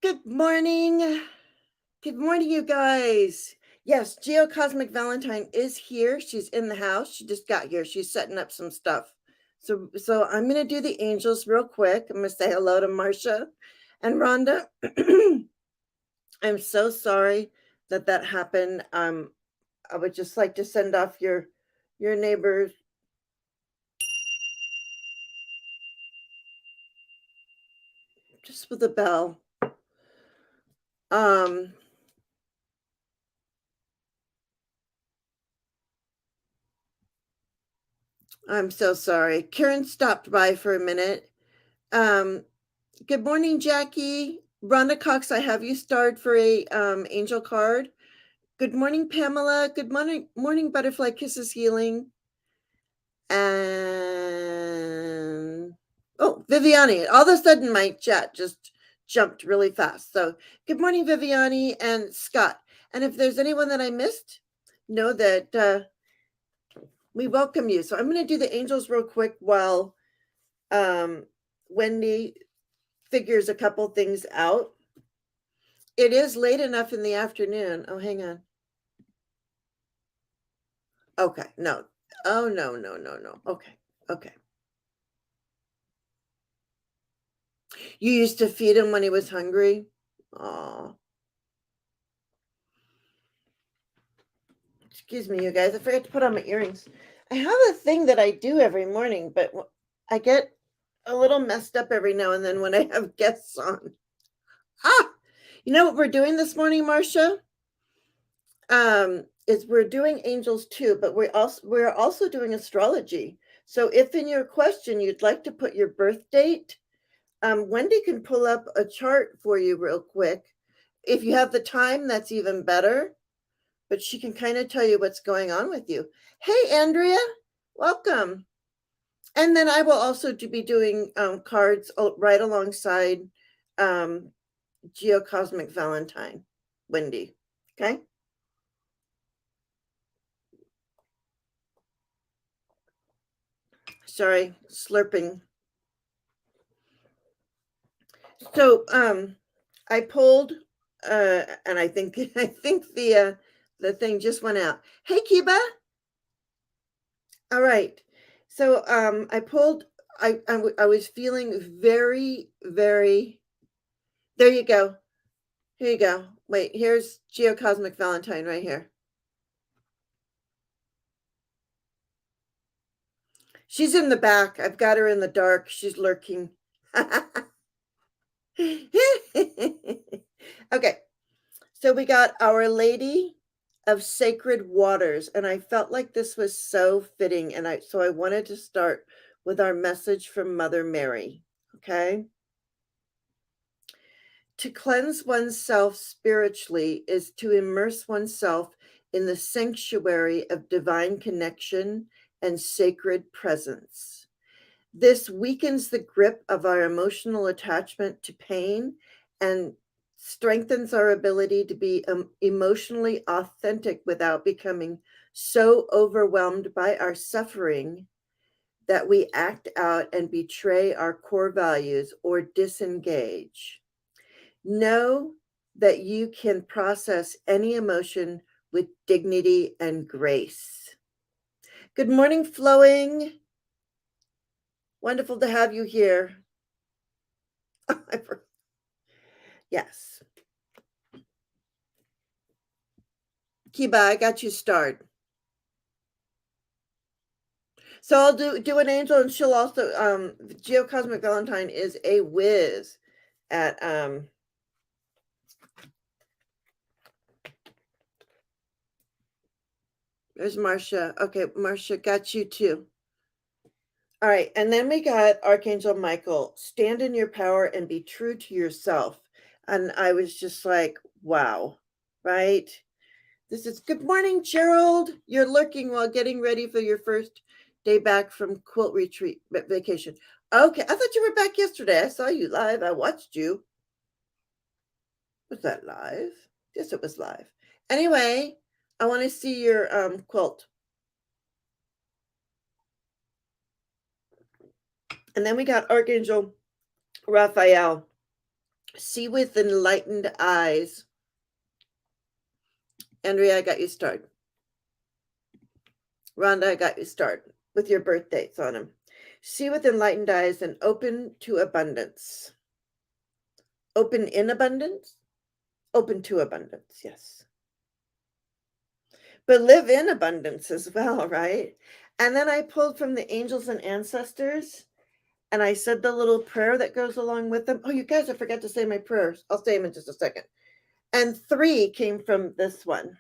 Good morning. Good morning, you guys. Yes, GeocosmicValentine is here. She's in the house. She just got here. She's setting up some stuff. So I'm going to do the angels real quick. I'm going to say hello to Marcia and Rhonda. I'm so sorry that happened. I would just like to send off your neighbors. Just with a bell. I'm so sorry. Karen stopped by for a minute. Good morning, Jackie. Rhonda Cox, I have you starred for a angel card. Good morning, Pamela. Good morning, Butterfly Kisses Healing. And Viviani. All of a sudden my chat just jumped really fast. So good morning, Viviani and Scott. And if there's anyone that I missed, know that we welcome you. So I'm going to do the angels real quick while Wendy figures a couple things out. It is late enough in the afternoon. Oh, hang on. Okay, no. Oh, no. Okay. You used to feed him when he was hungry? Oh. Excuse me, you guys. I forgot to put on my earrings. I have a thing that I do every morning, but I get a little messed up every now and then when I have guests on. You know what we're doing this morning, Marcia? Is we're doing angels too, but we're also doing astrology. So if in your question you'd like to put your birth date, Wendy can pull up a chart for you real quick. If you have the time, that's even better. But she can kind of tell you what's going on with you. Hey, Andrea, welcome. And then I will also be doing cards right alongside GeocosmicValentine, Wendy. Okay. Sorry, slurping. So I pulled and I think the thing just went out. Hey, Kiba. All right. So I pulled I was feeling very, very. There you go. Here you go. Wait, here's GeocosmicValentine right here. She's in the back. I've got her in the dark. She's lurking. Okay. So we got Our Lady of Sacred Waters, and I felt like this was so fitting, and I wanted to start with our message from Mother Mary. Okay. To cleanse oneself spiritually is to immerse oneself in the sanctuary of divine connection and sacred presence. This weakens the grip of our emotional attachment to pain and strengthens our ability to be emotionally authentic without becoming so overwhelmed by our suffering that we act out and betray our core values or disengage. Know that you can process any emotion with dignity and grace. Good morning, Flowing. Wonderful to have you here. Yes. Kiba, I got you started. So I'll do an angel, and she'll also GeocosmicValentine is a whiz at there's Marcia. Okay, Marcia, got you too. All right, and then we got Archangel Michael. Stand in your power and be true to yourself. And I was just like, wow, right? This is good morning, Gerald. You're lurking while getting ready for your first day back from quilt retreat vacation. Okay, I thought you were back yesterday. I saw you live. I watched you. Was that live? Yes, it was live. Anyway, I want to see your quilt. And then we got Archangel Raphael. See with enlightened eyes. Andrea, I got you started. Rhonda, I got you started with your birth dates on them. See with enlightened eyes and open to abundance. Open in abundance? Open to abundance, yes. But live in abundance as well, right? And then I pulled from the angels and ancestors, and I said the little prayer that goes along with them. Oh, you guys, I forgot to say my prayers. I'll say them in just a second. And 3 came from this one.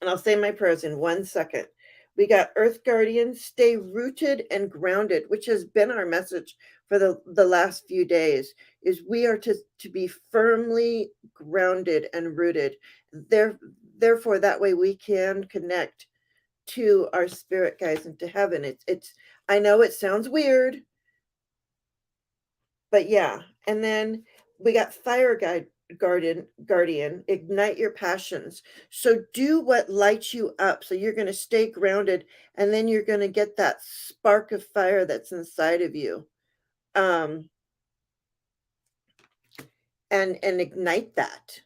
And I'll say my prayers in 1 second. We got Earth Guardian, stay rooted and grounded, which has been our message for the last few days, is we are to be firmly grounded and rooted. Therefore, that way we can connect to our spirit guides and to heaven. It's I know it sounds weird, but yeah. And then we got Fire Guardian, ignite your passions. So do what lights you up. So you're going to stay grounded, and then you're going to get that spark of fire that's inside of you. And ignite that.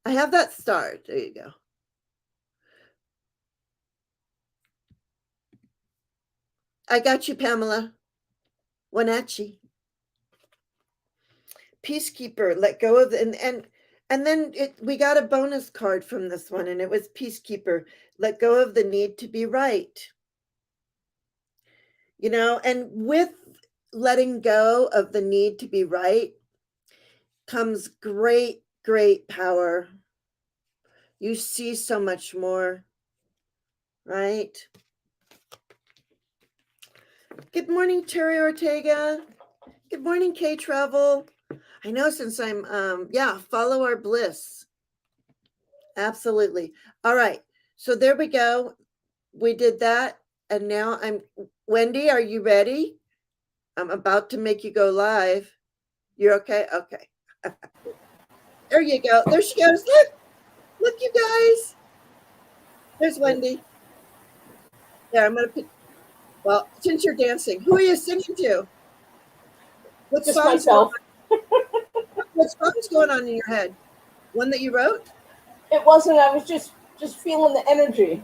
I have that start. There you go. I got you, Pamela. Wenatchee. Peacekeeper, let go of and then we got a bonus card from this one, and it was Peacekeeper, let go of the need to be right. And with letting go of the need to be right comes great power. You see so much more, right? Good morning, Terry Ortega. Good morning, K Travel. I know, since I'm follow our bliss. Absolutely. All right. So there we go. We did that. And now Wendy, are you ready? I'm about to make you go live. You're okay? Okay. There you go. There she goes. Look, you guys. There's Wendy. Yeah, I'm going to put, well, since you're dancing, who are you singing to? What Just myself. What song's going on in your head? One that you wrote? It wasn't. I was just feeling the energy.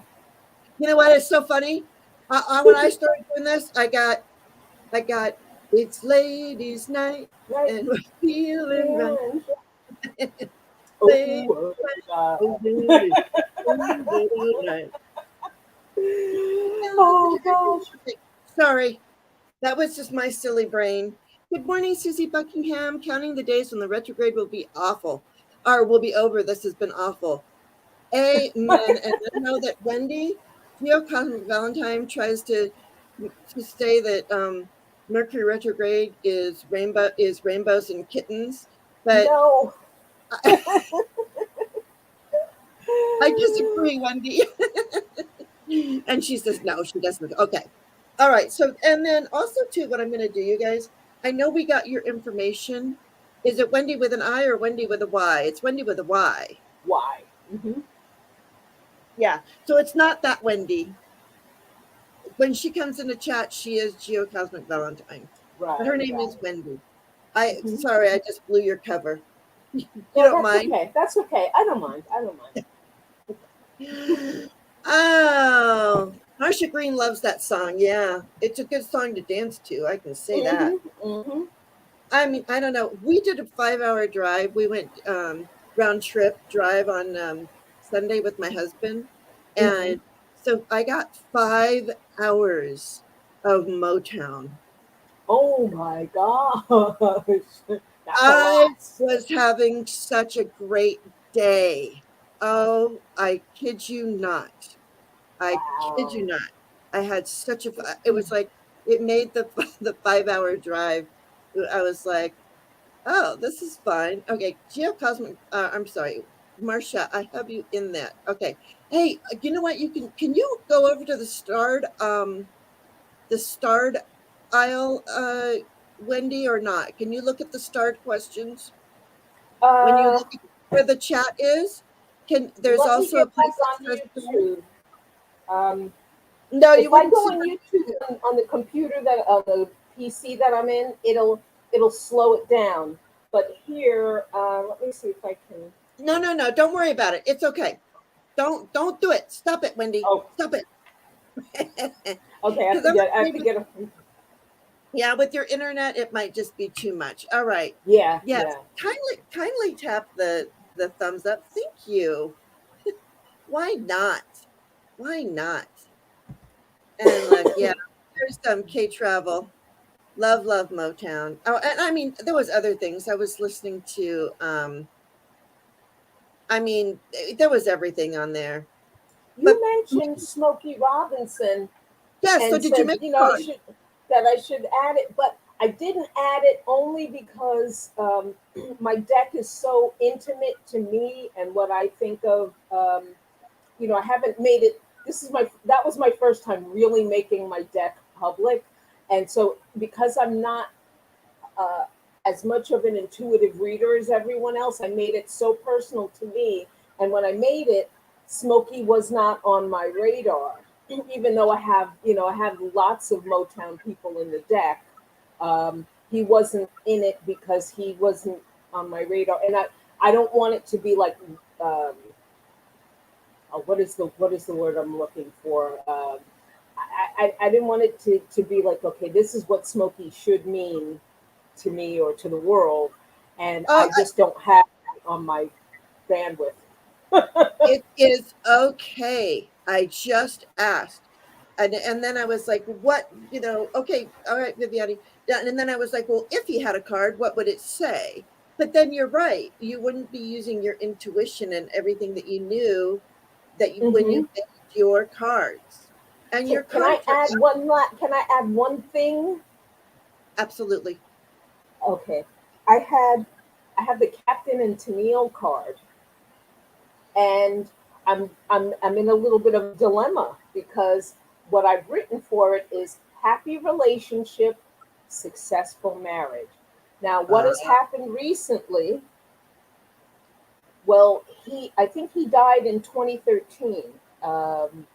You know what? It's so funny. When I started doing this, I got it's ladies' night, Right. and we're feeling right. Oh gosh. Sorry, that was just my silly brain. Good morning, Susie Buckingham. Counting the days when the retrograde will be awful, or will be over. This has been awful. Amen. And I know that Wendy, GeocosmicValentine, tries to say that Mercury retrograde is rainbows and kittens, but no. I disagree, Wendy. And she says no, she doesn't. Okay. All right. So, and then also too, what I'm going to do, you guys, I know we got your information. Is it Wendy with an I or Wendy with a Y? It's Wendy with a Y. Y. Mm-hmm. Yeah. So it's not that Wendy. When she comes in the chat, she is GeocosmicValentine. Right. But her name is Wendy. Sorry, I just blew your cover. You No, don't mind? Okay. That's okay. I don't mind. Oh, Marsha Green loves that song. Yeah, it's a good song to dance to. I can say that. Mm-hmm. I mean, I don't know. We did a 5-hour drive. We went round trip drive on Sunday with my husband, and so I got 5 hours of Motown. Oh my gosh. I was having such a great day. Oh, I kid you not. I kid you not. I had such a, it was like, it made the 5-hour drive. I was like, oh, this is fine. Okay. I'm sorry, Marcia, I have you in that. Okay. Hey, you know what? Can you go over to the starred aisle, Wendy, or not? Can you look at the starred questions? When you look at where the chat is, there's also a place that says YouTube. No, you if I wouldn't go see on YouTube on the computer on the PC that I'm in, it'll it'll slow it down. But here, let me see if I can. No. Don't worry about it. It's okay. Don't do it. Stop it, Wendy. Oh, Stop it. okay. Because I'm I have afraid to with, get a. yeah, with your internet, it might just be too much. All right. Yeah, Yes. yeah. Kindly tap the thumbs up. Thank you. Why not? Why not? And look, yeah, there's some K travel. Love Motown. Oh, and I mean, there was other things. I was listening to I mean, there was everything on there. You But mentioned Smokey Robinson yes, so and did you said, make you a know, card? I should add it, but I didn't add it only because my deck is so intimate to me and what I think of. I haven't made it. That was my first time really making my deck public, and so because I'm not uh, as much of an intuitive reader as everyone else, I made it so personal to me. And when I made it, Smokey was not on my radar, even though I have lots of Motown people in the deck. He wasn't in it because he wasn't on my radar, and I don't want it to be like what is the word I'm looking for? I didn't want it to be like, okay, this is what Smokey should mean to me or to the world, and Oh, I just don't have that on my bandwidth. it is okay. I just asked. And then I was like, what, okay, all right, Viviani. Yeah, and then I was like, well, if he had a card, what would it say? But then you're right. You wouldn't be using your intuition and everything that you knew when you Hmm. made your cards. And your Can I cards are add Can I add one thing? absolutely. Okay, I had I have the Captain and Tennille card, and I'm in a little bit of a dilemma because what I've written for it is happy relationship, successful marriage. Now, what Uh, has happened recently? Well, I think he died in 2013. Um,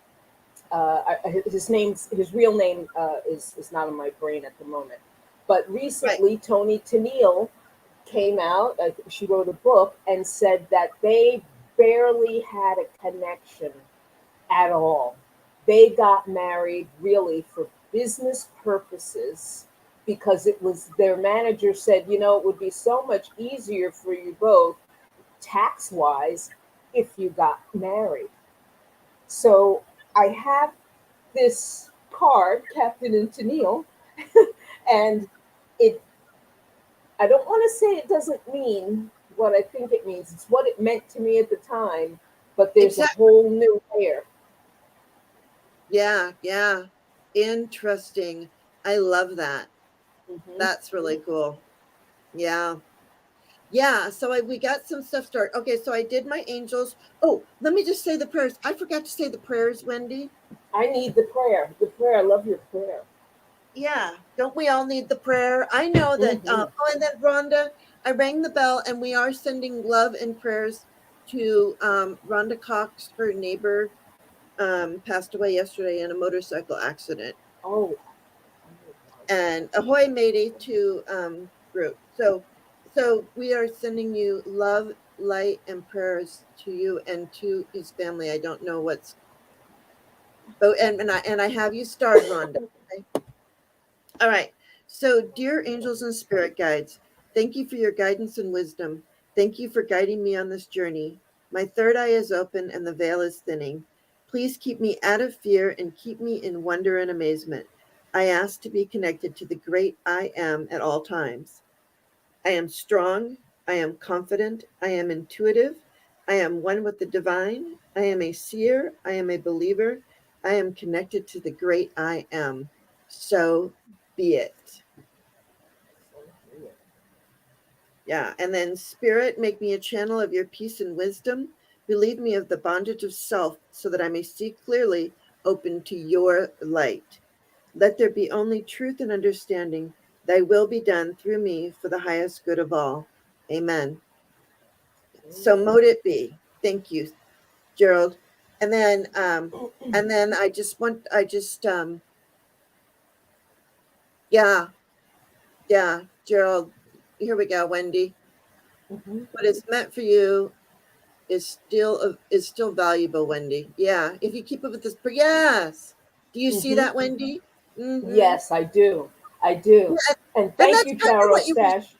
his real name is not in my brain at the moment. But right. recently, Tony Tennille came out. She wrote a book and said that they barely had a connection at all. They got married really for business purposes because it was their manager said, it would be so much easier for you both tax wise if you got married. So I have this card, Captain and Tennille, and it I don't want to say it doesn't mean what I think it means. It's what it meant to me at the time, but there's a Exactly. whole new layer. Yeah. Interesting. I love that. Hmm. That's really cool. Yeah. Yeah, so we got some stuff started. Okay, so I did my angels. Oh, let me just say the prayers. I forgot to say the prayers, Wendy. I need the prayer. The prayer. I love your prayer. Yeah, don't we all need the prayer? I know that. Hmm. Oh, and then Rhonda, I rang the bell, and we are sending love and prayers to Rhonda Cox. Her neighbor passed away yesterday in a motorcycle accident. Oh, And ahoy matey to Groot. So we are sending you love, light, and prayers to you and to his family. I don't know what's but and I have you starred, Rhonda. Okay? All right. So, dear angels and spirit guides, thank you for your guidance and wisdom. Thank you for guiding me on this journey. My third eye is open and the veil is thinning. Please keep me out of fear and keep me in wonder and amazement. I ask to be connected to the great I am at all times. I am strong. I am confident. I am intuitive. I am one with the divine. I am a seer. I am a believer. I am connected to the great I am. So be it. Yeah. And then, Spirit, make me a channel of your peace and wisdom. Relieve me of the bondage of self so that I may see clearly, open to your light. Let there be only truth and understanding. Thy will be done through me for the highest good of all. Amen. So mote it be. Thank you, Gerald. And then I just yeah. Yeah, Gerald. Here we go, Wendy. Hmm. What is meant for you is still valuable, Wendy. Yeah, if you keep up with this, yes. Do you see Hmm. that, Wendy? Mm-hmm. Yes, I do. I do. Yeah, And and thank you, Tarot Stash.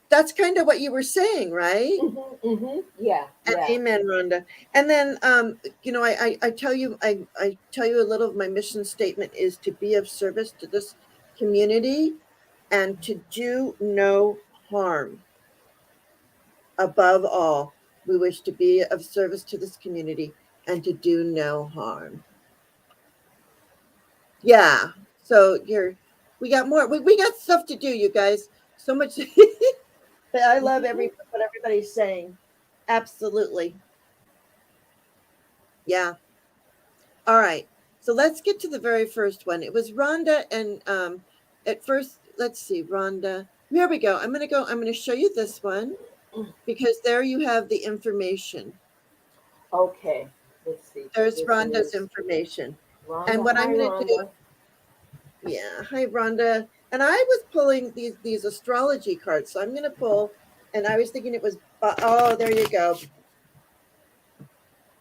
that's kind of what you were saying, right? Hmm. Hmm. Yeah, And yeah. amen, Rhonda. And then, I tell you, I tell you a little of my mission statement is to be of service to this community and to do no harm. Above all, we wish to be of service to this community and to do no harm. Yeah. So we got more. We got stuff to do, you guys. So much. But I love Hmm. what everybody's saying. Absolutely. Yeah. All right. So let's get to the very first one. It was Rhonda, and at first, let's see, Rhonda. Here we go. I'm gonna show you this one because there you have the information. Okay, let's see. So There's this Rhonda's is information. And Rhonda. what I'm Hi, gonna do, Rhonda. yeah, hi Rhonda. And I was pulling these astrology cards. So I'm gonna pull, and I was thinking it was oh, there you go.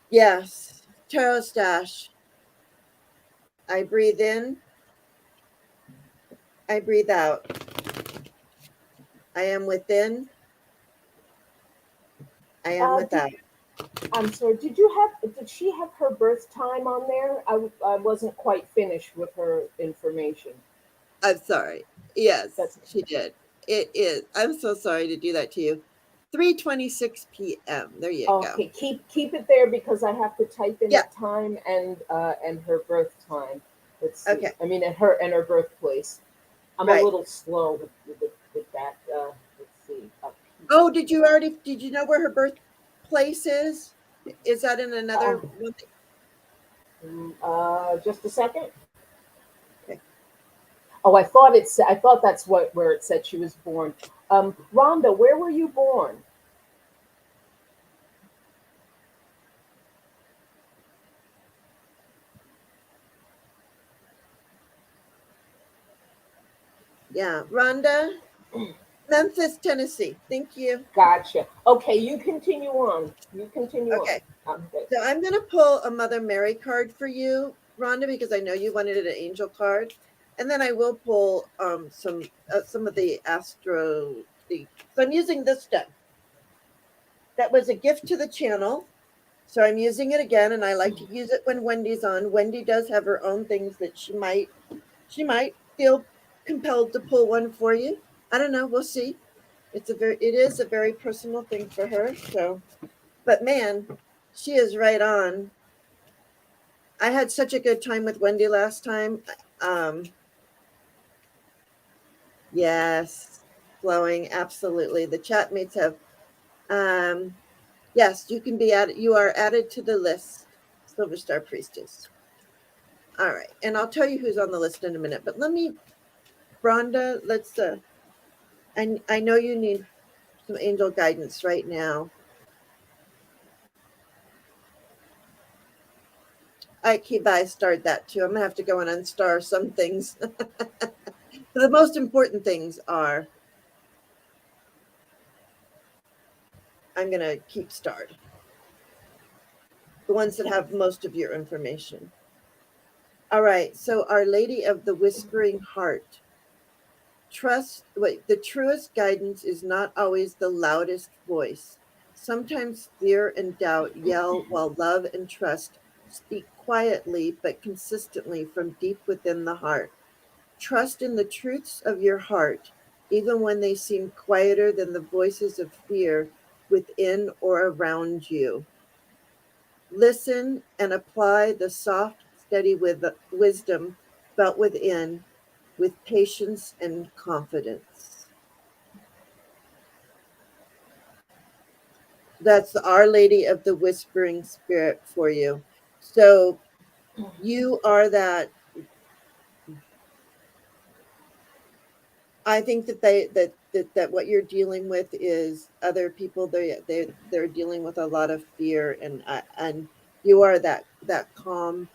Yes. Tarot stash. I breathe in, I breathe out. I am within, I am Did without. I'm sorry. Did you have? Did she have her birth time on there? I wasn't quite finished with her information. I'm sorry. Yes, That's she did. It is. I'm so sorry to do that to you. 3:26 p.m. There you go. okay. Keep it there because I have to type in Yeah. the time and her birth time. Let's see. Okay. I mean, and her birthplace. I'm a Right. little slow with that. Let's see. Oh, did you know where her birthplace is? Is that in another Uh, one? just a second. Okay. Oh, I thought that's where it said she was born. Rhonda, where were you born? Yeah. Rhonda, Memphis, Tennessee. Thank you. Gotcha. Okay, you continue on. You continue on. Okay. Good. So I'm going to pull a Mother Mary card for you, Rhonda, because I know you wanted an angel card. And then I will pull some of the so I'm using this deck. That was a gift to the channel. So I'm using it again, and I like to use it when Wendy's on. Wendy does have her own things that she might feel compelled to pull one for you. I don't know. We'll see. It is a very personal thing for her. So, but man, she is right on. I had such a good time with Wendy last time. Um, yes, flowing absolutely. The chat mates have. Um, yes, you can be added. You are added to the list, Silver Star Priestess. All right, and I'll tell you who's on the list in a minute. But Rhonda, let's. I know you need some angel guidance right now. I keep I starred that too. I'm gonna have to go and unstar some things. The most important things are I'm gonna keep starred. The ones that Okay. have most of your information. All right. So Our Lady of the Whispering Heart. The truest guidance is not always the loudest voice. Sometimes fear and doubt yell while love and trust speak quietly but consistently from deep within the heart. Trust in the truths of your heart, even when they seem quieter than the voices of fear within or around you. Listen and apply the soft, steady wisdom felt within with patience and confidence. That's Our Lady of the Whispering Spirit for you. So you are that. I think that what you're dealing with is other people. They're dealing with a lot of fear, and you are that calm,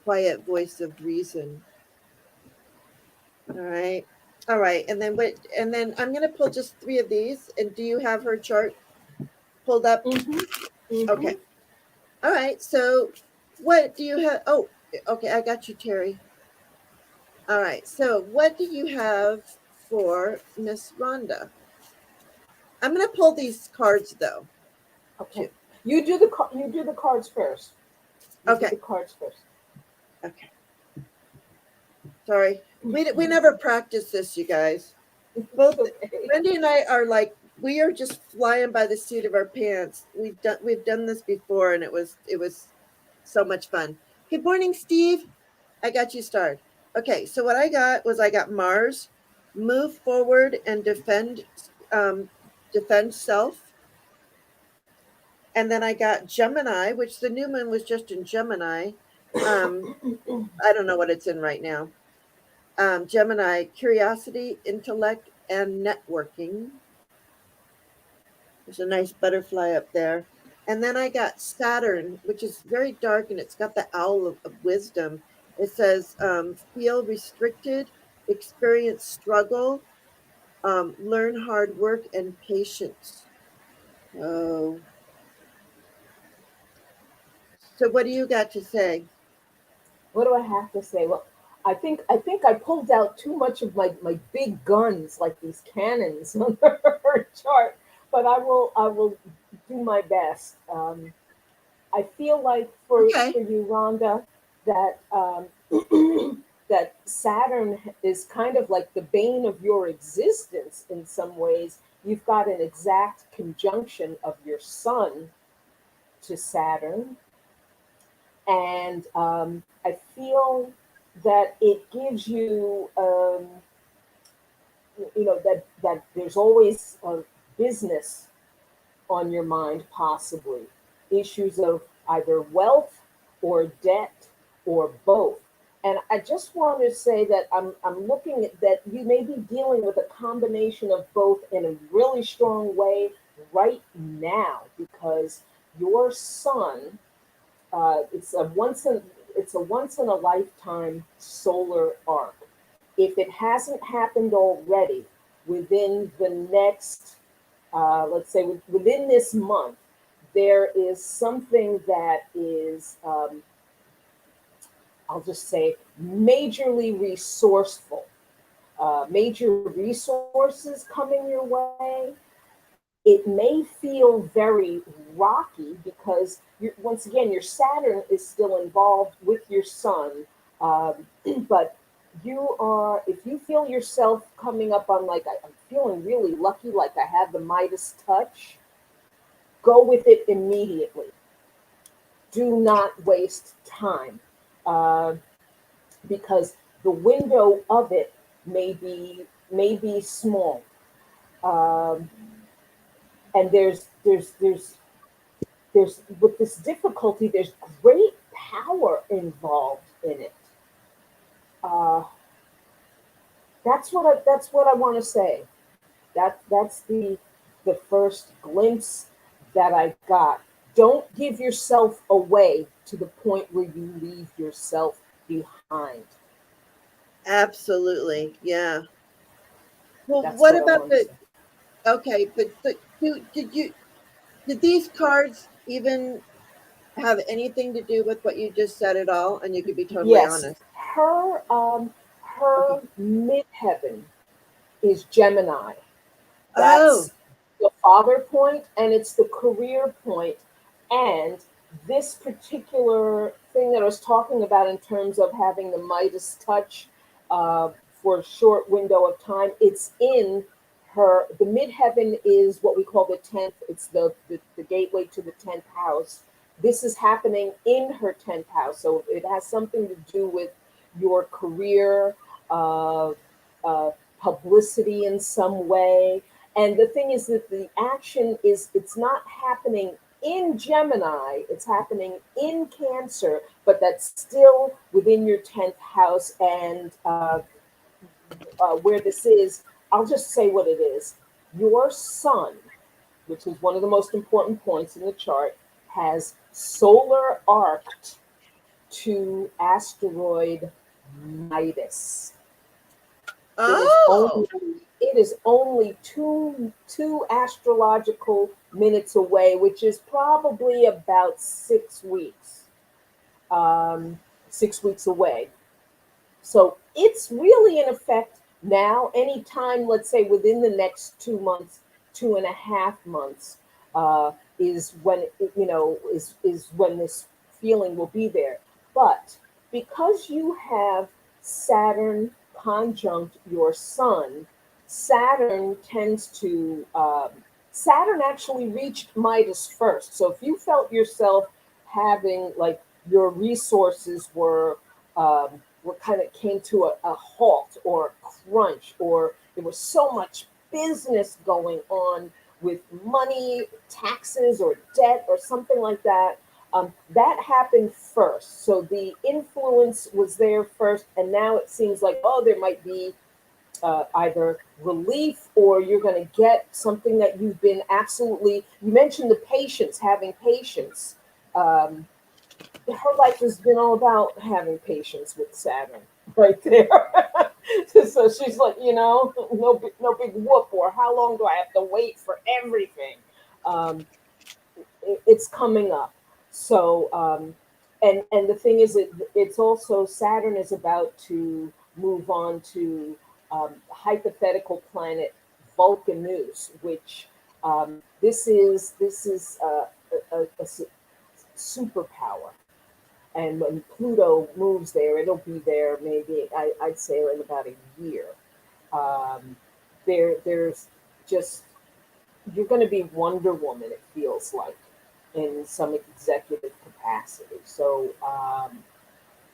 quiet voice of reason. All right. All right, and then wait, and then I'm going to pull just 3 of these. And do you have her chart pulled up? Mm-hmm. Mm-hmm. Okay. All right. So what do you have? Oh, okay. I got you, Terry. All right. So what do you have for Miss Rhonda? I'm going to pull these cards though. Okay. Too. You do the cards first. You do Okay. the cards first. Okay. Sorry. We never practice this, you guys. Both Okay. Wendy and I are like we are just flying by the seat of our pants. We've done this before, and it was so much fun. Good morning, Steve. I got you started. Okay, so what I got Mars, move forward and um, defend self, and then I got Gemini, which the new moon was just in Gemini. Um, I don't know what it's in right now. Gemini, curiosity, intellect, and networking. There's a nice butterfly up there. And then I got Saturn, which is very dark and it's got the owl of wisdom. It says, feel restricted, experience struggle, learn hard work and patience. Oh, so what do you got to say? What do I have to say? Well, I think I pulled out too much of my big guns, like these cannons on her chart, but I will do my best. I feel like Okay, for you, Rhonda, that that Saturn is kind of like the bane of your existence in some ways. You've got an exact conjunction of your Sun to Saturn, and I feel that it gives you, that there's always business on your mind, possibly issues of either wealth or debt or both. And I just want to say that I'm looking at that you may be dealing with a combination of both in a really strong way right now, because your Sun, it's a once in a lifetime solar arc. If it hasn't happened already within the next, let's say within this month, there is something that is, I'll just say, majorly resourceful, major resources coming your way. It may feel very rocky because once again, your Saturn is still involved with your Sun. But if you feel yourself coming up on like, I'm feeling really lucky, like I have the Midas touch, go with it immediately. Do not waste time, uh, because the window of it may be small. Um, and there's with this difficulty, there's great power involved in it. Uh, that's what I want to say. That's the first glimpse that I got. Don't give yourself away to the point where you leave yourself behind. absolutely, yeah. Well, That's what what I about want to the? say. Okay, but did these cards even have anything to do with what you just said at all? And you could be totally Yes, honest. her Okay. midheaven is Gemini. Oh, That's the father point, and it's the career point. And this particular thing that I was talking about in terms of having the Midas touch, for a short window of time, it's in her. The midheaven is what we call the 10th, it's the gateway to the 10th house. This is happening in her 10th house. So it has something to do with your career, uh, uh, publicity in some way. And the thing is that the action is, it's not happening in Gemini, it's happening in Cancer, but that's still within your 10th house. And where this is, I'll just say what it is. Your Sun, which is one of the most important points in the chart, has solar arced to asteroid Midas. It is Oh, only two astrological minutes away, which is probably about 6 weeks. Um, 6 weeks away. So it's really in effect now. Anytime, let's say within the next 2 months, 2.5 months, is when is when this feeling will be there. But because you have Saturn conjunct your Sun, Saturn tends to Saturn actually reached Midas first. So if you felt yourself having like your resources were kind of came to a halt or a crunch, or there was so much business going on with money, taxes, or debt, or something like that. That happened first. So the influence was there first, and now it seems like, oh, there might be either relief, or you're going to get something that you've been absolutely. You mentioned the patience, having patience. Um, her life has been all about having patience with Saturn right there. So she's like, no big whoop, or how long do I have to wait for everything? Um, it's coming up. So, and the thing is, it's also Saturn is about to move on to hypothetical planet Vulcanus, which this is a superpower. And when Pluto moves there, it'll be there maybe I'd say in about a year. Um, there's just you're going to be Wonder Woman. It feels like in some executive capacity. So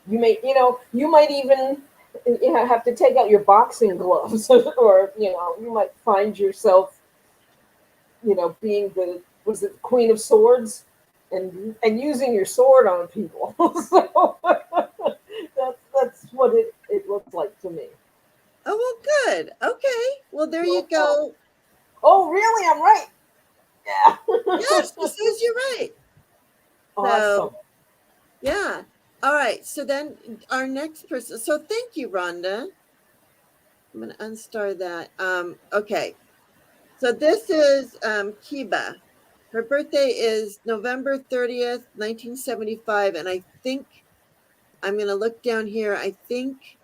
you might even have to take out your boxing gloves, or you might find yourself being the was it Queen of Swords, and using your sword on people. So that's what it looks like to me. oh, well, good. Okay. Well, there you Oh, go. oh, really? I'm right. Yes, Yeah. she says you're right. So, Awesome. yeah. All right. So then our next person. So thank you, Rhonda. I'm going to unstar that. Okay. So this is Kiba. Her birthday is November 30th, 1975. And I think I'm going to look down here. I think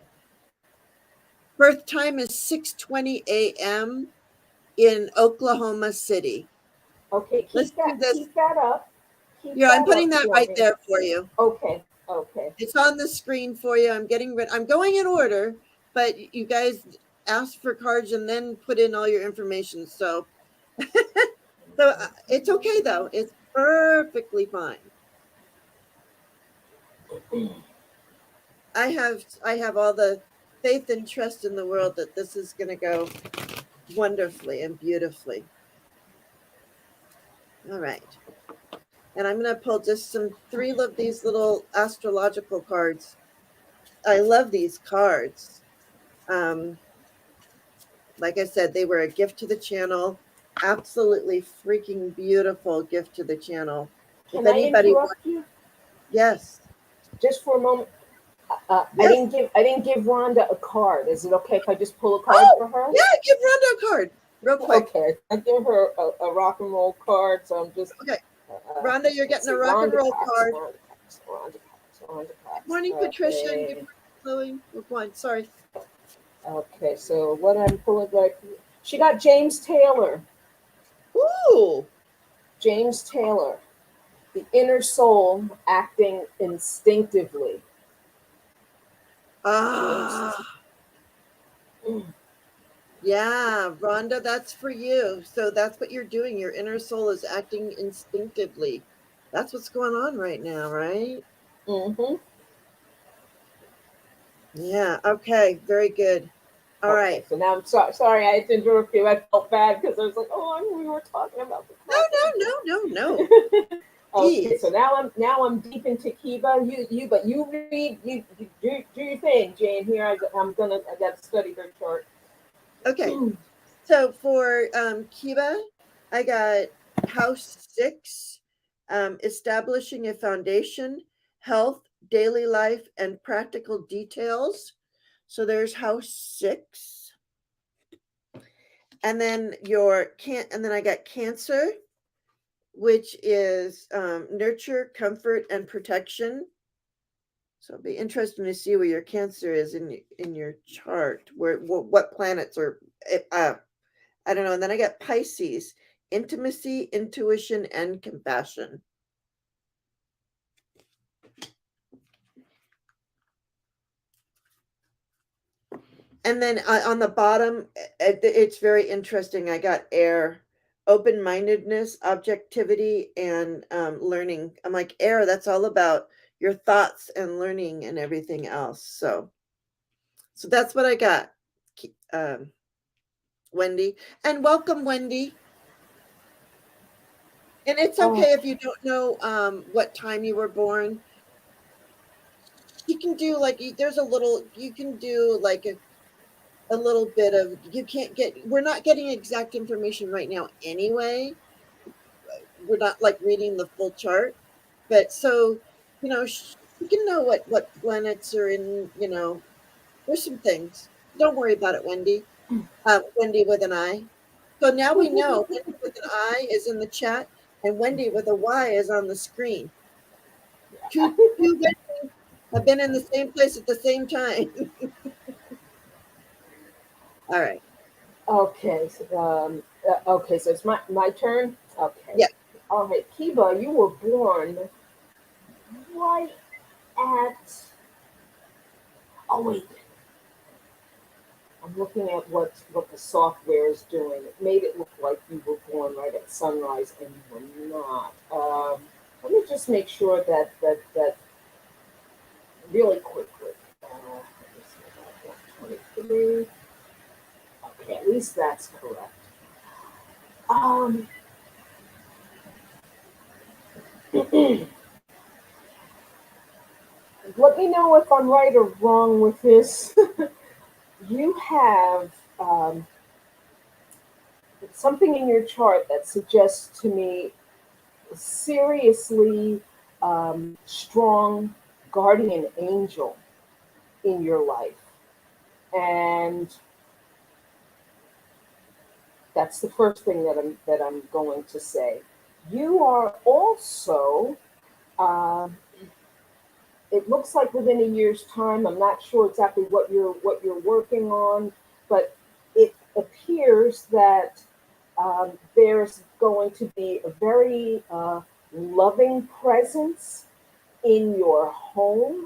birth time is 6:20 a.m. in Oklahoma City. Okay, Let's do this. keep that up. Keep Yeah, I'm that putting up that for right me. there for you. Okay. Okay. It's on the screen for you. I'm going in order, but you guys asked for cards and then put in all your information. So, it's okay though. It's perfectly fine. I have all the faith and trust in the world that this is going to go wonderfully and beautifully. All right. And I'm going to pull just three of these little astrological cards. I love these cards. Um, like I said, they were a gift to the channel. Absolutely freaking beautiful gift to the channel. If Can I anybody wants, interrupt you yes, just for a moment? yes. I didn't give Rhonda a card. Is it okay if I just pull a card Oh, for her? yeah, give Rhonda a card real quick. Okay, I give her a rock and roll card. So I'm just Okay, Rhonda, you're let's getting see, a rock and roll card. Rhonda Cox, Rhonda Good Cox. morning, Patricia, and good Okay, morning, Chloe. Oh, go on, sorry. okay. So what I'm pulling right, she got James Taylor. Ooh, James Taylor, the inner soul acting instinctively. James. ah, yeah, Rhonda, that's for you. So that's what you're doing. Your inner soul is acting instinctively. That's what's going on right now, right? Mm-hmm. Yeah. Okay. Very good. All Okay, right. so now I'm sorry I had to interrupt you. I felt bad because I was like, oh, we were talking about the No, card. no, no, no, no. Okay, so Geez. now I'm deep into Kiba. But you read you do your thing, Jane. Here I got to study her chart. Okay. So for Kiba, I got house 6, establishing a foundation, health, daily life, and practical details. So there's house 6. And then and then I got Cancer, which is nurture, comfort, and protection. So it'll be interesting to see where your Cancer is in your chart, where what planets are. I don't know. And then I got Pisces, intimacy, intuition, and compassion. And then on the bottom, it's very interesting. I got air, open mindedness, objectivity, and learning. I'm like, air, that's all about your thoughts and learning and everything else. So that's what I got, Wendy. And welcome, Wendy. And it's Oh, okay if you don't know what time you were born. You can do like, there's a little, you can do like a little bit of, we're not getting exact information right now anyway. We're not like reading the full chart, but so, you can know what planets are in, there's some things. Don't worry about it, Wendy. Wendy with an I. So now we know Wendy with an I is in the chat and Wendy with a Y is on the screen. Two Wendy have been in the same place at the same time. All right. okay. Okay, so it's my turn. Okay. Yeah. All right, Kiba, you were born right at. Oh wait, I'm looking at what the software is doing. It made it look like you were born right at sunrise, and you were not. Let me just make sure that really quickly. Let me see about 23. Okay, at least that's correct. Um, let me know if I'm right or wrong with this. You have something in your chart that suggests to me seriously strong guardian angel in your life. And that's the first thing that I'm going to say. You are also it looks like within a year's time. I'm not sure exactly what you're working on, but it appears that there's going to be a very loving presence in your home.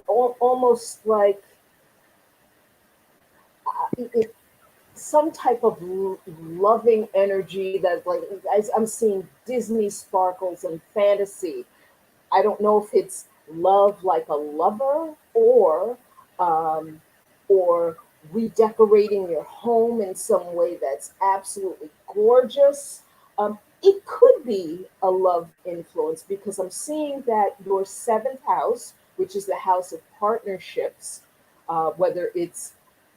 Almost like it, some type of loving energy that, like, I'm seeing Disney sparkles and fantasy. I don't know if it's love like a lover, um, or redecorating your home in some way that's absolutely gorgeous. It could be a love influence because I'm seeing that your seventh house, which is the house of partnerships, whether it's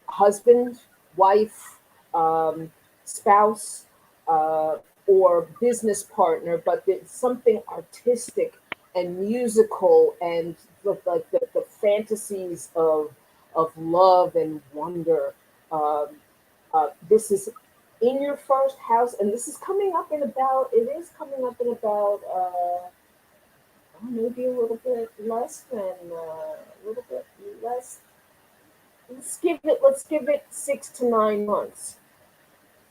husband, wife, um, spouse, uh, or business partner, but it's something artistic and musical and the fantasies of love and wonder. Um, this is in your first house, and this is coming up in about. It is coming up in about maybe a little bit less than a little bit less. Let's give it 6 to 9 months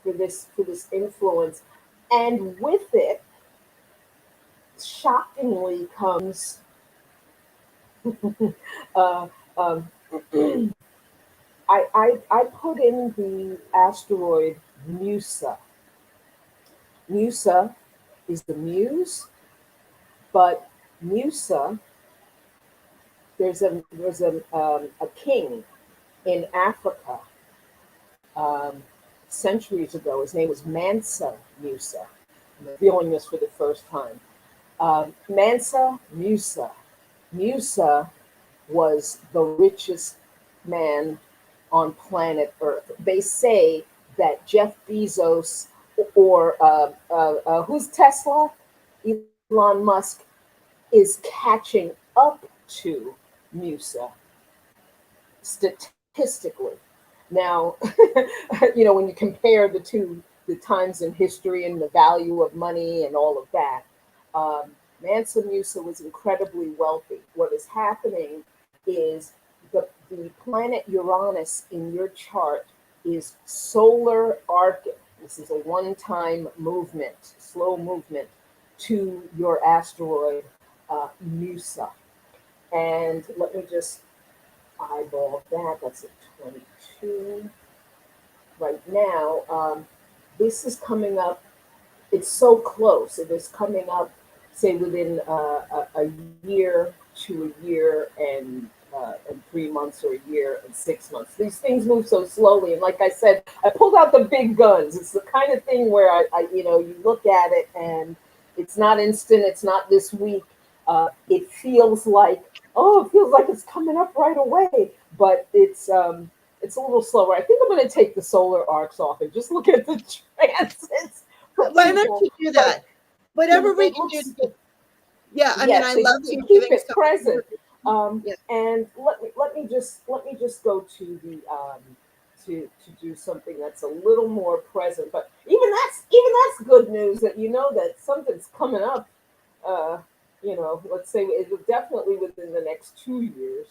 for this influence, and with it, shockingly comes uh, um, I put in the asteroid Musa. Musa is the muse, but Musa, there's a king in Africa um, centuries ago. His name was Mansa Musa. I'm revealing this for the first time. Mansa Musa. Musa was the richest man on planet Earth. They say that Jeff Bezos or who's Tesla, Elon Musk, is catching up to Musa statistically. Now, when you compare the times in history and the value of money and all of that, um, Mansa Musa was incredibly wealthy. What is happening is the planet Uranus in your chart is solar arcing. This is a one-time movement, slow movement to your asteroid Musa. And let me just eyeball that. That's a 22 right now. This is coming up. It's so close. It is coming up, say, within a year to a year and 3 months, or a year and 6 months. These things move so slowly. And like I said, I pulled out the big guns. It's the kind of thing where you look at it and it's not instant. It's not this week. It feels like, oh, it feels like it's coming up right away, but it's a little slower. I think I'm going to take the solar arcs off and just look at the transits for Why don't people. you do But that? Whatever we it can do looks, to, yeah, I mean, yeah, I to, love to you keep giving it so much present. yeah. And let me just go to the to do something that's a little more present. But even that's good news, that that something's coming up. Uh, let's say it definitely within the next 2 years.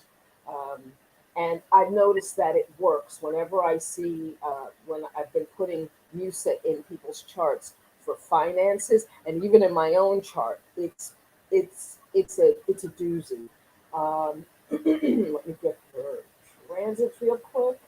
Um, and I've noticed that it works whenever I see when I've been putting Musa in people's charts for finances, and even in my own chart. It's a doozy. Let me get the transits real quick.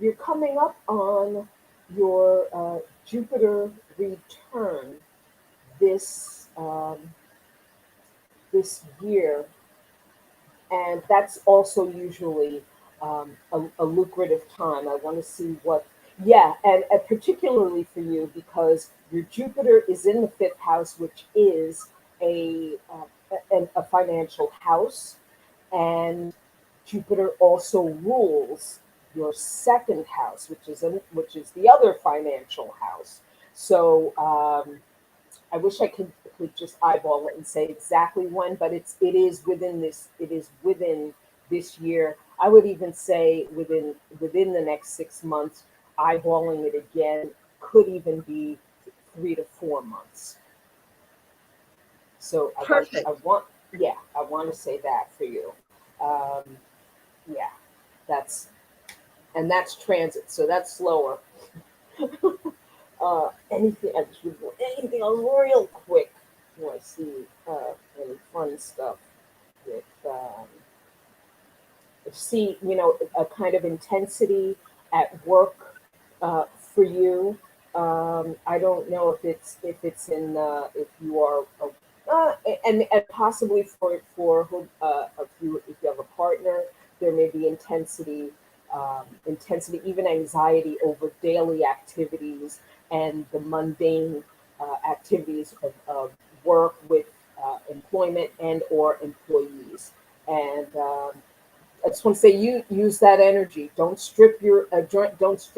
You're coming up on your Jupiter return this this year, and that's also usually a lucrative time. I want to see what, yeah, and particularly for you, because your Jupiter is in the fifth house, which is a financial house, and Jupiter also rules your second house, which is the other financial house. So I wish I could just eyeball it and say exactly when, but it is within this year. I would even say within the next 6 months. Eyeballing it again could even be 3 to 4 months. So Perfect. I want to say that for you. Um, yeah, that's that's transit, so that's slower. Anything else real quick? Want to see any fun stuff with see a kind of intensity at work for you. I don't know if it's in if you are and possibly if you have a partner, there may be intensity, even anxiety over daily activities and the mundane activities of work with employment and or employees. And I just want to say, you use that energy. Don't strip your adrenals.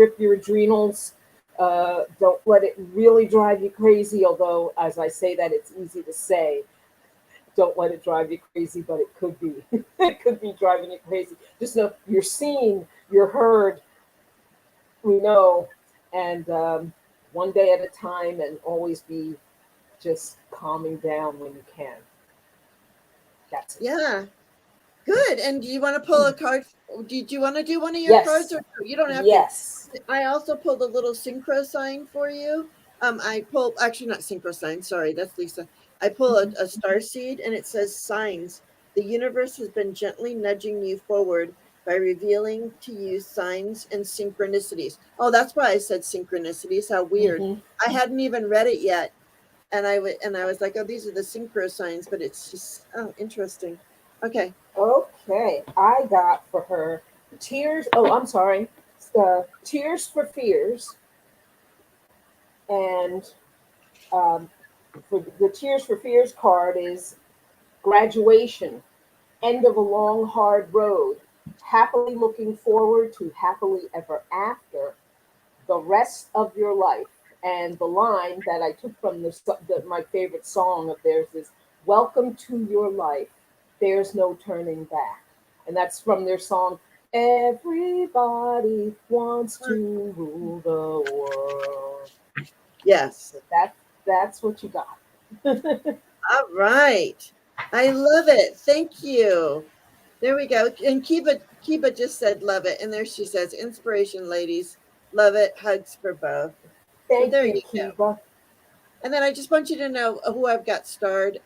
Don't let it really drive you crazy. Although, as I say that, it's easy to say. Don't let it drive you crazy, but it could be. It could be driving you crazy. Just know you're seen, you're heard. We know, and one day at a time, and always be just calming down when you can. That's it. Yeah. Good. And do you want to pull a card? Do you want to do one of your cards, Yes. or you don't have to? Yes. I also pulled a little synchro sign for you. I pull, actually not synchro sign. Sorry, that's Lisa. I pull a star seed, and it says signs. The universe has been gently nudging you forward by revealing to you signs and synchronicities. Oh, that's why I said synchronicities. How weird. Mm-hmm. I hadn't even read it yet, and I was like, oh, these are the synchro signs, but it's just, oh, interesting. Okay. Okay, I got for her tears. Oh, I'm sorry. Tears for Fears, and for the Tears for Fears card is graduation, end of a long, hard road, happily looking forward to happily ever after, the rest of your life. And the line that I took from my favorite song of theirs is, "Welcome to your life. There's no turning back." And that's from their song, "Everybody wants to rule the world." Yes. So that's what you got. All right. I love it. Thank you. There we go. And Kiba just said love it. And there she says, inspiration, ladies. Love it. Hugs for both. So Thank there you, you go. Kiba. And then I just want you to know who I've got starred.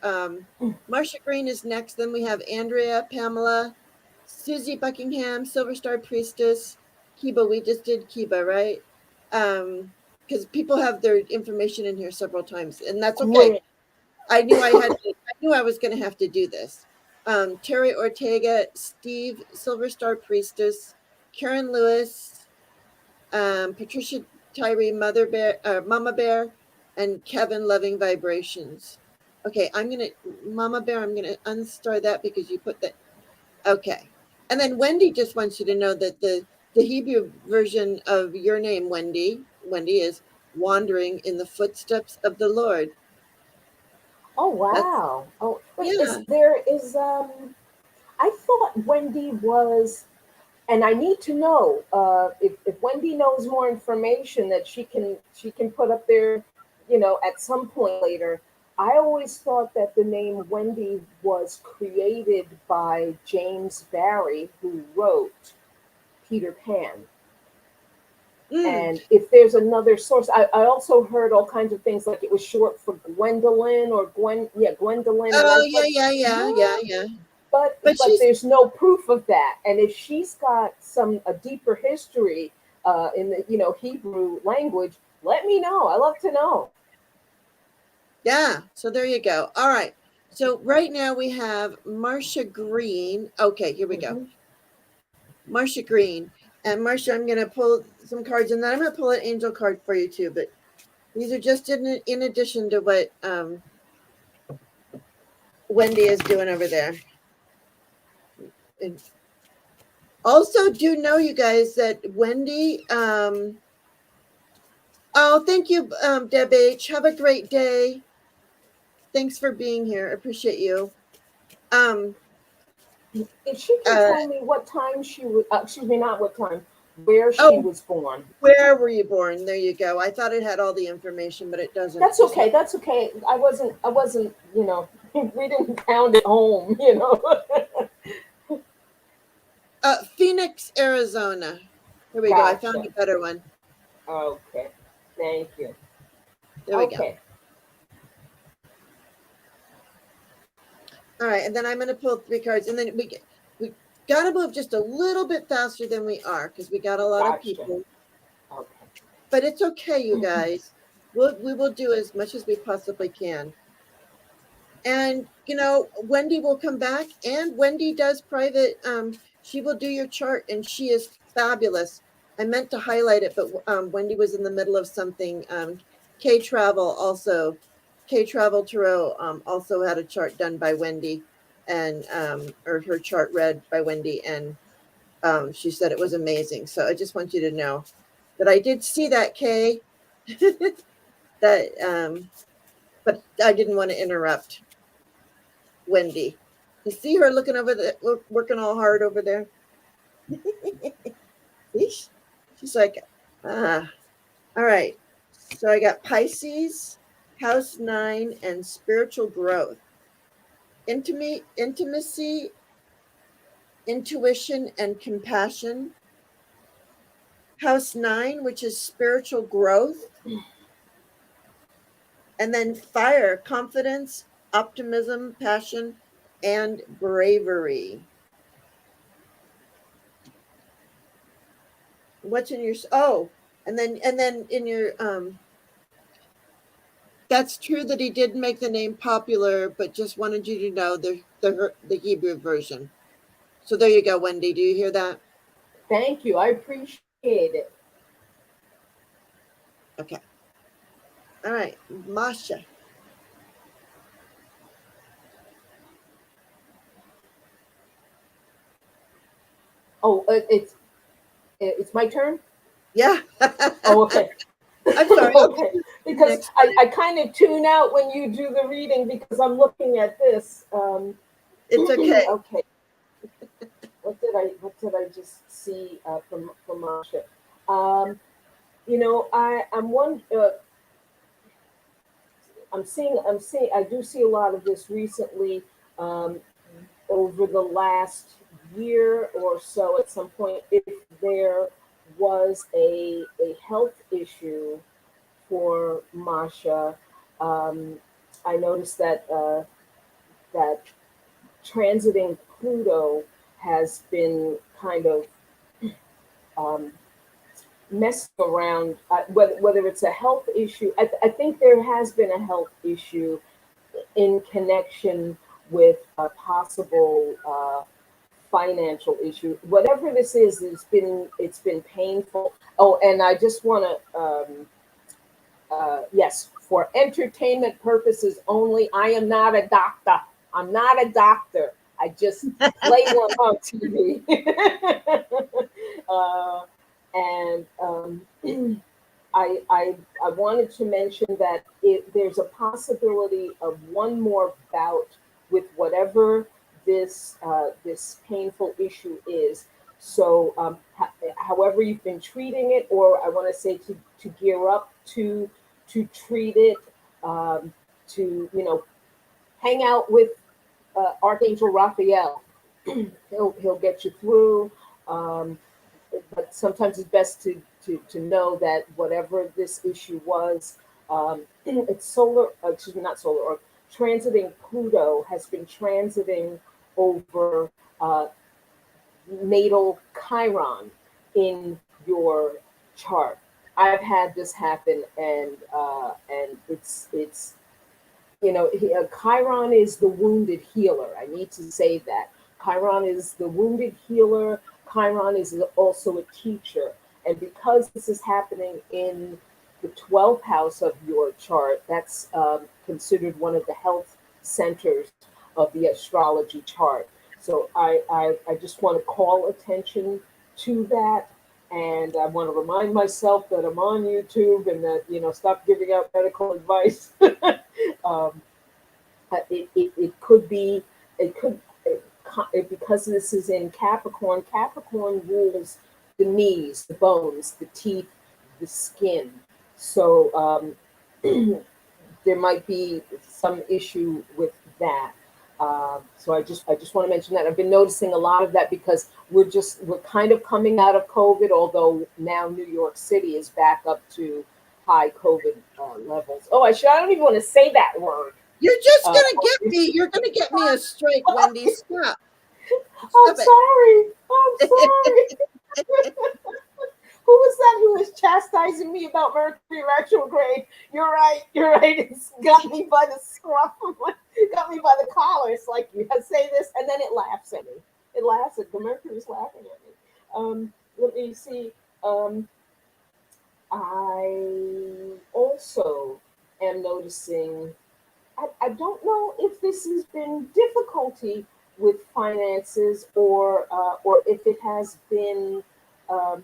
Marcia Green is next. Then we have Andrea, Pamela, Susie Buckingham, Silver Star Priestess, Kiba. We just did Kiba, right? Because people have their information in here several times, and that's okay. Great. I knew I was going to have to do this. Terry Ortega, Steve, Silver Star Priestess, Karen Lewis, Patricia Tyree, Mama Bear, and Kevin Loving Vibrations. Okay, Mama Bear, I'm gonna unstar that because you put that. Okay, and then Wendy just wants you to know that the Hebrew version of your name, Wendy is wandering in the footsteps of the Lord. Oh That's wow. Oh wait, yeah. I thought Wendy was, and I need to know if Wendy knows more information that she can put up there, at some point later. I always thought that the name Wendy was created by James Barrie, who wrote Peter Pan. Mm. And if there's another source, I also heard all kinds of things like it was short for Gwendolyn or Gwendolyn, and I Oh was like, what? yeah. but But but she's there's no proof of that. And if she's got a deeper history in the Hebrew language, let me know. I love to know. yeah. So there you go. All right. So right now we have Marcia Green. Okay, here we go. Hmm. Marcia Green. And Marcia, I'm going to pull some cards, and then I'm going to pull an angel card for you too. But these are just in addition to what Wendy is doing over there. And also, do know you guys that Wendy. Oh, thank you, Deb H. Have a great day. Thanks for being here. I appreciate you. Um, If she can uh, tell me what time she was, excuse me, not what time, where she oh, was born. where were you born? There you go. I thought it had all the information, but it doesn't. That's Just okay. That's okay. I wasn't. We didn't pound it home. Phoenix, Arizona. Here we go. I found Gotcha. a better one. Okay. Thank you. There we go. Okay. All right, and then I'm going to pull 3 cards, and then we got to move just a little bit faster than we are because we got a lot of Gotcha. people. Okay. But it's okay, you guys. We will do as much as we possibly can. And Wendy will come back, and Wendy does private. She will do your chart, and she is fabulous. I meant to highlight it, but Wendy was in the middle of something. K Travel Tarot also had a chart done by Wendy, and or her chart read by Wendy, and she said it was amazing. So I just want you to know that I did see that, Kay. that but I didn't want to interrupt Wendy. You see her looking over there, working all hard over there. She's like, ah. All right. So I got Pisces, House 9, and spiritual growth. Intimacy, intuition, and compassion. House 9, which is spiritual growth. And then fire, confidence, optimism, passion, and bravery. What's in your and then in your that's true that he did make the name popular, but just wanted you to know the Hebrew version. So there you go, Wendy. Do you hear that? Thank you. I appreciate it. Okay. All right, Masha. Oh, it's my turn. Yeah. Oh, okay. I'm sorry. Okay. Okay, because Next. I kind of tune out when you do the reading because I'm looking at this. It's okay. Okay, what did I just see from Masha? Um, I'm one. I'm seeing. I do see a lot of this recently. Um, Over the last year or so, at some point, if there was a health issue for Masha, um, I noticed that transiting Pluto has been kind of um, messing around. Whether it's a health issue, I think there has been a health issue in connection with a possible financial issue. Whatever this is, it's been painful. Oh, and I just want to yes, for entertainment purposes only. I am not a doctor. I'm not a doctor. I just play one on TV. And I wanted to mention that there's a possibility of one more bout with whatever this painful issue is. So, however you've been treating it, or I want to say to gear up to treat it, to hang out with Archangel Raphael. He'll get you through. Um, but sometimes it's best to know that whatever this issue was, it's solar, excuse me, not solar, or transiting Pluto has been transiting over uh, natal Chiron in your chart. I've had this happen, and it's Chiron is the wounded healer. I need to say that. Chiron is the wounded healer. Chiron is also a teacher. And because this is happening in the 12th house of your chart, that's considered one of the health centers of the astrology chart. So I just want to call attention to that. And I want to remind myself that I'm on YouTube and that, stop giving out medical advice. um, it could be, it could, because this is in Capricorn. Capricorn rules the knees, the bones, the teeth, the skin. So there might be some issue with that. So I just want to mention that I've been noticing a lot of that because we're kind of coming out of COVID, although now New York City is back up to high COVID levels. Oh, I don't even want to say that word. You're just Uh, gonna get me. You're gonna get me a strike, Wendy. Stop. I'm Stop it. sorry. I'm sorry. Who was that who was chastising me about Mercury retrograde? You're right. You're right. It's got me by the scruff. Got me by the collar. It's like you say this, and then it laughs at me. It laughs at the Mercury's laughing at me. Let me see. Um, I also am noticing. I don't know if this has been difficulty with finances, or if it has been um,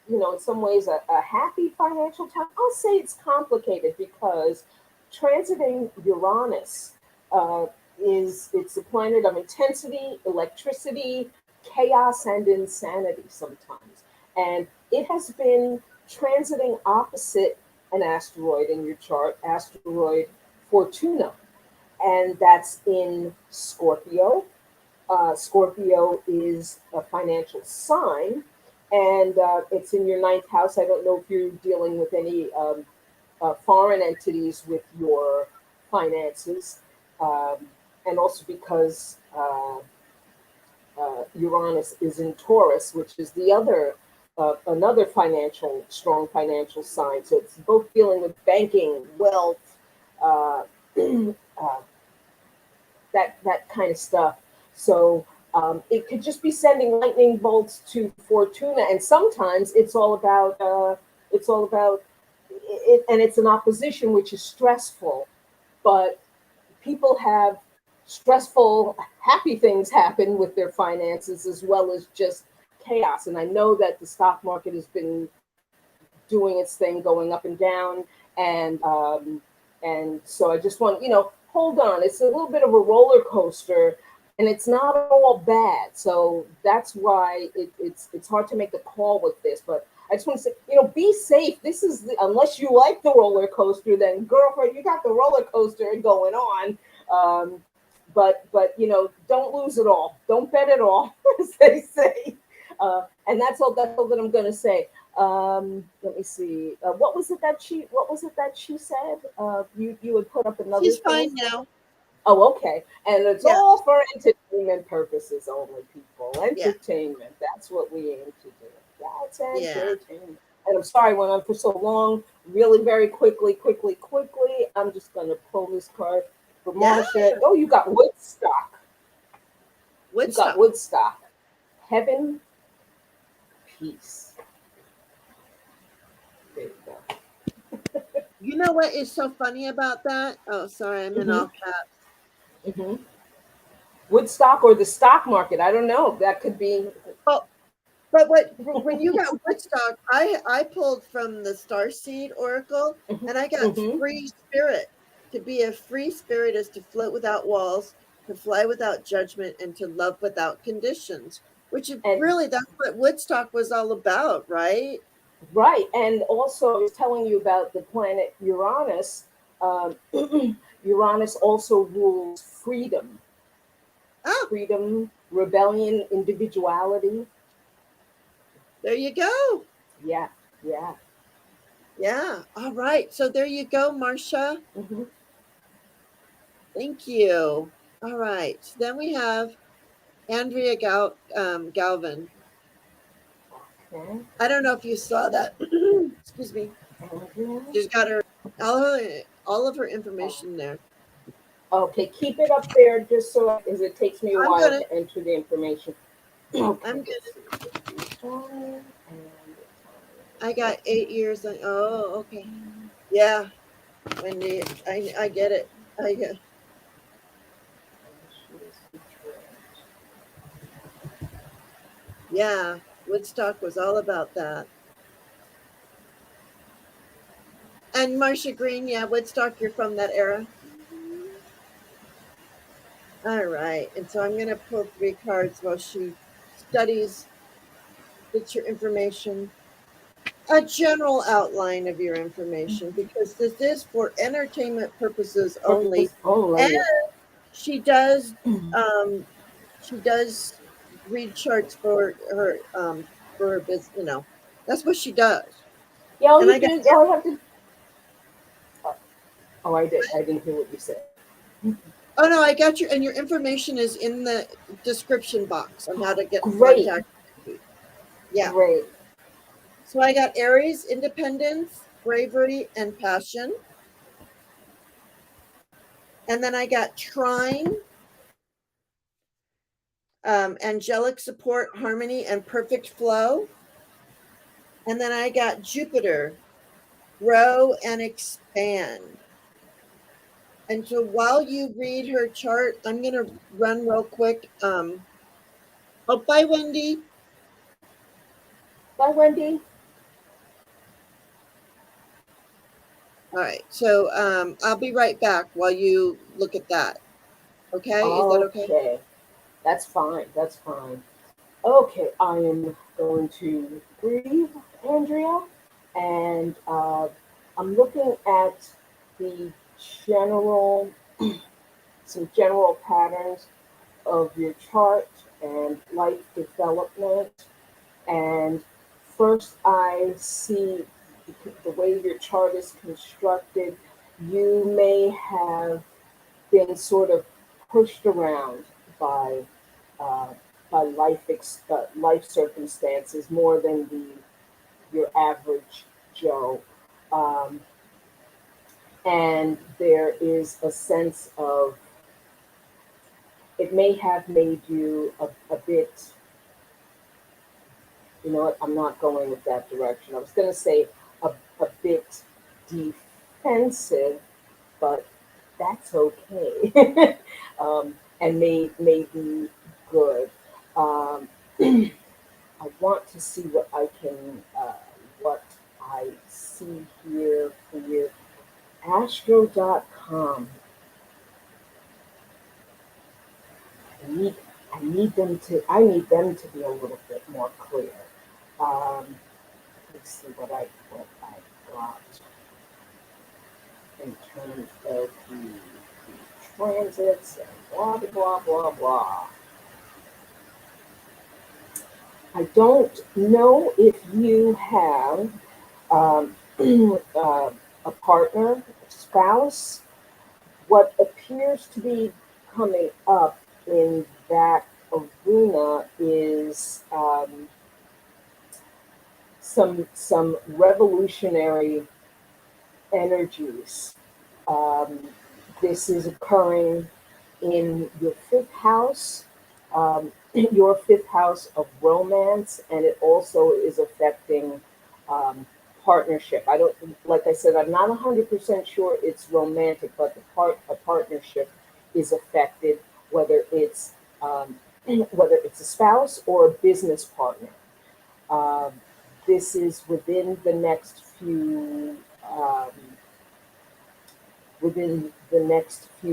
in some ways a happy financial time. I'll say it's complicated because transiting Uranus it's a planet of intensity, electricity, chaos, and insanity sometimes, and it has been transiting opposite an asteroid in your chart, asteroid Fortuna, and that's in Scorpio. Scorpio is a financial sign, and it's in your ninth house. I don't know if you're dealing with any foreign entities with your finances, um, and also because Uranus is in Taurus, which is the other another strong financial sign. So it's both dealing with banking, wealth, uh, uh, that kind of stuff. So it could just be sending lightning bolts to Fortuna, and sometimes it's all about it, and it's an opposition which is stressful. But people have stressful, happy things happen with their finances as well as just chaos. And I know that the stock market has been doing its thing, going up and down, and so I just want, hold on. It's a little bit of a roller coaster, and it's not all bad. So that's why it's hard to make the call with this. But I just want to say, be safe. This is unless you like the roller coaster, then girlfriend, you got the roller coaster going on. But don't lose it all. Don't bet it all, as they say. And that's all. That's all that I'm going to say. Let me see. What was it that she said? You would put up another She's thing. fine now. Oh, okay. And it's Yeah. all for entertainment purposes only, people. Yeah. Entertainment. That's what we aim to do. That's Yeah. entertainment. And I'm sorry I went on for so long. Really, very quickly. I'm just going to pull this card for Yeah. Marsha. Oh, you got Woodstock. You Woodstock. got Woodstock. Heaven, peace. There you go. You know what is so funny about that? Oh, sorry, I'm in all caps. Mm-hmm. Woodstock or the stock market. I don't know. That could be. Oh, but when you got Woodstock, I pulled from the Starseed Oracle, and I got free spirit. To be a free spirit is to float without walls, to fly without judgment, and to love without conditions. Which is really, that's what Woodstock was all about, right? Right. And also, I was telling you about the planet Uranus. Uranus also rules freedom. Oh, Freedom, rebellion, individuality. there you go. Yeah. All right. So there you go, Marcia. Mm-hmm. Thank you. All right. So then we have Andrea Galvin. Okay. I don't know if you saw that. Excuse me. Andrea. She's got all of her information there. Okay, keep it up there just so because it takes me a while to enter the information. Okay. I'm gonna. I got 8 years. Oh, okay. Yeah, Wendy, I get it. I get. Yeah, Woodstock was all about that. And Marcia Green, yeah, Woodstock, you're from that era. All right. And so I'm going to pull 3 cards while she studies, gets your information, a general outline of your information, because this is for entertainment purposes only. And she does read charts for her business. That's what she does. Yeah, all And you do, all you have to. Oh, I didn't hear what you said. Oh no, I got your, and your information is in the description box on how to get Great. contact. Yeah. Great. So I got Aries, independence, bravery, and passion. And then I got Trine, angelic support, harmony, and perfect flow. And then I got Jupiter, grow and expand. And so while you read her chart, I'm going to run real quick. Oh, bye, Wendy. Bye, Wendy. All right. So I'll be right back while you look at that. Okay. Is that okay? Okay. That's fine. Okay. I am going to breathe, Andrea. And I'm looking at the general, some general patterns of your chart and life development. And first, I see the way your chart is constructed, you may have been sort of pushed around by uh, life circumstances more than your average Joe. Um, and there is a sense of it may have made you a bit, you know what, I'm not going with that direction. I was going to say a bit defensive, but that's okay. And may be good. I want to see what I I see here for you, Astro.com. I need, I need them to be a little bit more clear. Um, let's see what I got in terms of the transits and blah blah blah blah. I don't know if you have um, a partner, a spouse. What appears to be coming up in that arena is some revolutionary energies. Um, this is occurring in your fifth house, your fifth house of romance, and it also is affecting um, partnership. I don't, like I said, I'm not 100% sure it's romantic, but a partnership is affected, whether it's um, whether it's a spouse or a business partner. Um, this is within the next few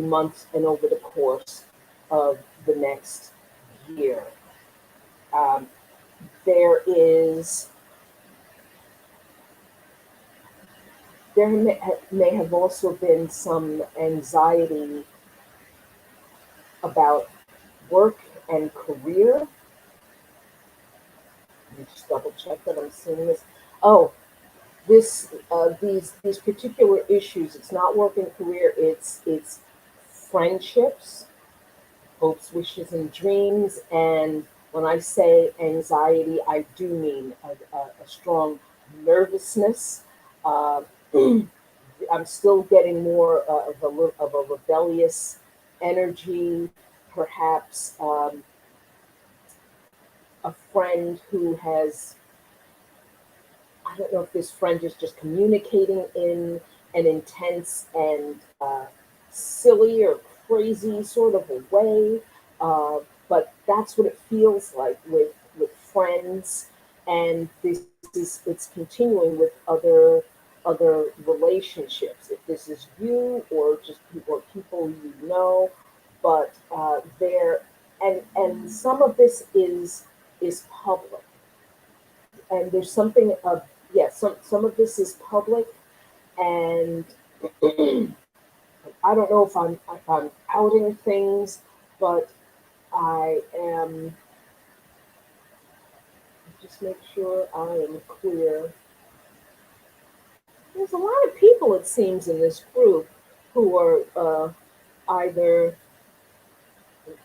months and over the course of the next year. Um, there is there may have also been some anxiety about work and career. Let me just double check that I'm seeing this. Oh, these particular issues. It's not work and career. It's friendships, hopes, wishes, and dreams. And when I say anxiety, I do mean a strong nervousness. Uh, I'm still getting more of a rebellious energy, perhaps a friend who has, I don't know if this friend is just communicating in an intense and silly or crazy sort of a way, uh, but that's what it feels like with friends, and this is it's continuing with other relationships. If this is you or just people you know, but there and some of this is public, and there's something of yes, some of this is public, and I don't know if I'm outing things, but I am just make sure I am clear. There's a lot of people, it seems, in this group who are either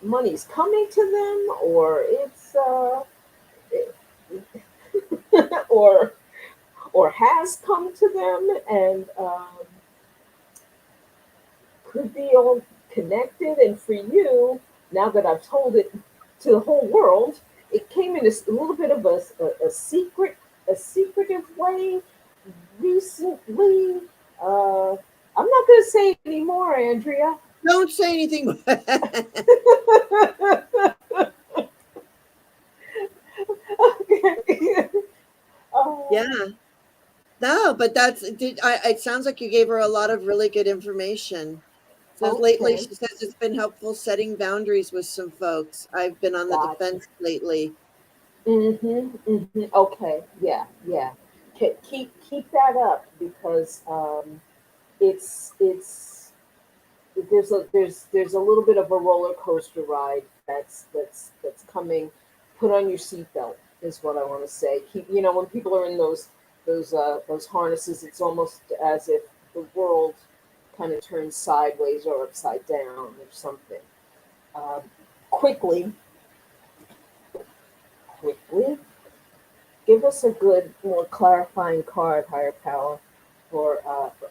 money's coming to them, or it's it, or has come to them, and could be all connected. And for you, now that I've told it to the whole world, it came in a little bit of a secretive way recently. I'm not going to say anymore, Andrea. Don't say anything. Okay. Yeah. No, but it sounds like you gave her a lot of really good information. Says lately, Okay. she says it's been helpful setting boundaries with some folks. I've been on the Gotcha. defense lately. Okay. Yeah. Yeah. Keep that up, because it's there's a little bit of a roller coaster ride that's coming. Put on your seatbelt is what I want to say. Keep, when people are in those harnesses, it's almost as if the world kind of turns sideways or upside down or something. Um, quickly, quickly, give us a good, more clarifying card, higher power, for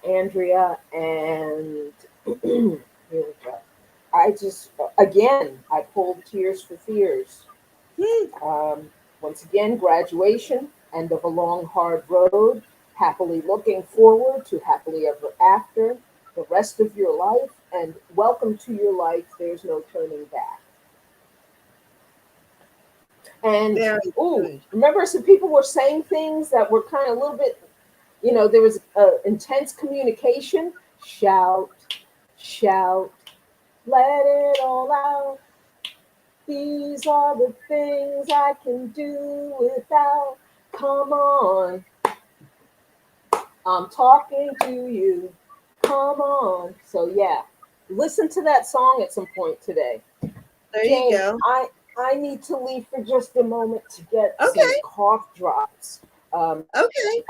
Andrea. And here we go. I just, again, I pulled Tears for Fears. Hmm. Um, Once again, graduation, end of a long, hard road, happily looking forward to happily ever after, the rest of your life, and welcome to your life. There's no turning back. And Very oh, good. remember some people were saying things that were kind of a little bit there was intense communication. Shout, shout, let it all out. These are the things I can do without. Come on, I'm talking to you. Come on. So yeah, listen to that song at some point today. There you Jane, go. I need to leave for just a moment to get some Okay. cough drops. Um, Okay.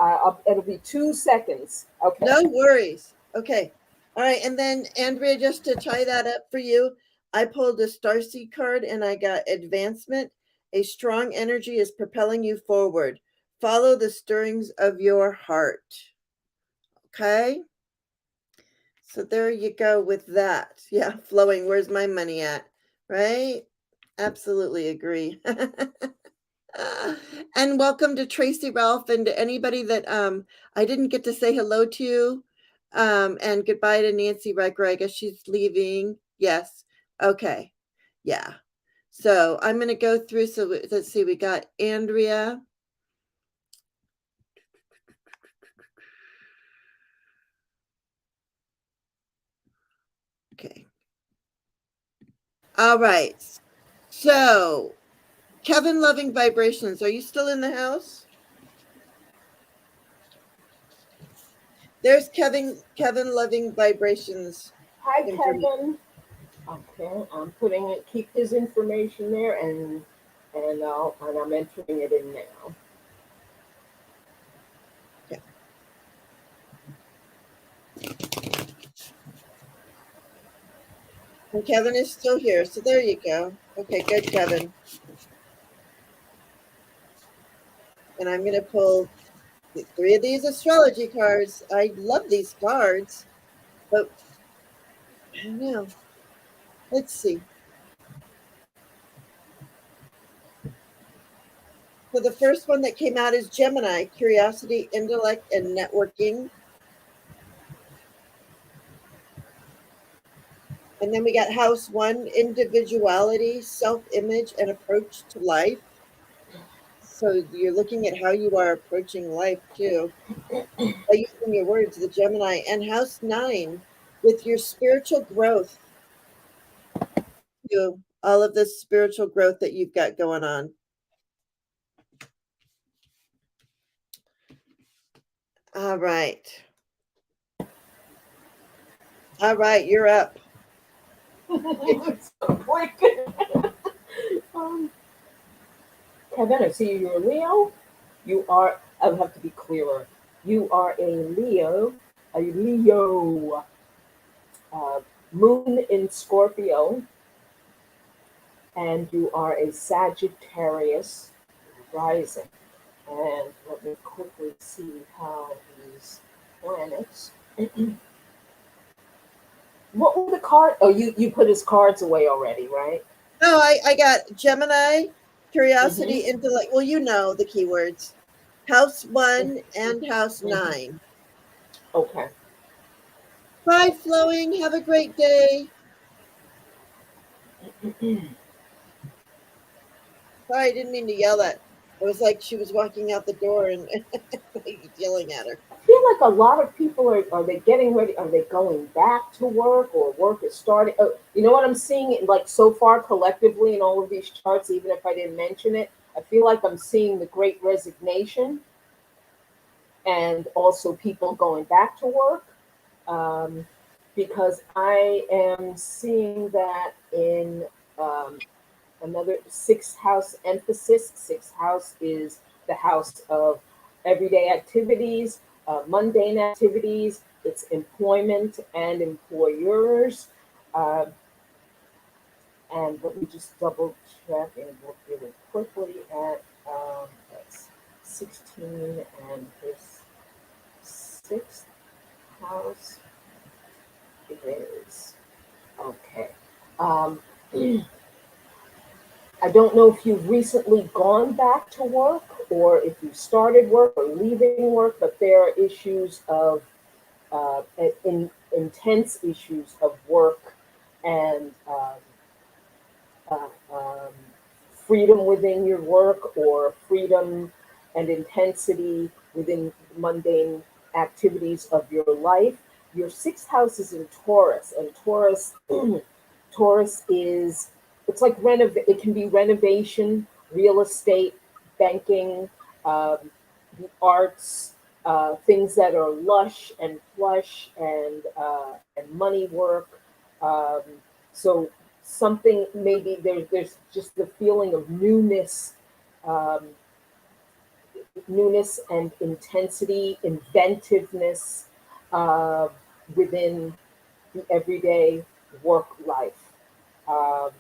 it'll be 2 seconds. Okay. No worries. Okay. All right. And then, Andrea, just to tie that up for you, I pulled a Starseed card and I got advancement. A strong energy is propelling you forward. Follow the stirrings of your heart. Okay. So there you go with that. Yeah. Flowing. Where's my money at? Right. Absolutely agree. And welcome to Tracy Ralph and to anybody that I didn't get to say hello to. And goodbye to Nancy Riker. I guess she's leaving. Yes. Okay. Yeah. So I'm going to go through. So let's see. We got Andrea. Okay. All right. So Kevin Loving Vibrations. Are you still in the house? There's Kevin Loving Vibrations. Hi, Information. Kevin. Okay, I'm putting it. Keep his information there, and I'm entering it in now. Yeah. And Kevin is still here. So there you go. Okay, good, Kevin. And I'm going to pull 3 of these astrology cards. I love these cards, but I don't know. Let's see. So the first one that came out is Gemini, curiosity, intellect, and networking. And then we got House 1, individuality, self-image, and approach to life. So you're looking at how you are approaching life too, by using your words, the Gemini. And House 9, with your spiritual growth, you all of this spiritual growth that you've got going on. All right. All right, you're up. It's so quick. um, Kevin, I see you're a Leo. You are. I have to be clearer. You are a Leo. A Leo. Uh, Moon in Scorpio, and you are a Sagittarius rising. And let me quickly see how these planets. What were the cards? Oh, you put his cards away already, right? No, I got Gemini, curiosity, Mm-hmm. intellect. Well, you know the keywords. House 1 and House Mm-hmm. 9. Okay. Bye, Flowing. Have a great day. Sorry, I didn't mean to yell at. It was like she was walking out the door and yelling at her. I feel like a lot of people are they getting ready? Are they going back to work, or work is starting? Oh, you know what I'm seeing? Like so far collectively in all of these charts, even if I didn't mention it, I feel like I'm seeing the Great Resignation, and also people going back to work. Um, because I am seeing that in another sixth house emphasis. Sixth house is the house of everyday activities, mundane activities, it's employment and employers. Uh, and let me just double check and look really quickly at that's 16 and his sixth house is okay. Um, I don't know if you've recently gone back to work or if you started work or leaving work, but there are issues of intense issues of work and uh, um, freedom within your work or freedom and intensity within mundane activities of your life. Your sixth house is in Taurus, and Taurus Taurus is, it's like it can be renovation, real estate, banking, um, the arts, things that are lush and flush, and money work. Um, so something, maybe there's just the feeling of um, newness and intensity, inventiveness, uh, within the everyday work life. Um,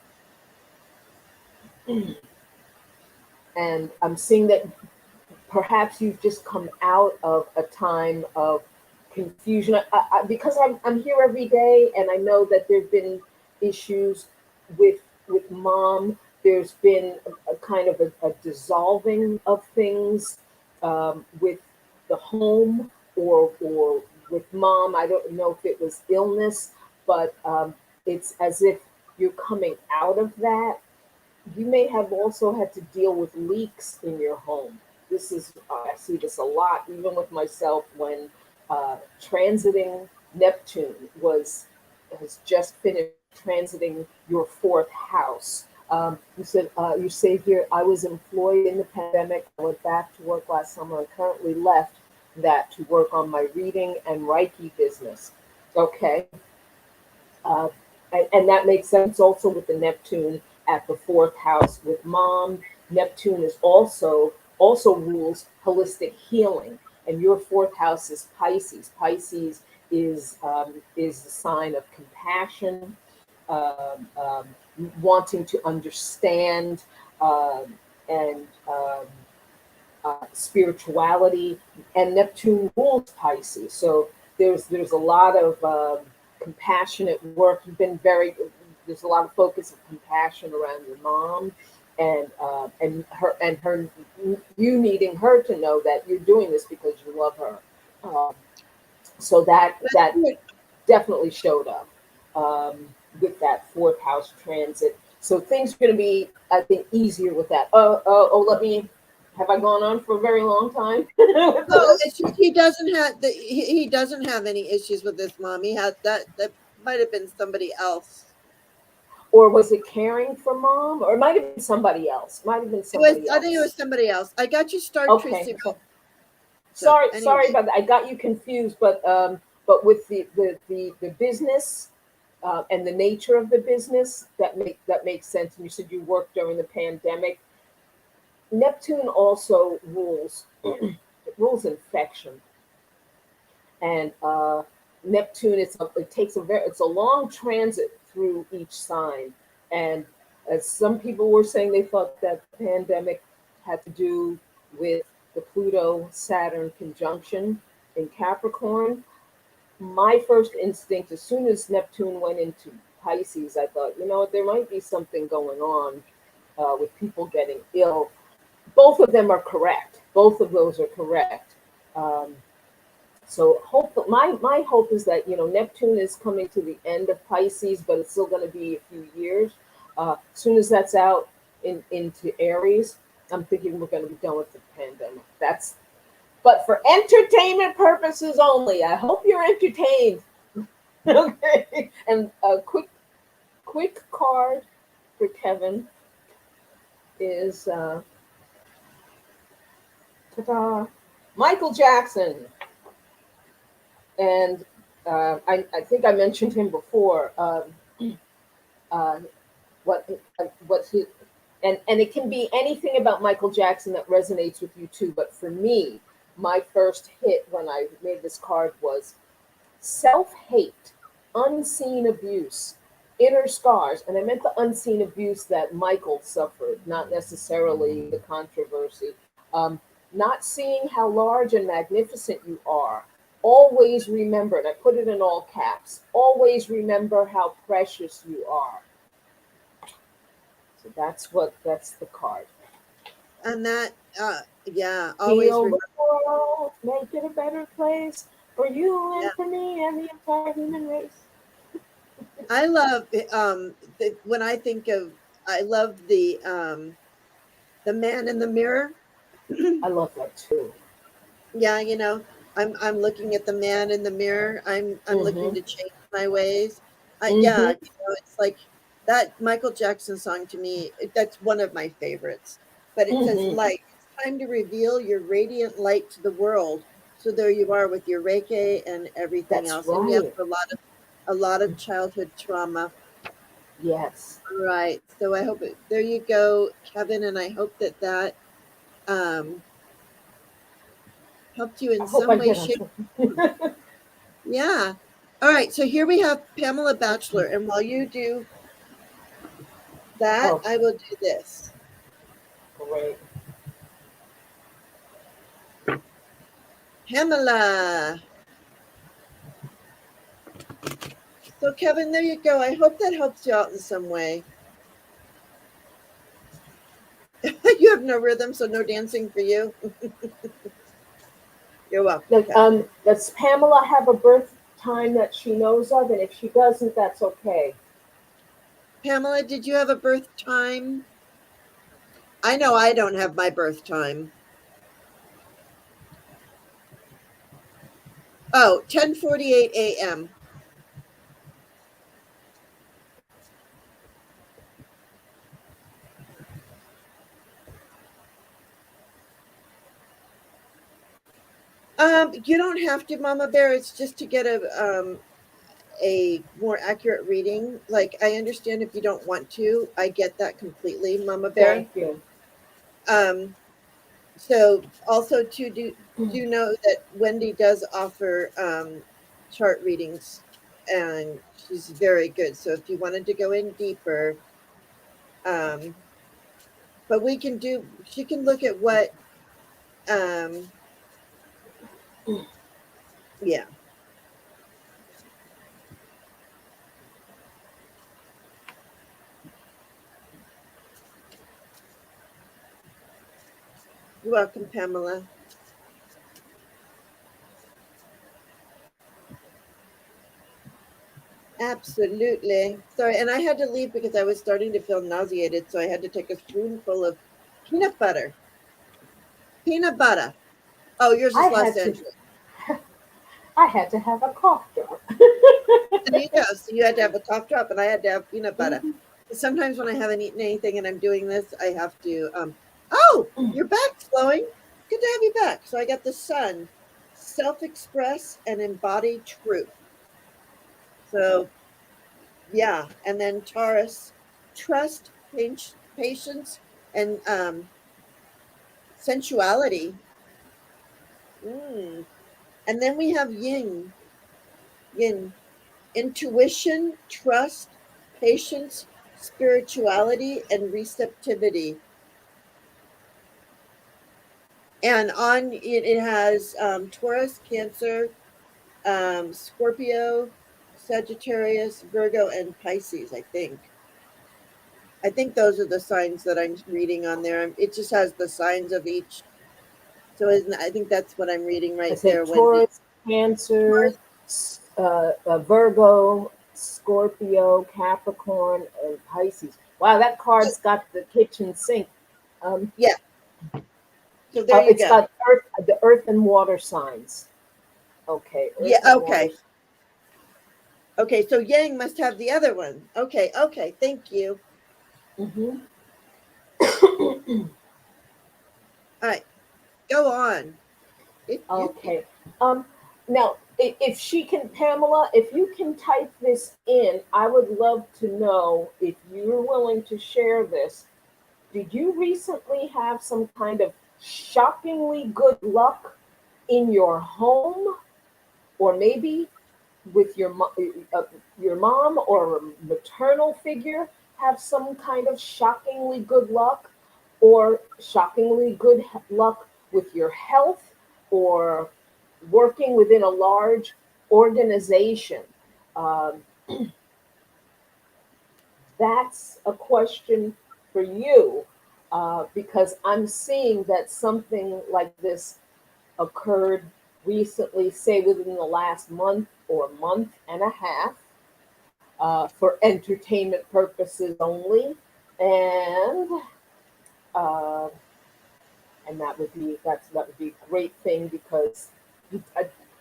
and I'm seeing that perhaps you've just come out of a time of confusion. Because I'm here every day, and I know that there have been issues with mom. There's been a kind of a dissolving of things, with the home, or with mom. I don't know if it was illness, but it's as if you're coming out of that. You may have also had to deal with leaks in your home. This is, I see this a lot, even with myself, when transiting Neptune has just finished transiting your fourth house. You say here, I was employed in the pandemic. I went back to work last summer and currently left that to work on my reading and Reiki business. Okay. Uh, and that makes sense also with the Neptune at the fourth house with mom. Neptune is also rules holistic healing, and your fourth house is Pisces. Pisces is the sign of compassion, um, um, wanting to understand, and spirituality, and Neptune rules Pisces. So there's a lot of compassionate work. You've been very There's a lot of focus of compassion around your mom, and her you needing her to know that you're doing this because you love her. Um, so that definitely showed up, with that fourth house transit. So things are going to be, I think, easier with that. Let me. Have I gone on for a very long time? No, it's just he doesn't have he doesn't have any issues with his mom. He had that might have been somebody else. Or was it caring for mom? Or it might have been somebody else. Might have been somebody I think it else. was somebody else. I got your star Okay. Tracy. So Sorry anyway, about that. I got you confused, but with the business, and the nature of the business, that makes sense. And you said you worked during the pandemic. Neptune also rules it rules infection, and Neptune, it's a long transit through each sign, and as some people were saying, they thought that the pandemic had to do with the Pluto Saturn conjunction in Capricorn. My first instinct, as soon as Neptune went into Pisces, I thought, there might be something going on, with people getting ill. Both of them are correct. Both of those are correct. Um, so my hope is that Neptune is coming to the end of Pisces, but it's still going to be a few years. As soon as that's out into Aries, I'm thinking we're going to be done with the pandemic. But for entertainment purposes only. I hope you're entertained. Okay. And a quick card for Kevin is ta-da, Michael Jackson. And I think I mentioned him before. Uh, what he and it can be anything about Michael Jackson that resonates with you too. But for me, my first hit when I made this card was self-hate, unseen abuse, inner scars. And I meant the unseen abuse that Michael suffered, not necessarily the controversy. Um, Not seeing how large and magnificent you are. Always remember, and I put it in all caps, always remember how precious you are. So that's the card. and that yeah, always Heal the remember. world, make it a better place for you Yeah, and for me and the entire human race. I love when I think of I love the man in the mirror. I love that too. Yeah, I'm looking at the man in the mirror. I'm looking Mm-hmm. to change my ways. Yeah, Mm-hmm. it's like that Michael Jackson song to me. That's one of my favorites. But it says Mm-hmm. light. It's time to reveal your radiant light to the world. So there you are with your Reiki and everything That's else. And yes, right. a lot of childhood trauma. Yes. All right. So I hope there you go, Kevin, and I hope that um, helped you in I hope some I way, get on shape. something. Yeah. All right. So here we have Pamela Batchelor. And while you do that, Oh, I will do this. great. Pamela. So, Kevin, there you go. I hope that helps you out in some way. You have no rhythm, so no dancing for you. You're welcome, Kevin. Does Pamela have a birth time that she knows of? And if she doesn't, that's okay. Pamela, did you have a birth time? I know I don't have my birth time. Oh, 10:48 a.m. You don't have to, Mama Bear. It's just to get a more accurate reading. Like, I understand if you don't want to. I get that completely, Mama Bear. Thank you. Um, so also to do know that Wendy does offer chart readings, and she's very good. So if you wanted to go in deeper, um, but we can do. She can look at what. Um, yeah, you're welcome, Pamela. Absolutely. Sorry, and I had to leave because I was starting to feel nauseated, so I had to take a spoonful of peanut butter. Peanut butter. Oh, yours I is Los had to. Angeles. I had to have a cough drop. There you go. So you had to have a cough drop, and I had to have peanut butter. Mhm. Sometimes when I haven't eaten anything and I'm doing this, I have to. Oh, your back's flowing. Good to have you back. So I got the sun, self-express and embody truth. So yeah, and then Taurus, trust, patience, and sensuality. Mm. And then we have yin, intuition, trust, patience, spirituality, and receptivity. And on it has Taurus, Cancer, Scorpio, Sagittarius, Virgo, and Pisces. I think those are the signs that I'm reading on there. It just has the signs of each. So I think that's what I'm reading I right said there, Wendy. Taurus, Cancer, Taurus, Virgo, Scorpio, Capricorn, and Pisces. Wow, that card's got the kitchen sink. Um, yeah. So there you it's go. got the earth and water signs. Okay, Yeah. earth and water. Okay. Okay. So Yang must have the other one. Okay. Okay. Thank you. Mm-hmm. All right. Go on. If you can. Okay. Um, Now, if she can, Pamela, if you can type this in, I would love to know if you're willing to share this. Did you recently have some kind of shockingly good luck in your home, or maybe with your mom or a maternal figure have some kind of shockingly good luck, or shockingly good luck with your health, or working within a large organization? Um, that's a question for you, because I'm seeing that something like this occurred recently, say within the last month or month and a half, for entertainment purposes only, and uh, that would be a great thing, because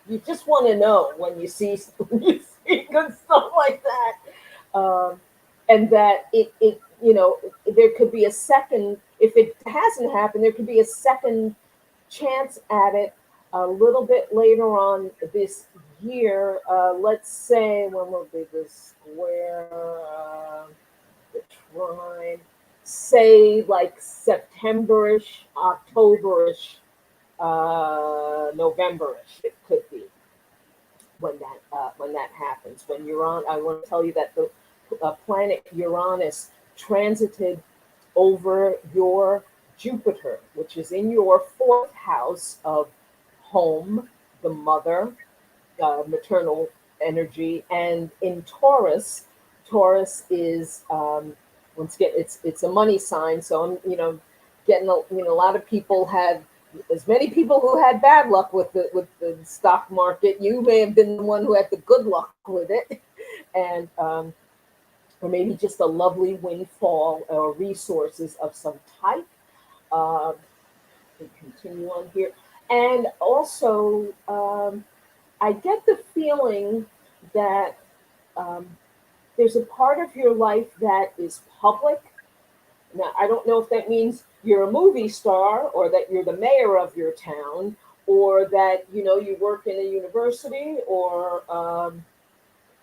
you just want to know when you see when you see good stuff like that, and that it there could be a second, if it hasn't happened, there could be a second chance at it a little bit later on this year. Let's say when will be the square, the trine, say like Septemberish, Octoberish, Novemberish. It could be when that happens. When Uranus, I want to tell you that the planet Uranus transited over your Jupiter, which is in your fourth house of home, the mother, maternal energy, and in Taurus. Taurus is once again, it's a money sign. So I'm getting a lot of people had, as many people who had bad luck with the stock market. You may have been the one who had the good luck with it, and or maybe just a lovely windfall or resources of some type. Uh, we continue on here, and also I get the feeling that um, there's a part of your life that is public. Now, I don't know if that means you're a movie star or that you're the mayor of your town or that you work in a university or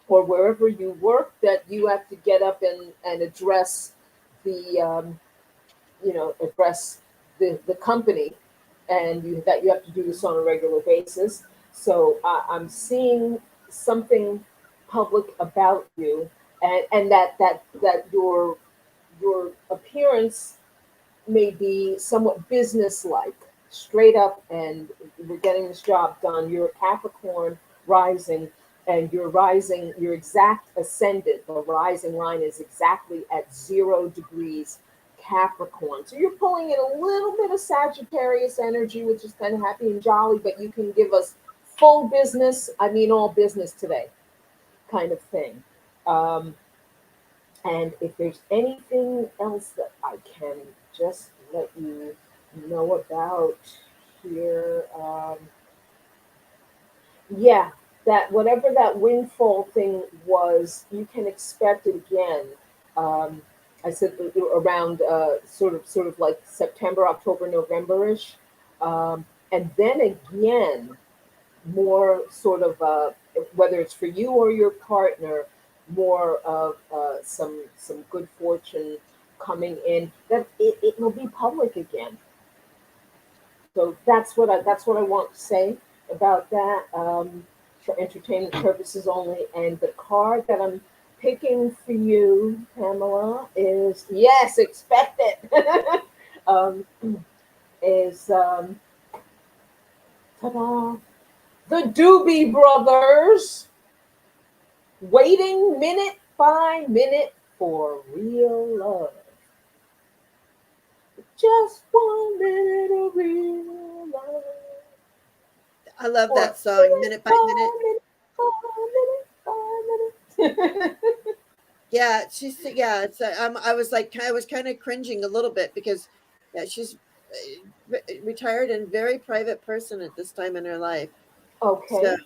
wherever you work, that you have to get up and address the address the company, and that you have to do this on a regular basis. So I'm seeing something public about you, and that your appearance may be somewhat business-like, straight up, and we're getting this job done. You're a Capricorn rising, and your exact ascendant, the rising line is exactly at 0 degrees Capricorn. So you're pulling in a little bit of Sagittarius energy, which is kind of happy and jolly, but you can give us full business, I mean all business today, kind of thing. Um, and if there's anything else that I can just let you know about here, yeah, that whatever that windfall thing was, you can expect it again. Um, I said around sort of like September, October, November-ish, and then again more sort of whether it's for you or your partner, more of some good fortune coming in, that it will be public again. So that's what I want to say about that, for entertainment purposes only. And the card that I'm picking for you, Pamela, is, yes, expect it. um, is ta-da, the Doobie Brothers, waiting minute by minute for real love. Just 1 minute of real love. I love Or that song, Minute by Minute. minute by minute by minute. Yeah, she's yeah. It's I was kind of cringing a little bit because yeah, she's retired and very private person at this time in her life. So Okay.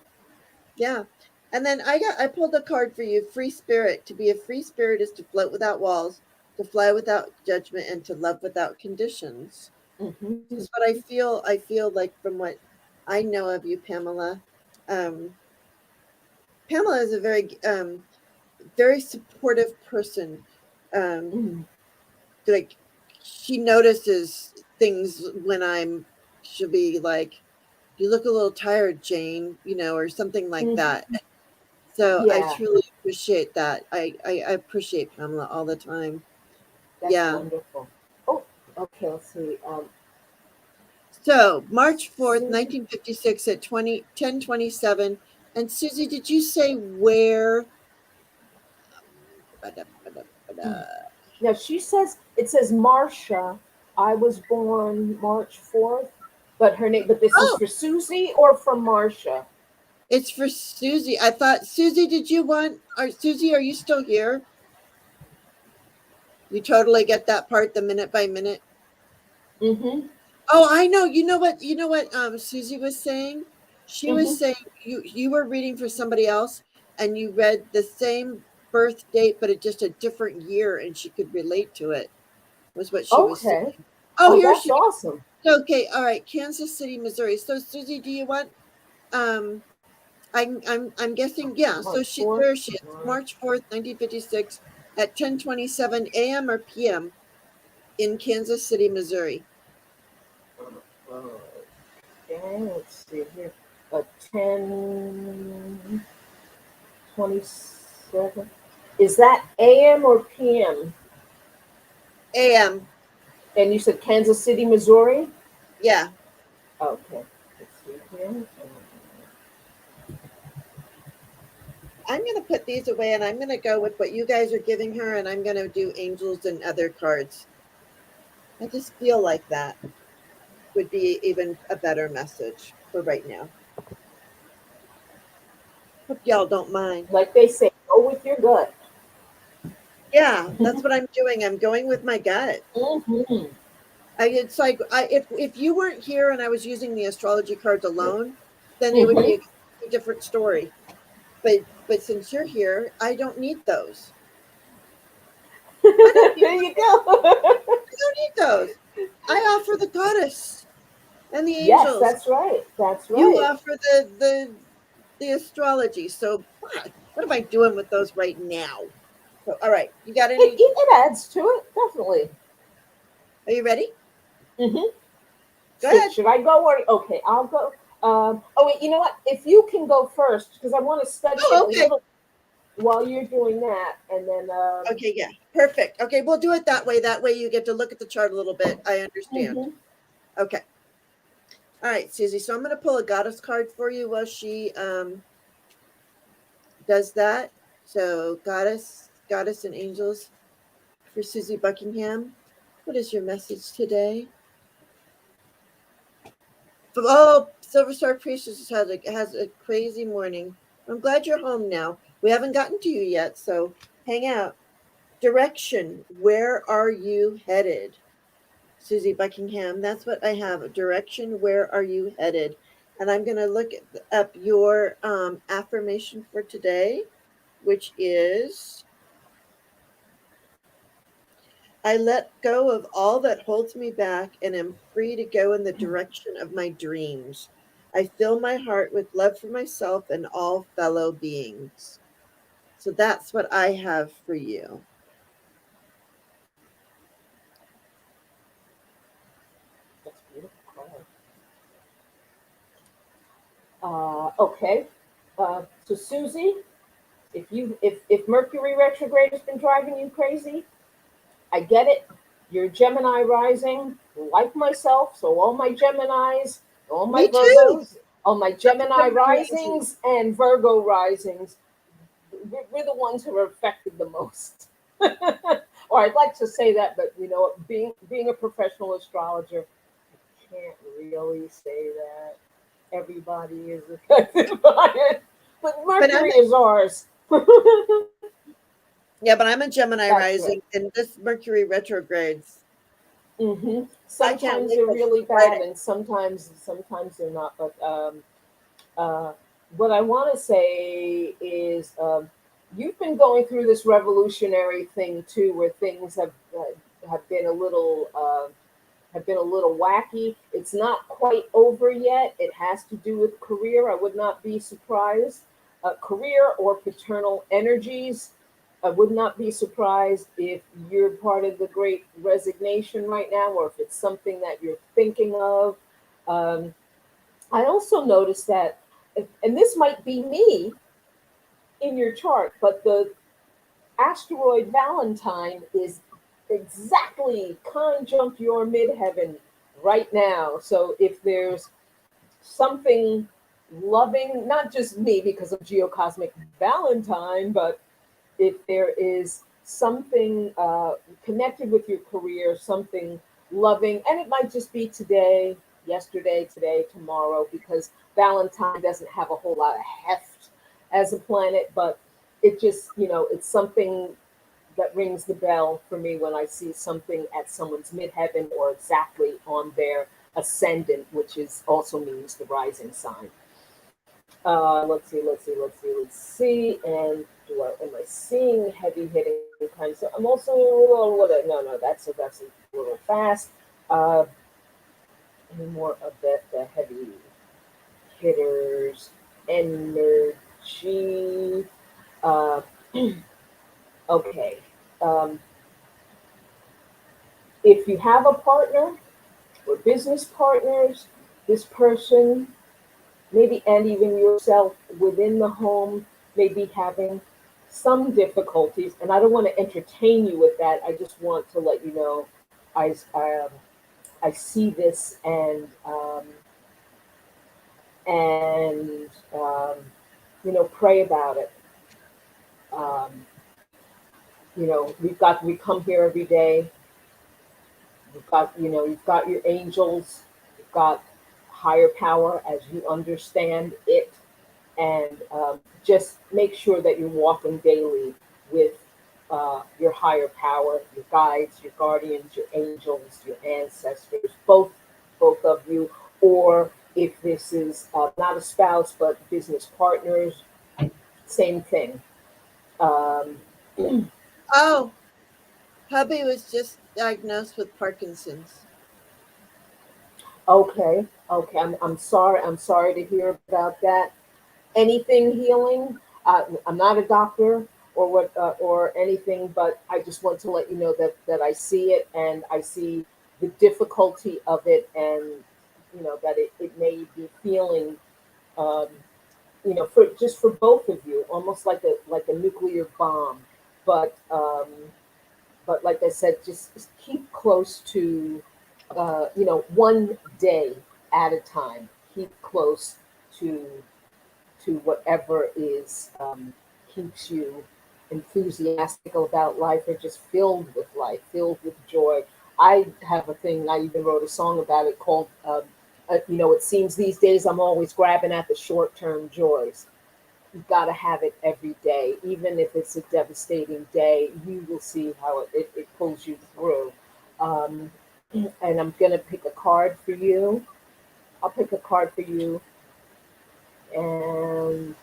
yeah, and then I pulled a card for you, free spirit. To be a free spirit is to float without walls, to fly without judgment, and to love without conditions. Mm-hmm. This is what I feel. I feel like from what I know of you, Pamela. Um, Pamela is a very supportive person. Um, Mm-hmm. like she notices things when she'll be like, you look a little tired, Jane, or something like that. Mm-hmm. So I Yeah, truly appreciate that. I appreciate Pamela all the time. that's Yeah. wonderful. Oh, okay. Let's see. So March 4th, Susie. 1956 at 10:27. And Susie, did you say where? Bada, bada, bada. Now it says Marcia. I was born March 4th, but her name. But this is Oh, for Susie or for Marcia. it's for Susie. I thought, Susie, Susie, are you still here? You totally get that part, the minute by minute. Mm-hmm. Oh, I know. You know what? Susie was saying. She Hmm. was saying you were reading for somebody else and you read the same birth date, but it just a different year, and she could relate to it, was what she was Okay. saying. Oh, Oh, here that's she awesome. okay, all right. Kansas City, Missouri. So Susie, do you want um I'm guessing, yeah. So March she 4th. there she is. March 4th, 1956 at 10:27 a.m. or p.m. in Kansas City, Missouri. Okay, let's see here. 10:27. Is that AM or PM? A.m. And you said Kansas City, Missouri? Yeah. Okay. Let's see here. I'm going to put these away and I'm going to go with what you guys are giving her, and I'm going to do angels and other cards. I just feel like that would be even a better message for right now. Hope y'all don't mind. Like they say, go with your gut. Yeah, that's what I'm doing. I'm going with my gut. Hmm. It's like if you weren't here and I was using the astrology cards alone, then it would be a Hmm. completely different story. But since you're here, I don't need those. I don't need There you go. I don't need those. I offer the goddess and the Yes, angels. that's right. That's You right. offer the astrology. So what am I doing with those right now? So all right, you got It, any? it, it adds to it, definitely. Are you ready? Hmm. Go ahead. Should I go or okay? I'll go. Oh wait, you know what? If you can go first, because I want to study it Oh, a okay. little while you're doing that, and then Okay, yeah. Perfect. Okay, we'll do it that way. That way you get to look at the chart a little bit. I understand. hmm. Okay. All right, Susie. So I'm going to pull a goddess card for you while she does that. So goddess and angels for Susie Buckingham. What is your message today? Oh, Silver Star Priestess has a crazy morning. I'm glad you're home now. We haven't gotten to you yet, so hang out. Direction. Where are you headed? Susie Buckingham. That's what I have. Direction. Where are you headed? And I'm going to look up your affirmation for today, which is I let go of all that holds me back and am free to go in the direction of my dreams. I fill my heart with love for myself and all fellow beings. So that's what I have for you. That's beautiful. Okay. So Susie, if Mercury retrograde has been driving you crazy, I get it. You're Gemini rising, like myself. So all my Geminis, all my Me too. Virgos, all my I'm a Gemini Gemini rising. risings and Virgo risings, we're the ones who are affected the most. Or I'd like to say that, but you know, being a professional astrologer, I can't really say that everybody is affected by it. But But I'm Mercury a, is ours. yeah, but I'm a Gemini That's right. rising, and this Mercury retrogrades. Hmm. I can't Sometimes wait they're till really bad, Friday. and sometimes they're not. But uh, what I want to say is, you've been going through this revolutionary thing too, where things have been a little have been a little wacky. It's not quite over yet. It has to do with career. I would not be surprised. Career or paternal energies. I would not be surprised if you're part of the great resignation right now, or if it's something that you're thinking of. Um, I also noticed that, and this might be me in your chart, but the asteroid Valentine is exactly conjunct your midheaven right now. So if there's something loving, not just me because of Geocosmic Valentine, but if there is something connected with your career, something loving, and it might just be today, yesterday, today, tomorrow, because Valentine doesn't have a whole lot of heft as a planet, but it just, it's something that rings the bell for me when I see something at someone's midheaven or exactly on their ascendant, which is also means the rising sign. Let's see. And am I seeing heavy hitting kind? So I'm also a little, no, that's a little fast. Uh, any more of the heavy hitters energy? Uh, okay. Um, if you have a partner or business partners, this person maybe, and even yourself within the home, may be having some difficulties. And I don't want to entertain you with that. I just want to let you know I see this, and pray about it. Um, we come here every day. You've got your angels, you've got higher power as you understand it, and just make sure that you're walking daily with your higher power, your guides, your guardians, your angels, your ancestors, both of you, or if this is not a spouse but business partners, same thing. Um, Oh, hubby was just diagnosed with Parkinson's. okay, okay. I'm sorry to hear about that. Anything healing. I'm not a doctor or anything, but I just want to let you know that I see it, and I see the difficulty of it, and that it may be feeling, um, for both of you, almost like a nuclear bomb. But like I said, just keep close to, one day at a time. Keep close to whatever is, keeps you enthusiastic about life, or just filled with life, filled with joy. I have a thing. I even wrote a song about it called, "It seems these days I'm always grabbing at the short-term joys." You got to have it every day, even if it's a devastating day. You will see how it pulls you through. Um, and I'm gonna pick a card for you. I'll pick a card for you, and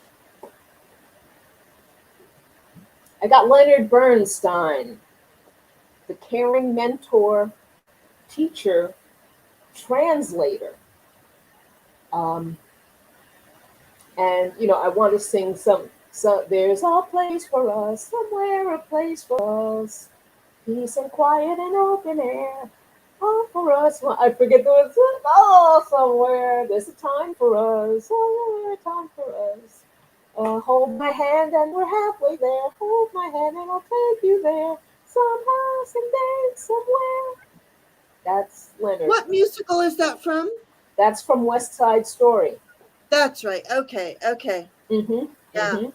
I got Leonard Bernstein, the caring mentor, teacher, translator. Um, and I want to sing some. So there's a place for us, somewhere a place for us, peace and quiet and open air. All for us. Well, I forget the words. Oh, somewhere there's a time for us. Somewhere a time for us. Hold my hand and we're halfway there. Hold my hand and I'll take you there. Somehow, someday, somewhere. That's Leonard. What musical is that from? That's from West Side Story. That's right. Okay. Okay. Mm-hmm. Yeah. Mm-hmm.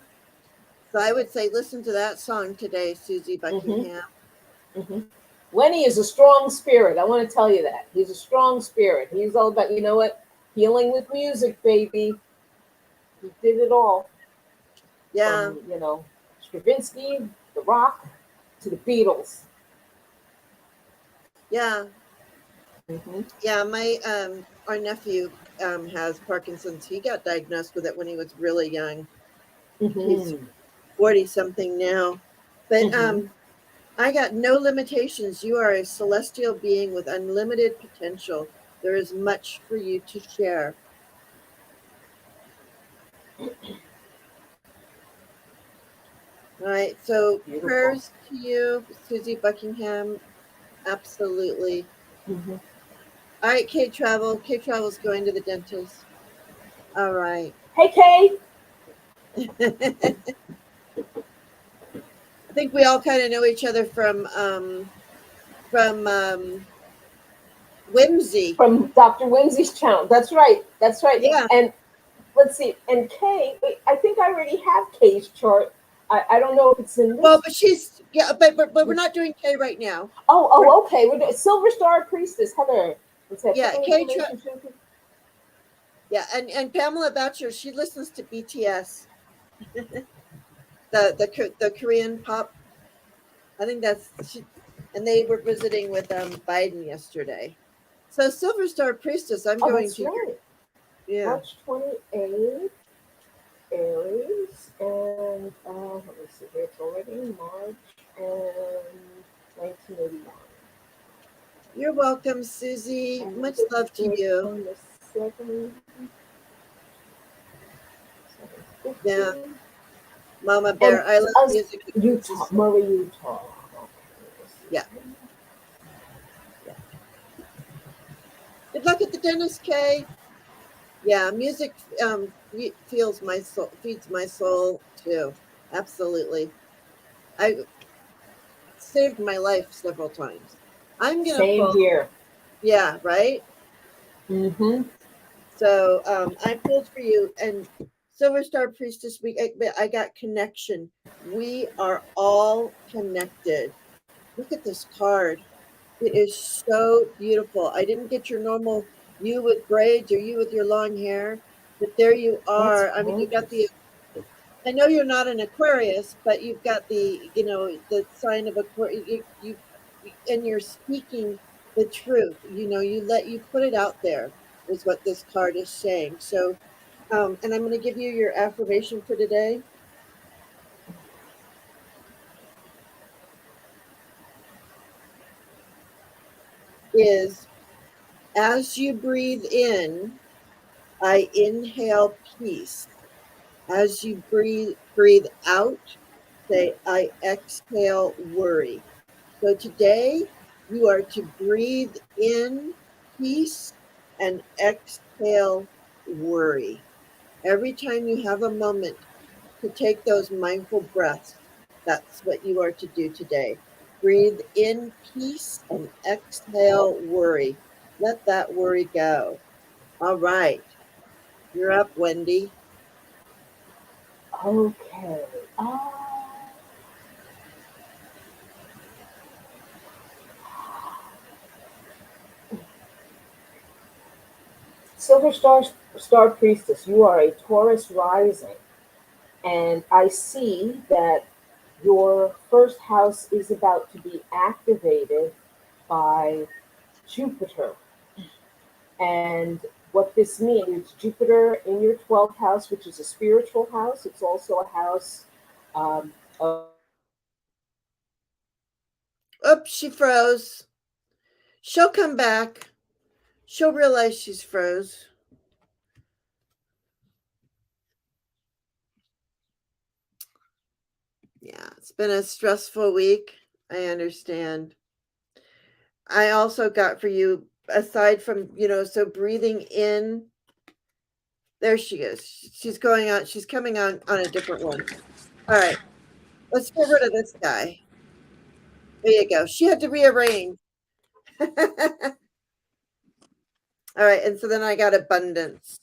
So I would say listen to that song today, Susie Mm-hmm. Buckingham. Mm-hmm. Lenny is a strong spirit. I want to tell you that. He's a strong spirit. He's all about, what? Healing with music, baby. He did it all. Yeah. From, Stravinsky, the rock, to the Beatles. Yeah. Mm-hmm. Yeah. My our nephew has Parkinson's. He got diagnosed with it when he was really young. He's Mm-hmm. 40 something now. But Mm-hmm. I got no limitations. You are a celestial being with unlimited potential. There is much for you to share. All right. So Beautiful. prayers to you, Susie Buckingham. Absolutely. Mm-hmm. All right, Kate Travel. Kate Travel's going to the dentist. All right. Hey, Kay. I think we all kind of know each other from Whimsy. From Dr. Whimsy's channel. That's right. That's right. Yeah. And let's see. And Kay, wait, I think I already have Kay's chart. I don't know if it's in Well, this. but she's yeah, but we're not doing Kay right now. We're, Okay. We're doing Silver Star Priestess, Heather. Let's say put yeah, my Kay. information. Yeah, and Pamela Boucher. She listens to BTS, the Korean pop. I think that's she, and they were visiting with Biden yesterday. So Silver Star Priestess. I'm Oh, going that's to your right. yeah. March 28th. Aries, and let me see here, it's already in March, and 1981. You're welcome, Susie. And Much it love to was you. on the 7, Yeah, 7:50. Mama And Bear. I love us, music that makes you Utah, smile. Murray, Utah. Okay, let's see Yeah, here. yeah. Good luck at the dentist, Kay. Yeah, music feels my soul, feeds my soul too. Absolutely. I saved my life several times. I'm gonna Same pull. here. Yeah, right. Mm-hmm. So I pulled for you, and Silver Star Priestess. I got connection. We are all connected. Look at this card. It is so beautiful. I didn't get your normal you with braids or you with your long hair, but there you That's are. I mean, you got the. gorgeous. I know you're not an Aquarius, but you've got the sign of Aquarius. And you're speaking the truth. You put it out there is what this card is saying. So, and I'm going to give you your affirmation for today is as you breathe in, I inhale peace. As you breathe out, say I exhale worry. So today you are to breathe in peace and exhale worry. Every time you have a moment to take those mindful breaths, that's what you are to do today. Breathe in peace and exhale worry. Let that worry go. All right. You're up, Wendy. Okay. Silver Star Priestess, you are a Taurus rising, and I see that your first house is about to be activated by Jupiter. And what this means, Jupiter in your 12th house, which is a spiritual house, it's also a house of Oops, she froze. She'll come back. She'll realize she's froze. Yeah, it's been a stressful week. I understand. I also got for you, aside from, so breathing in, there she is. She's going on, she's coming on a different one. All right, let's get rid of this guy. There you go. She had to rearrange. All right, and so then I got abundance.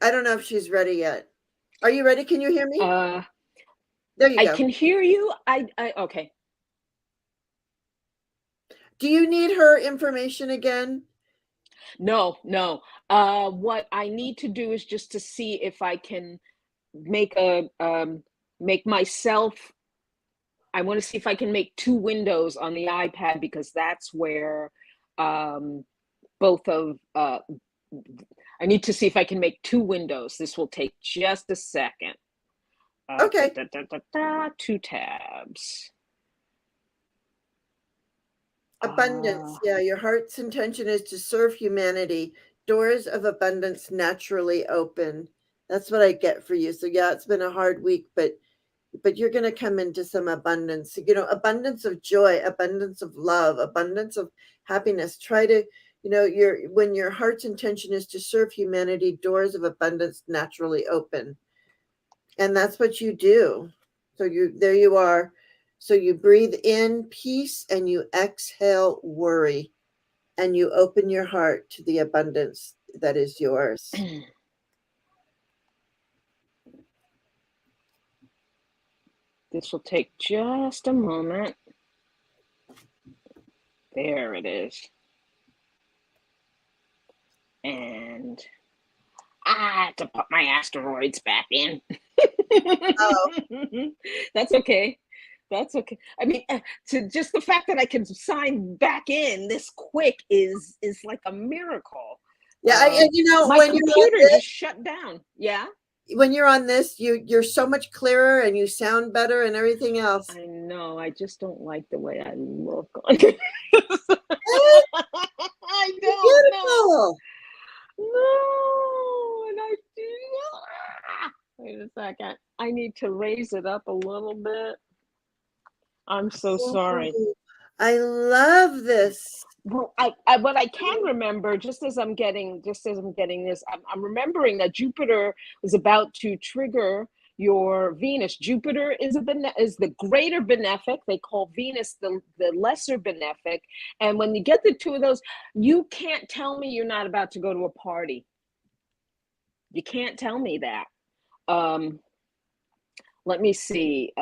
I don't know if she's ready yet. Are you ready? Can you hear me? There you I go. can hear you. I okay. Do you need her information again? No, no. What I need to do is just to see if I can make a make myself. I want to see if I can make two windows on the iPad because that's where both of I need to see if I can make two windows. This will take just a second. Okay. Two tabs. Abundance. Yeah, your heart's intention is to serve humanity. Doors of abundance naturally open. That's what I get for you. So yeah, it's been a hard week, but you're going to come into some abundance. Abundance of joy, abundance of love, abundance of happiness. Try to, when your heart's intention is to serve humanity, doors of abundance naturally open. And that's what you do. So there you are. So you breathe in peace and you exhale worry and you open your heart to the abundance that is yours. This will take just a moment. There it is. And I have to put my asteroids back in. Oh, That's okay. That's okay. I mean, to just the fact that I can sign back in this quick is like a miracle. Yeah, and you know, My computer just shut down. Yeah. when you're on this, you're so much clearer and you sound better and everything else. I know. I just don't like the way I look on this. I don't know. Beautiful. No, and I do. Wait a second. I need to raise it up a little bit. I'm so sorry. Ooh, I love this. Well, what I can remember, just as I'm getting this, I'm remembering that Jupiter was about to trigger your Venus. Jupiter is is the greater benefic. They call Venus the lesser benefic. And when you get the two of those, you can't tell me you're not about to go to a party. You can't tell me that. Let me see.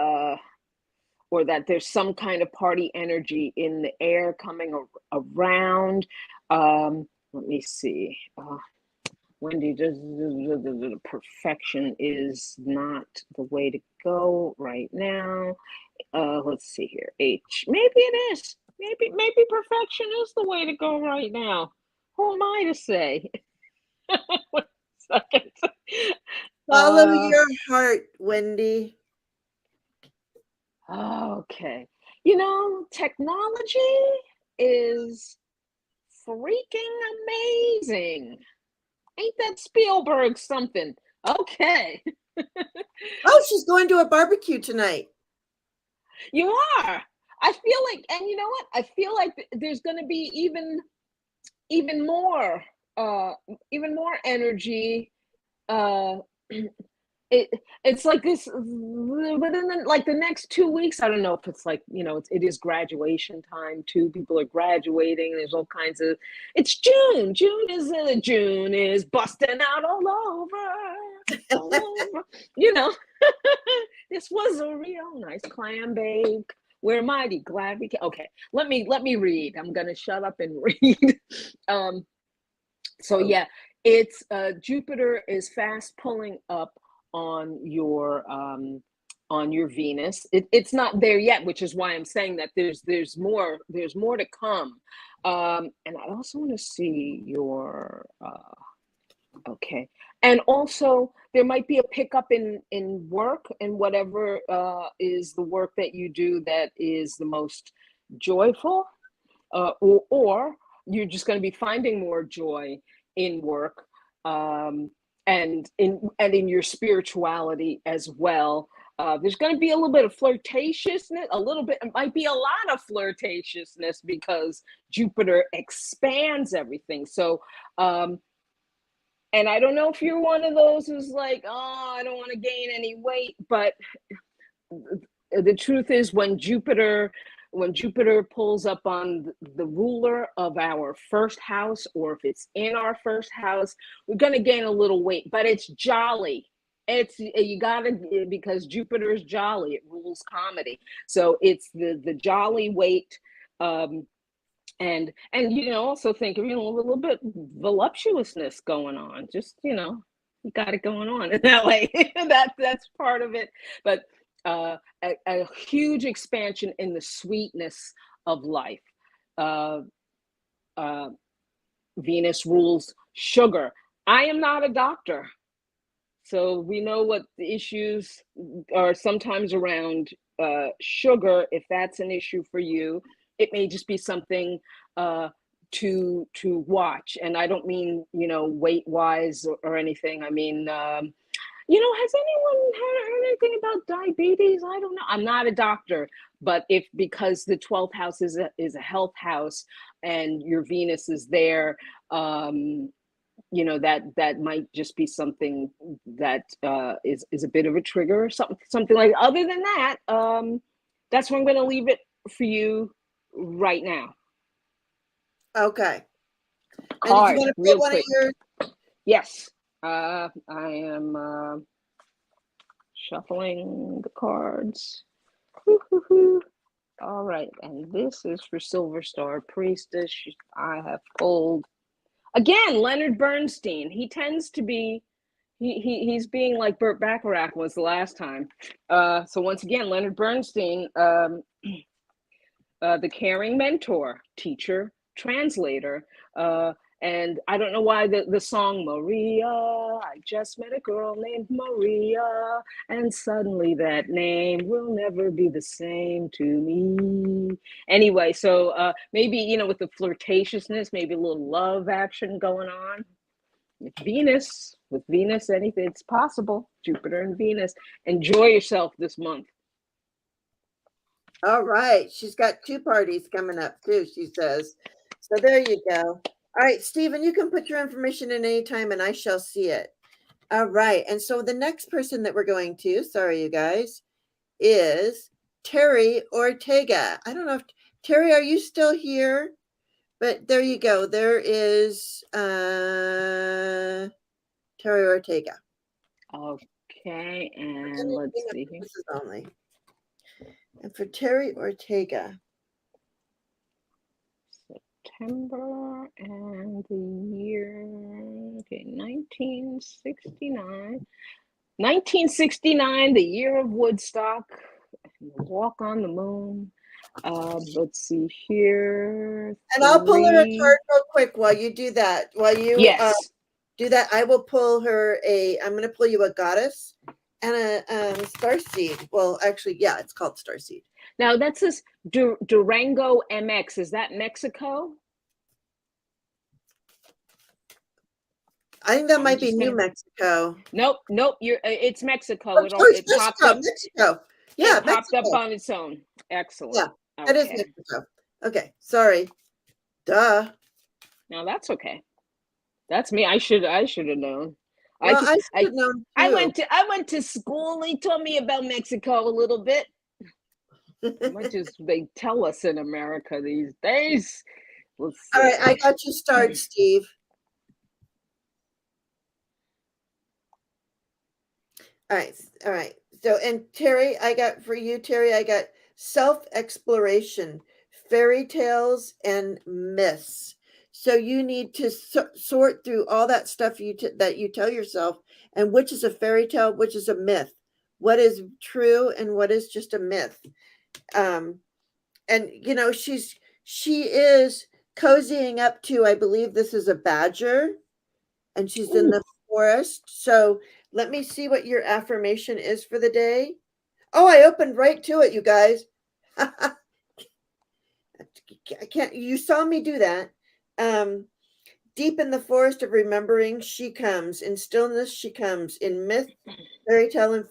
Or that there's some kind of party energy in the air coming around. Let me see. Wendy, perfection is not the way to go right now. Let's see here. H. Maybe it is. Maybe perfection is the way to go right now. Who am I to say? 1 second. Follow your heart, Wendy. Okay. You know, technology is freaking amazing. Ain't that Spielberg something? Okay. Oh, she's going to a barbecue tonight. You are. I feel like, and you know what? I feel like there's going to be even more energy. It's like this, within the next 2 weeks. I don't know if it's like, it is graduation time too. People are graduating. There's all kinds of. It's June. June is busting out all over. This was a real nice clam bake. We're mighty glad we can. Okay, let me read. I'm gonna shut up and read. So yeah, it's Jupiter is fast pulling up on your Venus. It's not there yet, which is why I'm saying that there's more to come. And I also want to see your okay. And also there might be a pickup in work, and whatever is the work that you do that is the most joyful, or you're just going to be finding more joy in work, and in your spirituality as well. There's going to be a little bit of flirtatiousness, it might be a lot of flirtatiousness, because Jupiter expands everything. So, and I don't know if you're one of those who's like, oh, I don't want to gain any weight, but the truth is, when Jupiter pulls up on the ruler of our first house, or if it's in our first house, we're going to gain a little weight, but it's jolly. Because Jupiter is jolly. It rules comedy. So it's the jolly weight. And also think of, a little bit voluptuousness going on. Just, you got it going on in that way. That's part of it. But a huge expansion in the sweetness of life. Venus rules sugar. I am not a doctor, so we know what the issues are sometimes around sugar. If that's an issue for you, it may just be something to watch. And I don't mean, weight wise or anything. I mean, has anyone heard anything about diabetes? I don't know. I'm not a doctor, but because the 12th house is a health house, and your Venus is there, that might just be something that is a bit of a trigger, or something like. Other than that, that's where I'm going to leave it for you right now. Okay. Card, and real one quick. Of yours? Yes, I am shuffling the cards. All right, and this is for Silver Star Priestess. I have pulled again Leonard Bernstein. He tends to be he's being like Burt Bacharach was the last time. So once again, Leonard Bernstein, the caring mentor, teacher, translator, And I don't know why the song Maria, I just met a girl named Maria, and suddenly that name will never be the same to me. Anyway, so maybe, you know, with the flirtatiousness, maybe a little love action going on. With Venus, anything, it's possible. Jupiter and Venus. Enjoy yourself this month. All right. She's got 2 parties coming up too, she says. So there you go. All right, Stephen, you can put your information in anytime and I shall see it. All right. And so the next person that we're going to, sorry, you guys, is Terry Ortega. I don't know if Terry, are you still here? But there you go. There is Terry Ortega. Okay, and let's see here. This is only. And for Terry Ortega, September and the year, okay, 1969. 1969, the year of Woodstock, Walk on the Moon. Let's see here. And I'll pull her a card real quick while you do that. While you do that, I will pull her I'm going to pull you a goddess and a star seed. Well, actually, yeah, it's called star seed. Now that's this Durango MX. Is that Mexico? I think that might be New Mexico. Nope. It's Mexico. Oh, It popped up. Mexico. Yeah, it popped up on its own. Excellent. Yeah, that is Mexico. Okay, sorry. Duh. No, that's okay. That's me. I should have known. Well, I should have known too. I went to school. They taught me about Mexico a little bit. Much as they tell us in America these days. All right, I got you started, Steve. All right. So, and Terry, I got self-exploration, fairy tales, and myths. So you need to sort through all that stuff that you tell yourself, and which is a fairy tale, which is a myth, what is true, and what is just a myth. And you know, she is cozying up to, I believe this is a badger, and she's in the forest. So let me see what your affirmation is for the day. Oh, I opened right to it, you guys. I can't, you saw me do that. Deep in the forest of remembering, she comes. In stillness, she comes. In myth, fairy tale, and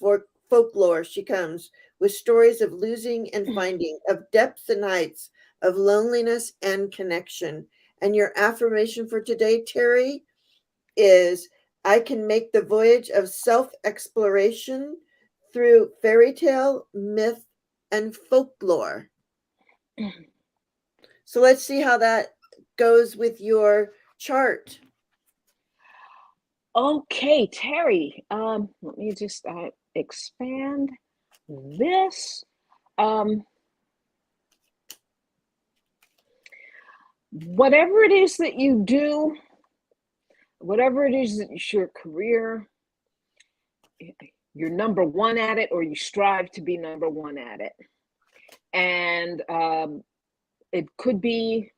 folklore, she comes. With stories of losing and finding, of depths and heights, of loneliness and connection. And your affirmation for today, Terry, is I can make the voyage of self-exploration through fairy tale, myth, and folklore. So let's see how that goes with your chart. Okay, Terry, let me just expand this. Whatever it is that you do, whatever it is that is your career, you're number one at it, or you strive to be number one at it. And it could be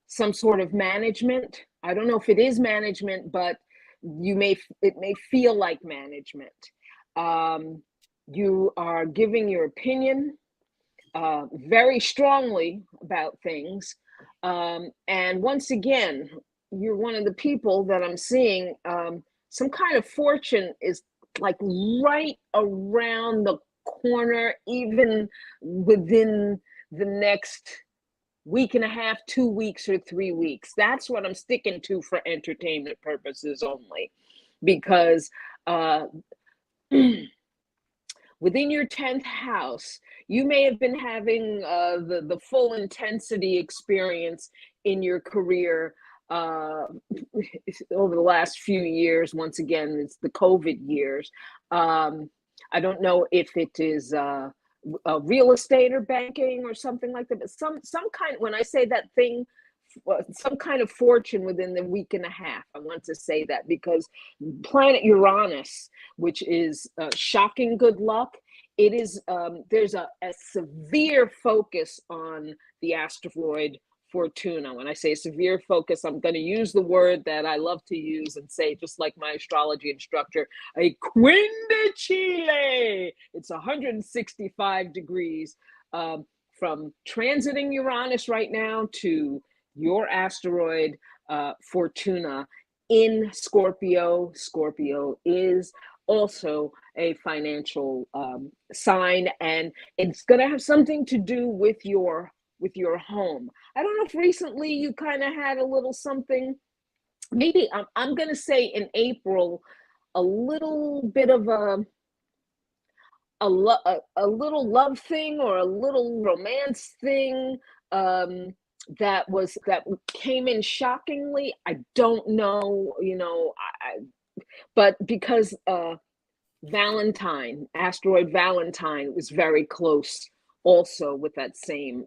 some sort of management. I don't know if it is management, but it may feel like management. You are giving your opinion very strongly about things. And once again, you're one of the people that I'm seeing, some kind of fortune is like right around the corner, even within the next week and a half, 2 weeks, or 3 weeks. That's what I'm sticking to for entertainment purposes only, because within your 10th house, you may have been having the full intensity experience in your career over the last few years. Once again, it's the COVID years. I don't know if it is real estate or banking or something like that, but some kind, when I say that thing, some kind of fortune within the week and a half. I want to say that because planet Uranus, which is shocking good luck, it is there's a severe focus on the asteroid Fortuna. When I say severe focus, I'm going to use the word that I love to use and say, just like my astrology instructor, a quin de Chile. It's 165 degrees from transiting Uranus right now to your asteroid Fortuna in Scorpio. Scorpio is also a financial sign, and it's going to have something to do with your home. I don't know if recently you kind of had a little something. Maybe I'm going to say in April, a little bit of a little love thing or a little romance thing that came in shockingly. I don't know, but because Valentine, asteroid Valentine, was very close also with that same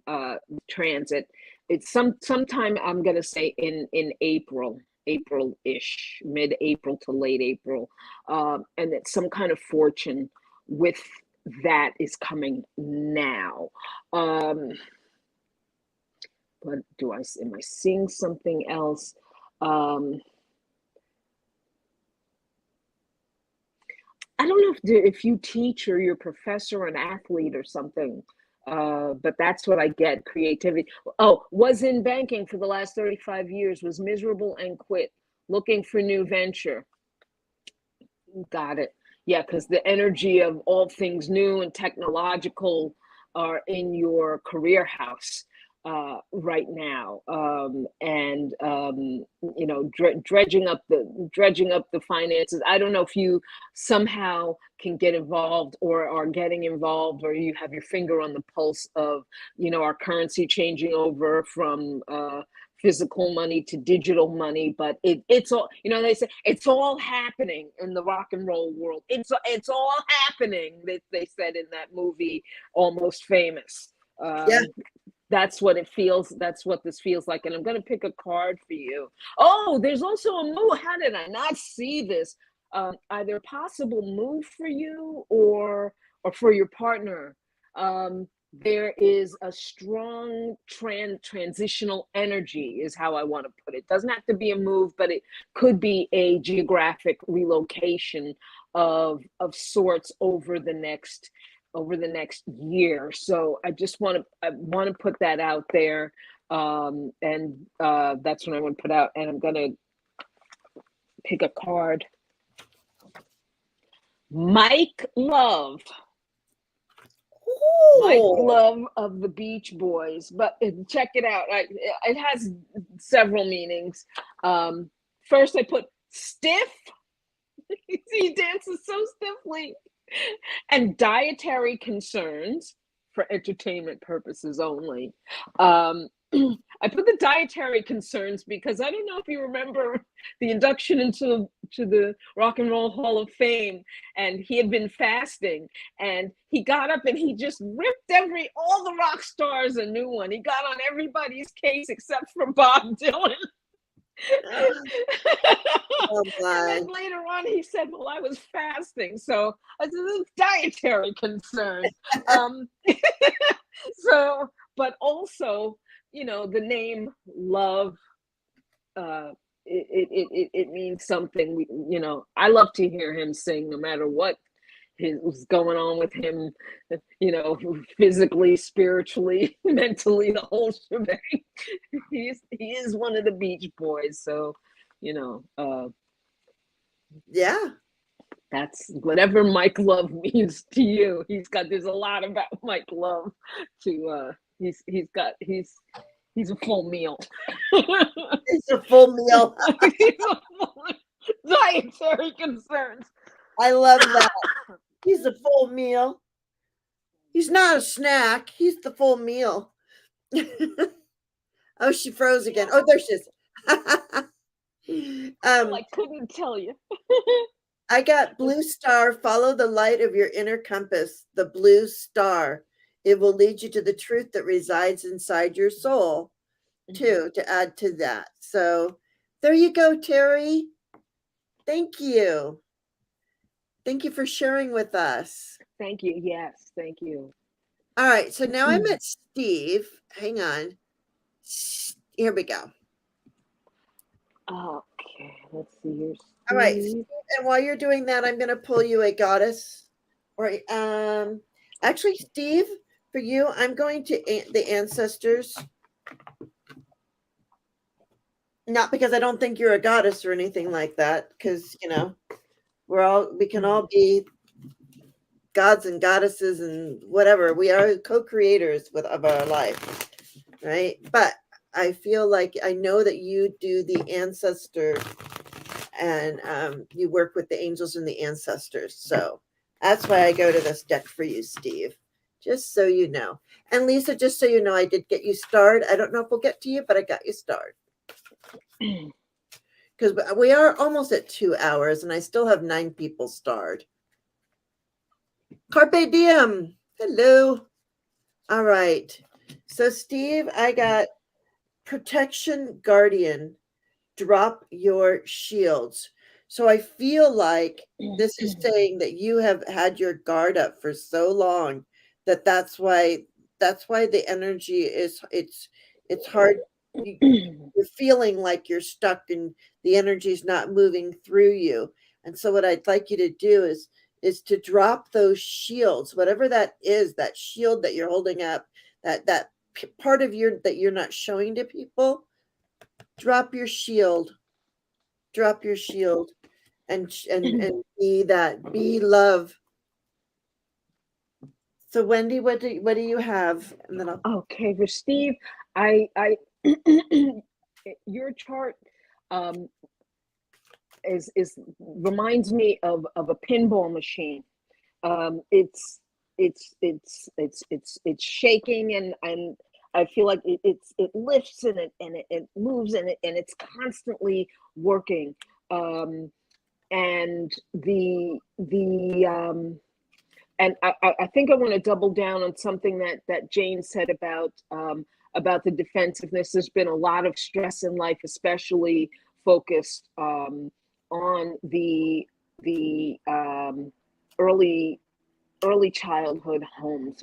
transit. It's sometime, I'm going to say in April-ish, mid-April to late April, and it's some kind of fortune with that is coming now. But am I seeing something else? I don't know if you teach or you're a professor or an athlete or something, but that's what I get, creativity. Oh, was in banking for the last 35 years, was miserable and quit, looking for new venture. Got it. Yeah, because the energy of all things new and technological are in your career house right now, and dredging up the finances. I don't know if you somehow can get involved or are getting involved, or you have your finger on the pulse of our currency changing over from physical money to digital money, but it's all, they say it's all happening in the rock and roll world. It's all happening. They said in that movie, Almost Famous. Yeah. That's what it feels. That's what this feels like. And I'm going to pick a card for you. Oh, there's also a move. How did I not see this? Either possible move for you or for your partner. There is a strong transitional energy, is how I want to put it. Doesn't have to be a move, but it could be a geographic relocation of sorts over the next year. So I want to put that out there, and that's what I want to put out. And I'm gonna pick a card. Mike Love. Mike Love of the Beach Boys, but check it out. It has several meanings. First, I put stiff. He dances so stiffly. And dietary concerns for entertainment purposes only. I put the dietary concerns because I don't know if you remember the induction into the Rock and Roll Hall of Fame, and he had been fasting, and he got up and he just ripped all the rock stars a new one. He got on everybody's case except for Bob Dylan. Oh, and then later on he said, well, I was fasting, so I said, it's dietary concerns. So, but also, the name Love, it means something. I love to hear him sing, no matter what was going on with him, physically, spiritually, mentally, the whole shebang. He is one of the Beach Boys, so yeah, that's whatever Mike Love means to you. There's a lot about Mike Love to he's a full meal. It's a full meal. Dietary concerns. I love that. He's a full meal. He's not a snack. He's the full meal. Oh, she froze again. Oh, there she is. I couldn't tell you. I got blue star. Follow the light of your inner compass, the blue star. It will lead you to the truth that resides inside your soul, too, to add to that. So there you go, Terry. Thank you. Thank you for sharing with us. Thank you. Yes, thank you. All right. So now I met Steve. Hang on. Here we go. Okay, let's see here. All right. Steve. And while you're doing that, I'm going to pull you a goddess. Or actually, Steve, for you, I'm going to the ancestors. Not because I don't think you're a goddess or anything like that, because we can all be gods and goddesses and whatever. We are co-creators of our life, right? But I feel like I know that you do the ancestor, and you work with the angels and the ancestors. So that's why I go to this deck for you, Steve. Just so you know. And Lisa, just so you know, I did get you starred. I don't know if we'll get to you, but I got you starred. Because we are almost at 2 hours, and I still have 9 people starred. Carpe diem. Hello. All right. So, Steve, I got protection guardian. Drop your shields. So I feel like this is saying that you have had your guard up for so long that's why the energy is it's hard. You're feeling like you're stuck and the energy's not moving through you. And so what I'd like you to do is to drop those shields, whatever that is, that shield that you're holding up, that part of that you're not showing to people. Drop your shield, and be love. So Wendy, what do you have? And then Okay, for Steve, I your chart is reminds me of a pinball machine. It's shaking, and I feel like it lifts and it moves, and it's constantly working. And and I think I want to double down on something that Jane said about the defensiveness. There's been a lot of stress in life, especially focused on the early childhood homes,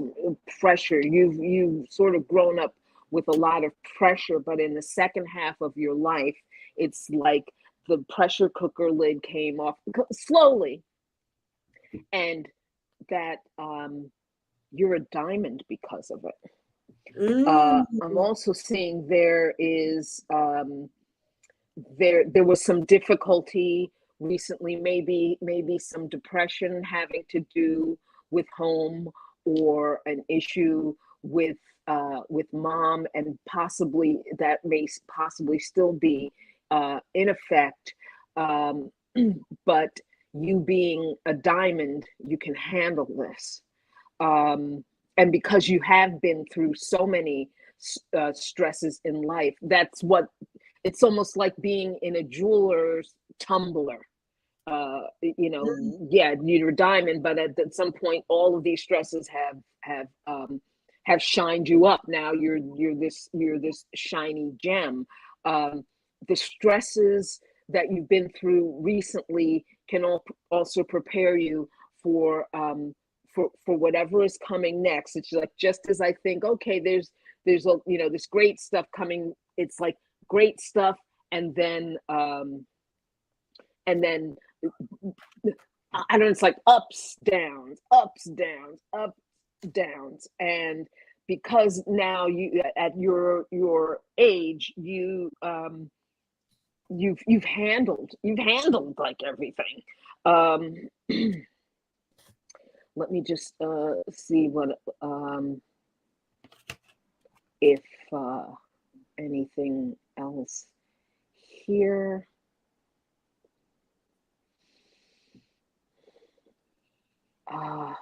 pressure. You've sort of grown up with a lot of pressure, but in the second half of your life, it's like the pressure cooker lid came off slowly, and that you're a diamond because of it. I'm also seeing there was some difficulty recently, maybe some depression having to do with home, or an issue with mom, and possibly that may possibly still be in effect. But you being a diamond, you can handle this. And because you have been through so many stresses in life, that's what it's almost like being in a jeweler's tumbler. Yeah, you're a diamond, but at some point, all of these stresses have shined you up. Now you're this shiny gem. The stresses that you've been through recently can also prepare you for whatever is coming next. It's like, just as I think, okay, there's this great stuff coming. It's like great stuff, and then I don't know, it's like ups, downs, and because now you at your age, you've handled like everything. Let me just see what if anything else here. I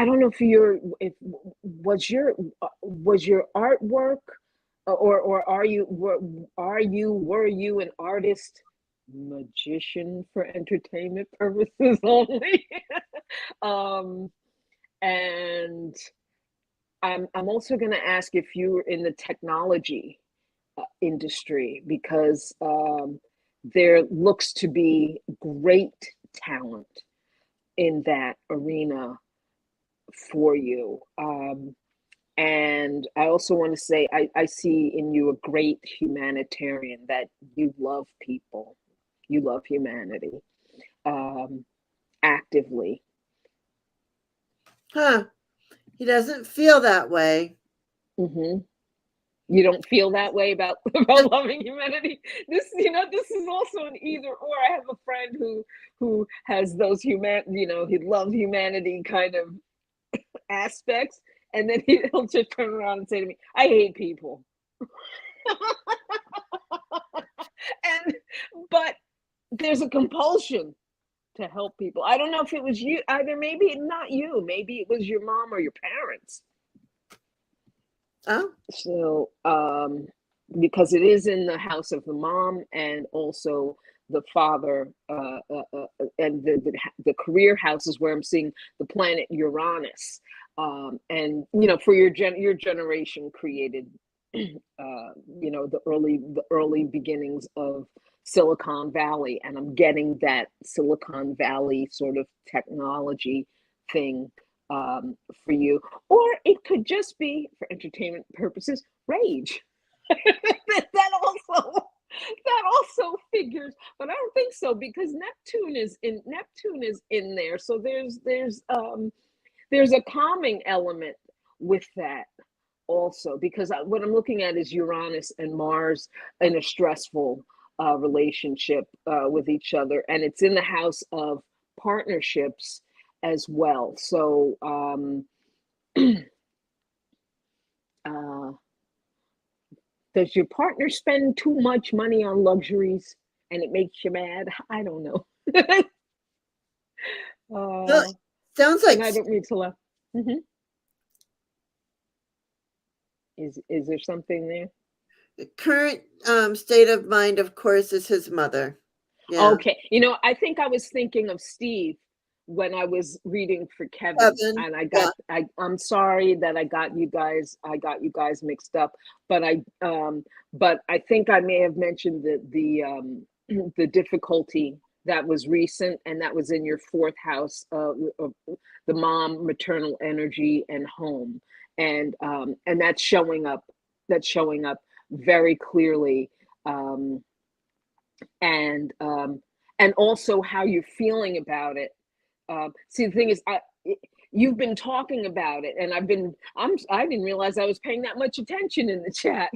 don't know if was your artwork, or were you an artist, magician for entertainment purposes only? And I'm also going to ask if you were in the technology industry, because there looks to be great talent in that arena for you. And I also want to say, I see in you a great humanitarian, that you love people, you love humanity, actively. Huh. He doesn't feel that way. Mm-hmm. You don't feel that way about about loving humanity. This, this is also an either or. I have a friend who has those he loves humanity kind of aspects, and then he'll just turn around and say to me, "I hate people." And but there's a compulsion to help people. I don't know if it was you either. Maybe not you. Maybe it was your mom or your parents. Oh, So, because it is in the house of the mom and also the father, and the career house is where I'm seeing the planet Uranus, and for your generation created, the early beginnings of Silicon Valley, and I'm getting that Silicon Valley sort of technology thing, for you, or it could just be for entertainment purposes, rage. that also figures, but I don't think so, because Neptune is in there, so there's a calming element with that also, because what I'm looking at is Uranus and Mars in a stressful relationship with each other, and it's in the house of partnerships as well. So uh, does your partner spend too much money on luxuries and it makes you mad? I don't know. well, uh, sounds and like I don't mean to laugh. Hmm. Is there something there? the current state of mind, of course, is his mother. Yeah. Okay, I think I was thinking of Steve when I was reading for Kevin, Kevin. and Yeah. I'm sorry that I got you guys mixed up, but I think I may have mentioned the difficulty that was recent, and that was in your fourth house of the mom, maternal energy, and home, and that's showing up very clearly. Um, and also how you're feeling about it. See, the thing is, you've been talking about it, and I didn't realize I was paying that much attention in the chat,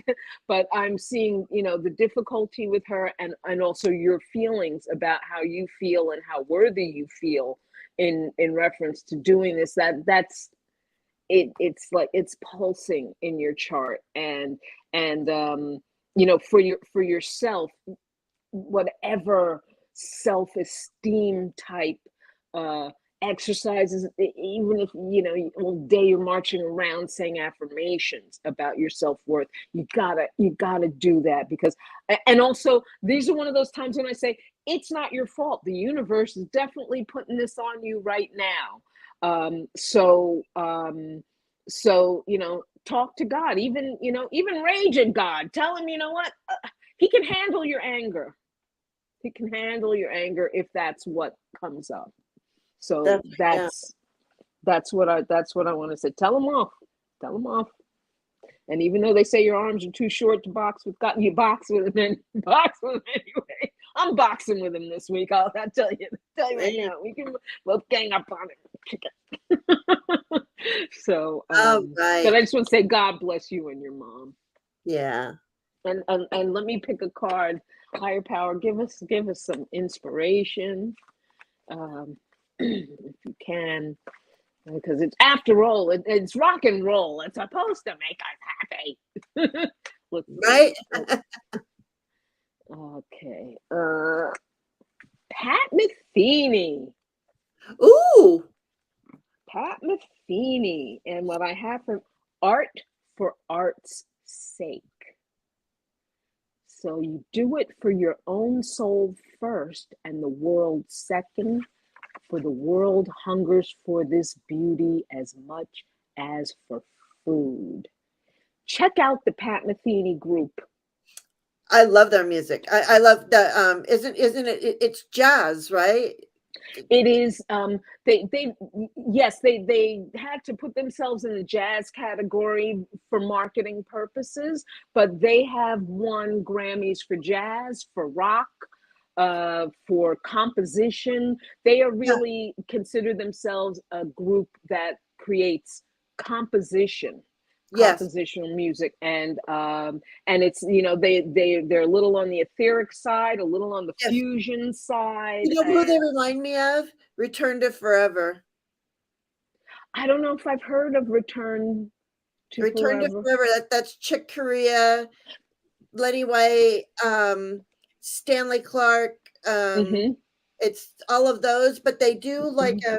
but I'm seeing, the difficulty with her, and also your feelings about how you feel and how worthy you feel in reference to doing this. That's it. It's like it's pulsing in your chart, and for yourself, whatever self-esteem type uh exercises, even if all day you're marching around saying affirmations about your self-worth, you gotta do that, because and also these are one of those times when I say it's not your fault. The universe is definitely putting this on you right now. So talk to God, even rage at God. Tell him, what, he can handle your anger. He can handle your anger if that's what comes up. So Definitely. Yeah. that's what I want to say. Tell them off. Tell them off. And even though they say your arms are too short to box with, God, you box with him and box with him anyway. I'm boxing with him this week. I'll tell you right now. We can both gang up on him. So, All but right. I just want to say, God bless you and your mom. Yeah. And let me pick a card. Higher power, give us some inspiration, if you can, because it's, after all, it's rock and roll. It's supposed to make us happy. Let's Right. see. Okay. Pat Metheny. Ooh. Pat Metheny, and what I have from art for art's sake. So you do it for your own soul first and the world second, for the world hungers for this beauty as much as for food. Check out the Pat Metheny group. I love their music. I love that. Isn't it? It's jazz, right? It is they yes, they had to put themselves in the jazz category for marketing purposes, but they have won Grammys for jazz, for rock, for composition. They are Yeah. really consider themselves a group that creates composition, Yes. compositional music, and it's, you know, they're a little on the etheric side, a little on the Yes. fusion side. You know who And they remind me of? Return to Forever. I don't know if I've heard of Return to Return to Forever. Forever. That's Chick Corea, Lenny White, Stanley Clark. Mm-hmm. It's all of those, but they do like Mm-hmm. a.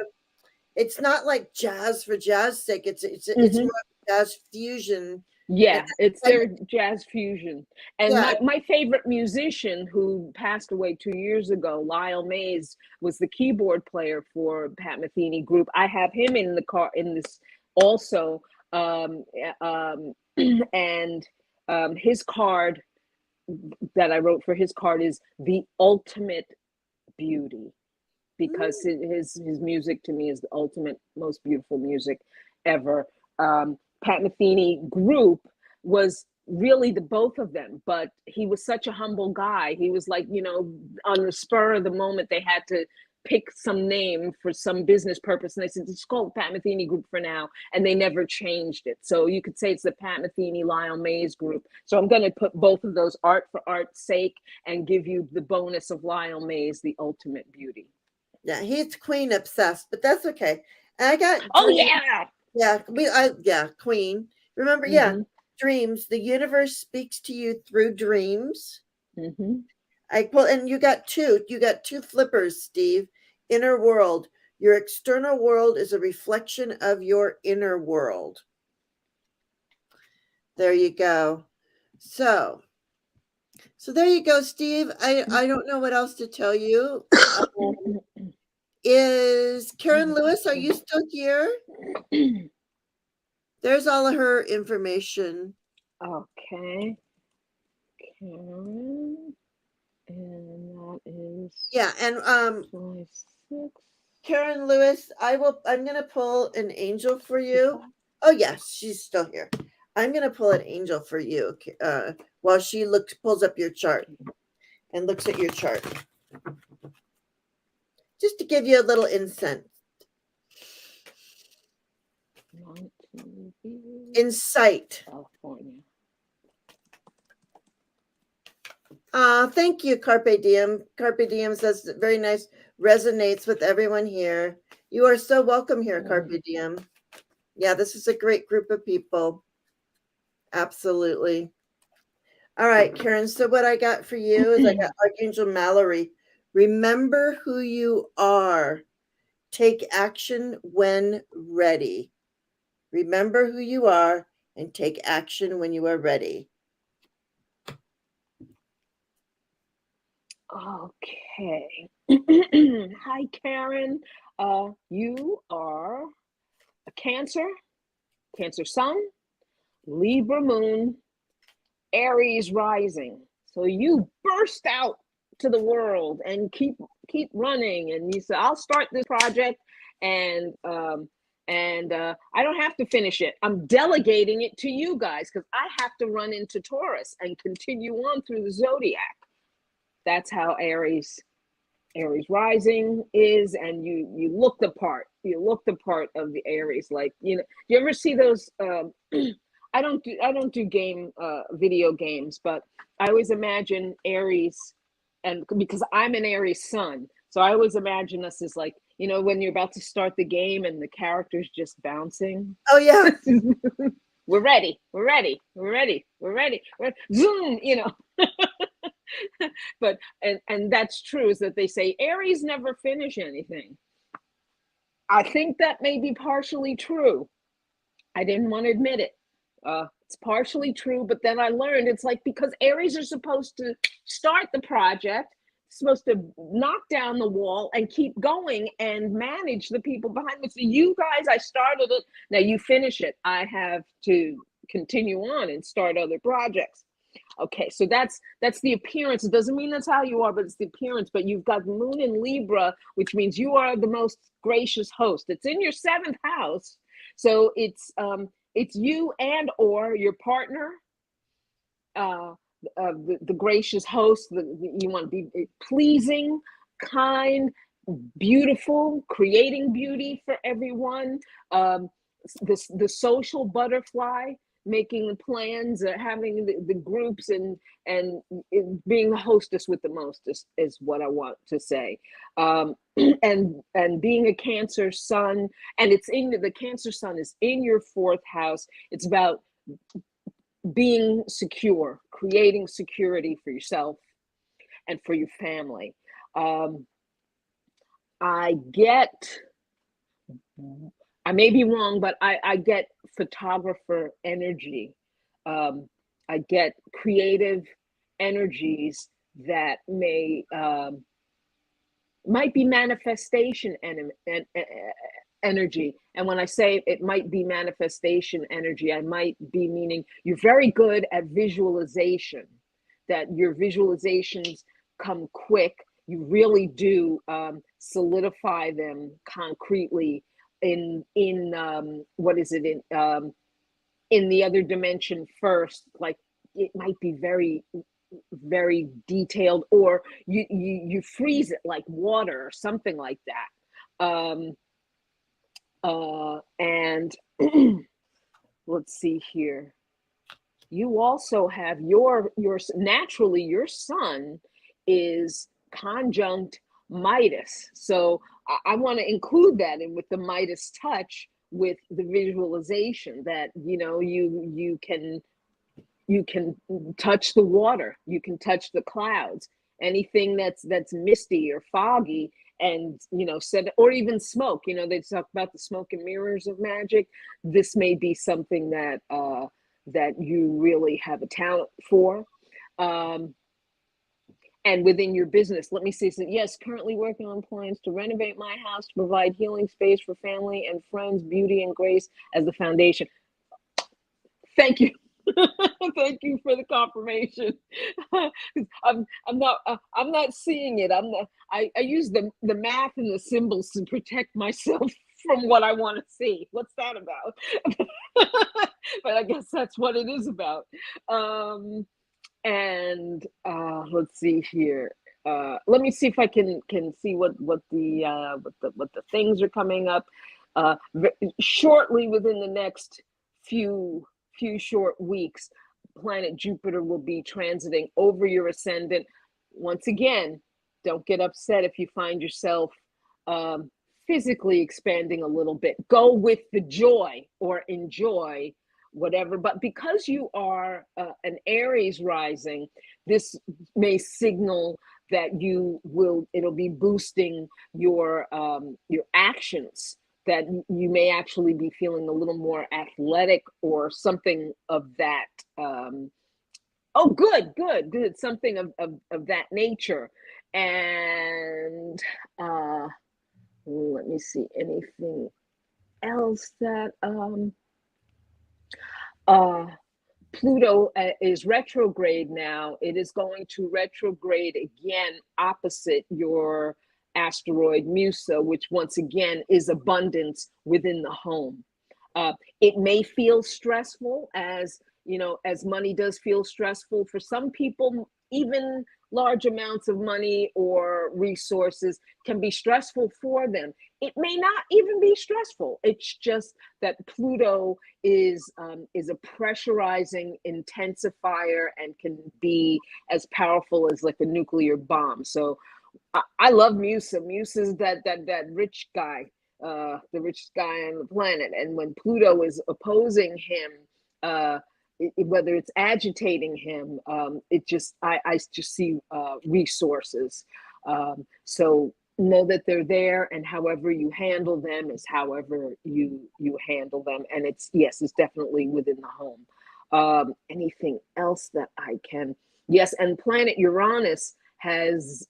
It's not like jazz for jazz sake. It's Mm-hmm. more jazz fusion, and Yeah, it's I, their jazz fusion. And yeah, my favorite musician who passed away 2 years ago, Lyle Mays, was the keyboard player for Pat Metheny group. I have him in the car in this also. And his card that I wrote for his card is the ultimate beauty, because mm, his music to me is the ultimate, most beautiful music ever. Pat Metheny group was really the both of them, but he was such a humble guy. He was like, you know, on the spur of the moment, they had to pick some name for some business purpose, and they said, it's called Pat Metheny Group for now, and they never changed it. So you could say it's the Pat Metheny Lyle Mays Group. So I'm going to put both of those, art for art's sake, and give you the bonus of Lyle Mays, the ultimate beauty. yeah, he's Queen obsessed, but that's okay. And I got Oh Dream. yeah. Yeah, Queen. Remember, yeah, Mm-hmm. dreams. The universe speaks to you through dreams. Mm-hmm. I pull, and you got two. You got two flippers, Steve. Inner world. Your external world is a reflection of your inner world. There you go. So, so there you go, Steve. I don't know what else to tell you. Is Karen Lewis? Are you still here? There's all of her information. Okay. Karen, and that is Yeah, and 26. Karen Lewis, I'm gonna pull an angel for you. Oh yes, she's still here. I'm gonna pull an angel for you while she pulls up your chart and looks at your chart. Just to give you a little insight. California. Thank you, Carpe Diem. Carpe Diem says very nice, resonates with everyone here. You are so welcome here, Carpe Diem. Yeah, this is a great group of people. Absolutely. All right, Karen. So what I got for you is I got Archangel Mallory. Remember who you are. Take action when ready. Remember who you are and take action when you are ready. Okay. Hi, Karen. You are a Cancer, Cancer Sun, Libra Moon, Aries rising. So you burst out to the world and keep running. And you say, I'll start this project, and I don't have to finish it. I'm delegating it to you guys because I have to run into Taurus and continue on through the zodiac. That's how Aries rising is, and you look the part. You look the part of the Aries. Like, you know, you ever see those I don't do video games, but I always imagine Aries, and because I'm an Aries sun, so I always imagine us as, like, you know, when you're about to start the game and the character's just bouncing. Oh yeah. We're ready. Zoom, you know. But and that's true, is that they say Aries never finish anything. I think that may be partially true. I didn't want to admit it. It's partially true, but then I learned it's like, because Aries are supposed to start the project, supposed to knock down the wall and keep going and manage the people behind me. So you guys, I started it. Now you finish it. I have to continue on and start other projects. Okay, so that's the appearance. It doesn't mean that's how you are, but it's the appearance. But you've got moon in Libra, which means you are the most gracious host. It's in your 7th house, so it's you and or your partner, the gracious host. You want to be pleasing, kind, beautiful, creating beauty for everyone. The social butterfly, making plans, having the groups, and being the hostess with the most is what I want to say. And being a Cancer sun, and it's in the Cancer sun is in your 4th house. It's about being secure, creating security for yourself and for your family. I may be wrong, but I get photographer energy. I get creative energies that might be manifestation energy. And when I say it might be manifestation energy, I might be meaning you're very good at visualization, that your visualizations come quick. You really do solidify them concretely in what is it, in the other dimension first. Like, it might be very, very detailed, or you freeze it like water or something like that. And let's see here. You also have your naturally your sun is conjunct Midas, so I want to include that in with the Midas touch, with the visualization that you can touch the water, you can touch the clouds, anything that's misty or foggy, and said, or even smoke. They talk about the smoke and mirrors of magic. This may be something that you really have a talent for. And within your business, let me see. So yes, currently working on plans to renovate my house to provide healing space for family and friends, beauty and grace as the foundation. Thank you. Thank you for the confirmation. I'm not seeing it. I use the math and the symbols to protect myself from what I want to see. What's that about? But I guess that's what it is about. And let's see here. Let me see if I can see what the things are coming up shortly. Within the next few short weeks, planet Jupiter will be transiting over your ascendant. Once again, don't get upset if you find yourself physically expanding a little bit. Go with the joy, or enjoy whatever. But because you are an Aries rising, this may signal that it'll be boosting your actions, that you may actually be feeling a little more athletic or something of that. Good. Something of that nature. And let me see, anything else that Pluto is retrograde now. It is going to retrograde again opposite your asteroid Musa, which once again is abundance within the home. It may feel stressful, as money does feel stressful for some people. Even large amounts of money or resources can be stressful for them. It may not even be stressful. It's just that Pluto is a pressurizing intensifier and can be as powerful as like a nuclear bomb. So I love Musa. Musa's that rich guy, the richest guy on the planet. And when Pluto is opposing him, whether it's agitating him, I just see resources. So know that they're there, and however you handle them is however you handle them. And it's definitely within the home. Anything else that I can? Yes, and planet Uranus has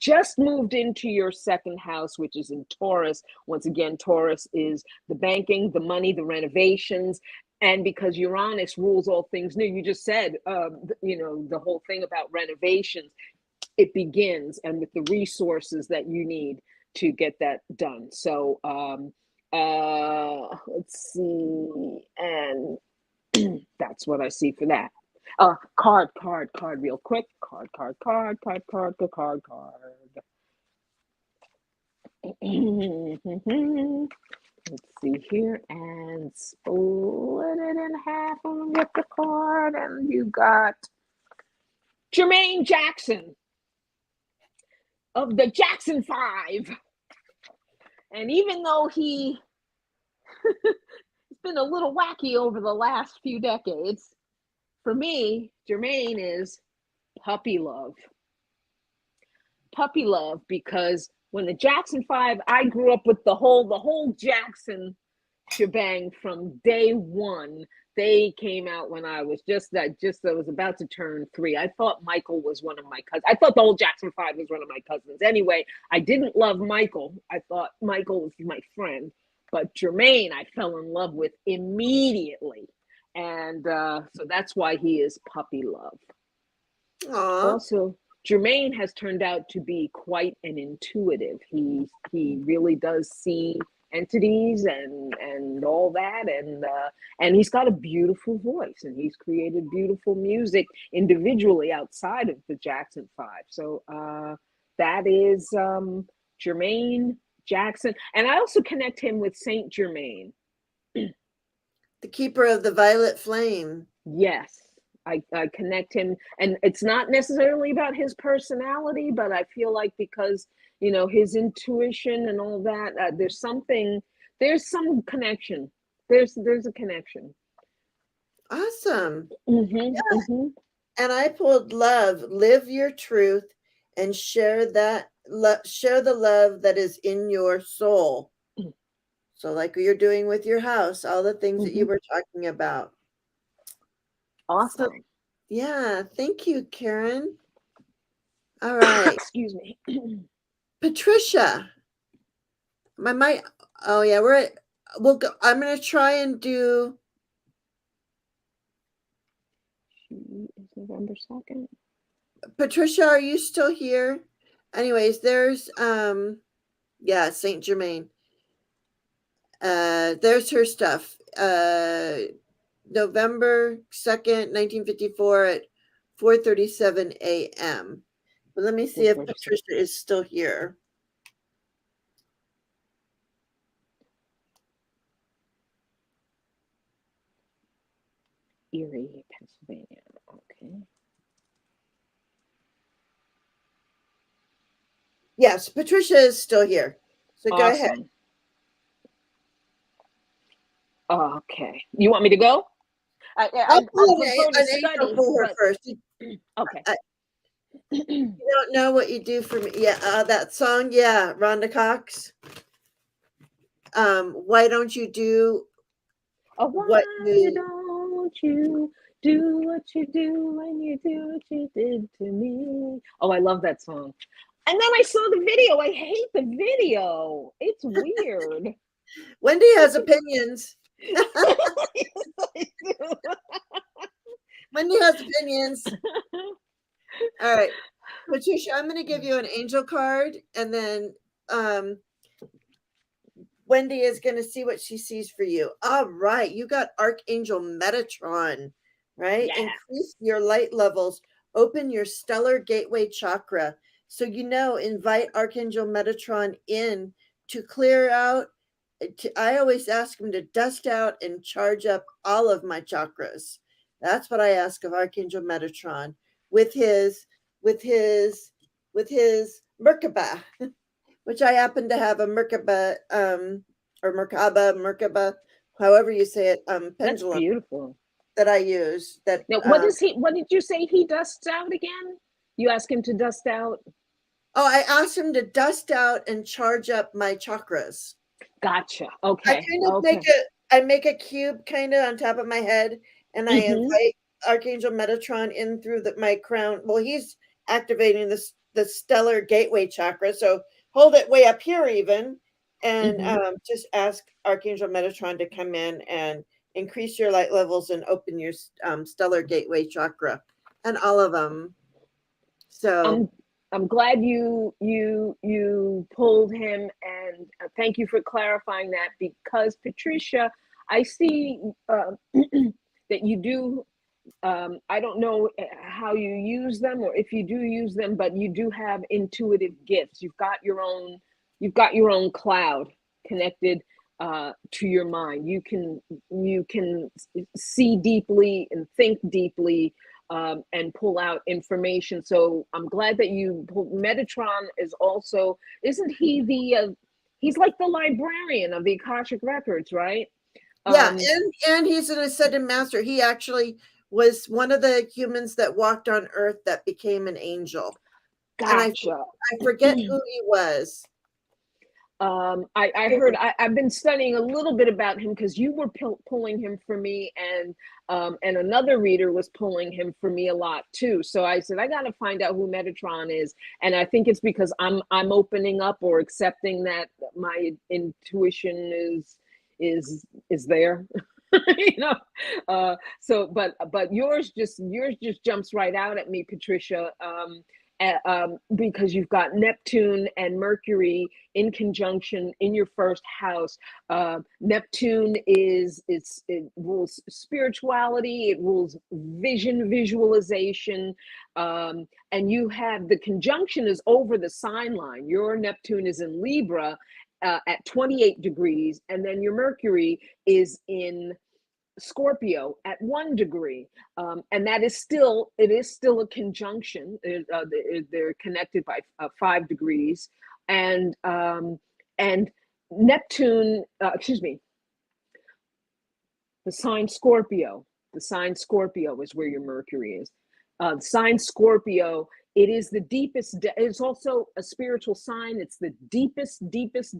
just moved into your 2nd house, which is in Taurus. Once again, Taurus is the banking, the money, the renovations. And because Uranus rules all things new, you just said, the whole thing about renovations, it begins and with the resources that you need to get that done. So let's see, and that's what I see for that. Card, real quick. Card. Let's see here, and split it in half and get the card, and you got Jermaine Jackson of the Jackson 5. And even though he's been a little wacky over the last few decades, for me, Jermaine is puppy love. Puppy love, because when the Jackson 5, I grew up with the whole Jackson shebang from day one. They came out when I was I was about to turn 3. I thought Michael was one of my cousins. I thought the whole Jackson 5 was one of my cousins. Anyway, I didn't love Michael. I thought Michael was my friend. But Jermaine, I fell in love with immediately. And so that's why he is puppy love. Aww. Also, Jermaine has turned out to be quite an intuitive. He really does see entities and all that, and he's got a beautiful voice, and he's created beautiful music individually outside of the Jackson 5. So that is Jermaine Jackson, and I also connect him with Saint Germain, the keeper of the violet flame. Yes. I connect him, and it's not necessarily about his personality, but I feel like because, his intuition and all that, there's some connection. There's a connection. Awesome. Mm-hmm, yeah. Mm-hmm. And I pulled love, live your truth, and share the love that is in your soul. So like you're doing with your house, all the things that you were talking about. Awesome. So, yeah, thank you, Karen. All right. Excuse me. Patricia. My mic. Oh yeah, we'll go. I'm gonna try and do. Is November 2nd. Patricia, are you still here? Anyways, there's Saint Germain. There's her stuff. November 2nd, 1954 at 4:37 a.m. But let me see if Patricia is still here. Erie, Pennsylvania. Okay. Yes, Patricia is still here. So go ahead. Okay. You want me to go? I'll pull an angel for her first. Okay. You don't know what you do for me. Yeah, that song. Yeah, Rhonda Cox. Why don't you do why don't you do what you do when you do what you did to me? Oh, I love that song. And then I saw the video. I hate the video. It's weird. Wendy has opinions. Wendy has opinions. All right, Patricia, I'm going to give you an angel card, and then Wendy is going to see what she sees for you. All right, you got Archangel Metatron, right? Yeah. Increase your light levels, open your stellar gateway chakra. So, invite Archangel Metatron in to clear out. I always ask him to dust out and charge up all of my chakras. That's what I ask of Archangel Metatron with his Merkaba, which I happen to have a Merkaba or Merkaba, however you say it, pendulum. That's beautiful. That I use. That now, what did you say he dusts out again? You ask him to dust out? Oh, I asked him to dust out and charge up my chakras. Gotcha. Okay. I kind of make a cube kind of on top of my head, and I invite Archangel Metatron in through my crown. Well, he's activating the stellar gateway chakra, so hold it way up here even, and just ask Archangel Metatron to come in and increase your light levels, and open your stellar gateway chakra, and all of them. So I'm glad you pulled him, and thank you for clarifying that, because Patricia, I see that you do. I don't know how you use them, or if you do use them, but you do have intuitive gifts. You've got your own cloud connected to your mind. You can see deeply and think deeply, and pull out information. So I'm glad that you pulled. Metatron is also, isn't he he's like the librarian of the Akashic Records, right? yeah, and he's an ascended master. He actually was one of the humans that walked on Earth that became an angel. Gotcha. And I forget who he was. I heard, I've been studying a little bit about him because you were pulling him for me, and another reader was pulling him for me a lot too. So I said, I got to find out who Metatron is. And I think it's because I'm opening up or accepting that my intuition is there. You know, so but yours just jumps right out at me, Patricia, because you've got Neptune and Mercury in conjunction in your first house. Neptune it rules spirituality, it rules visualization, and you have the conjunction is over the sign line. Your Neptune is in Libra at 28 degrees, and then your Mercury is in Scorpio at 1 degree, and that is still a conjunction. They're connected by 5 degrees, and Neptune, excuse me, the sign Scorpio. The sign Scorpio is where your Mercury is. The sign Scorpio, it is the deepest, it's also a spiritual sign. It's the deepest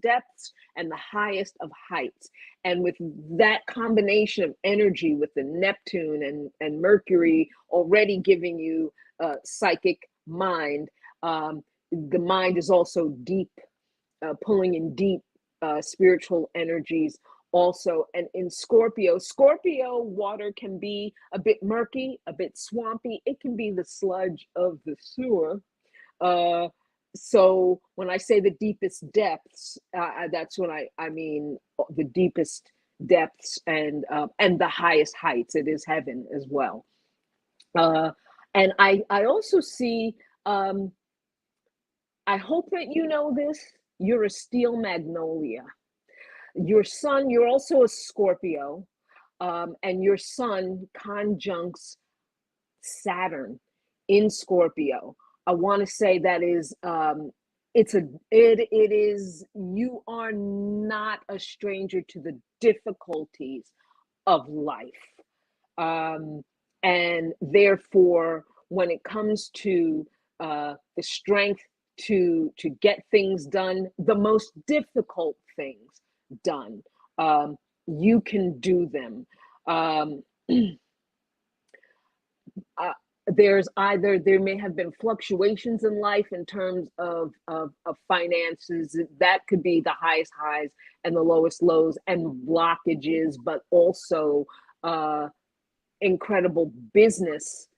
depths and the highest of heights. And with that combination of energy with the Neptune and Mercury already giving you a psychic mind, the mind is also deep, pulling in deep spiritual energies also. And in Scorpio water can be a bit murky, a bit swampy. It can be the sludge of the sewer. So when I say the deepest depths, that's when I mean the deepest depths and the highest heights. It is heaven as well. And I also see, I hope that you know this, you're a steel magnolia. Your sun, you're also a Scorpio, and your sun conjuncts Saturn in Scorpio. I want to say that is, it is, you are not a stranger to the difficulties of life. And therefore, when it comes to the strength to get things done, the most difficult things done, you can do them. There may have been fluctuations in life in terms of finances. That could be the highest highs and the lowest lows and blockages, but also incredible business.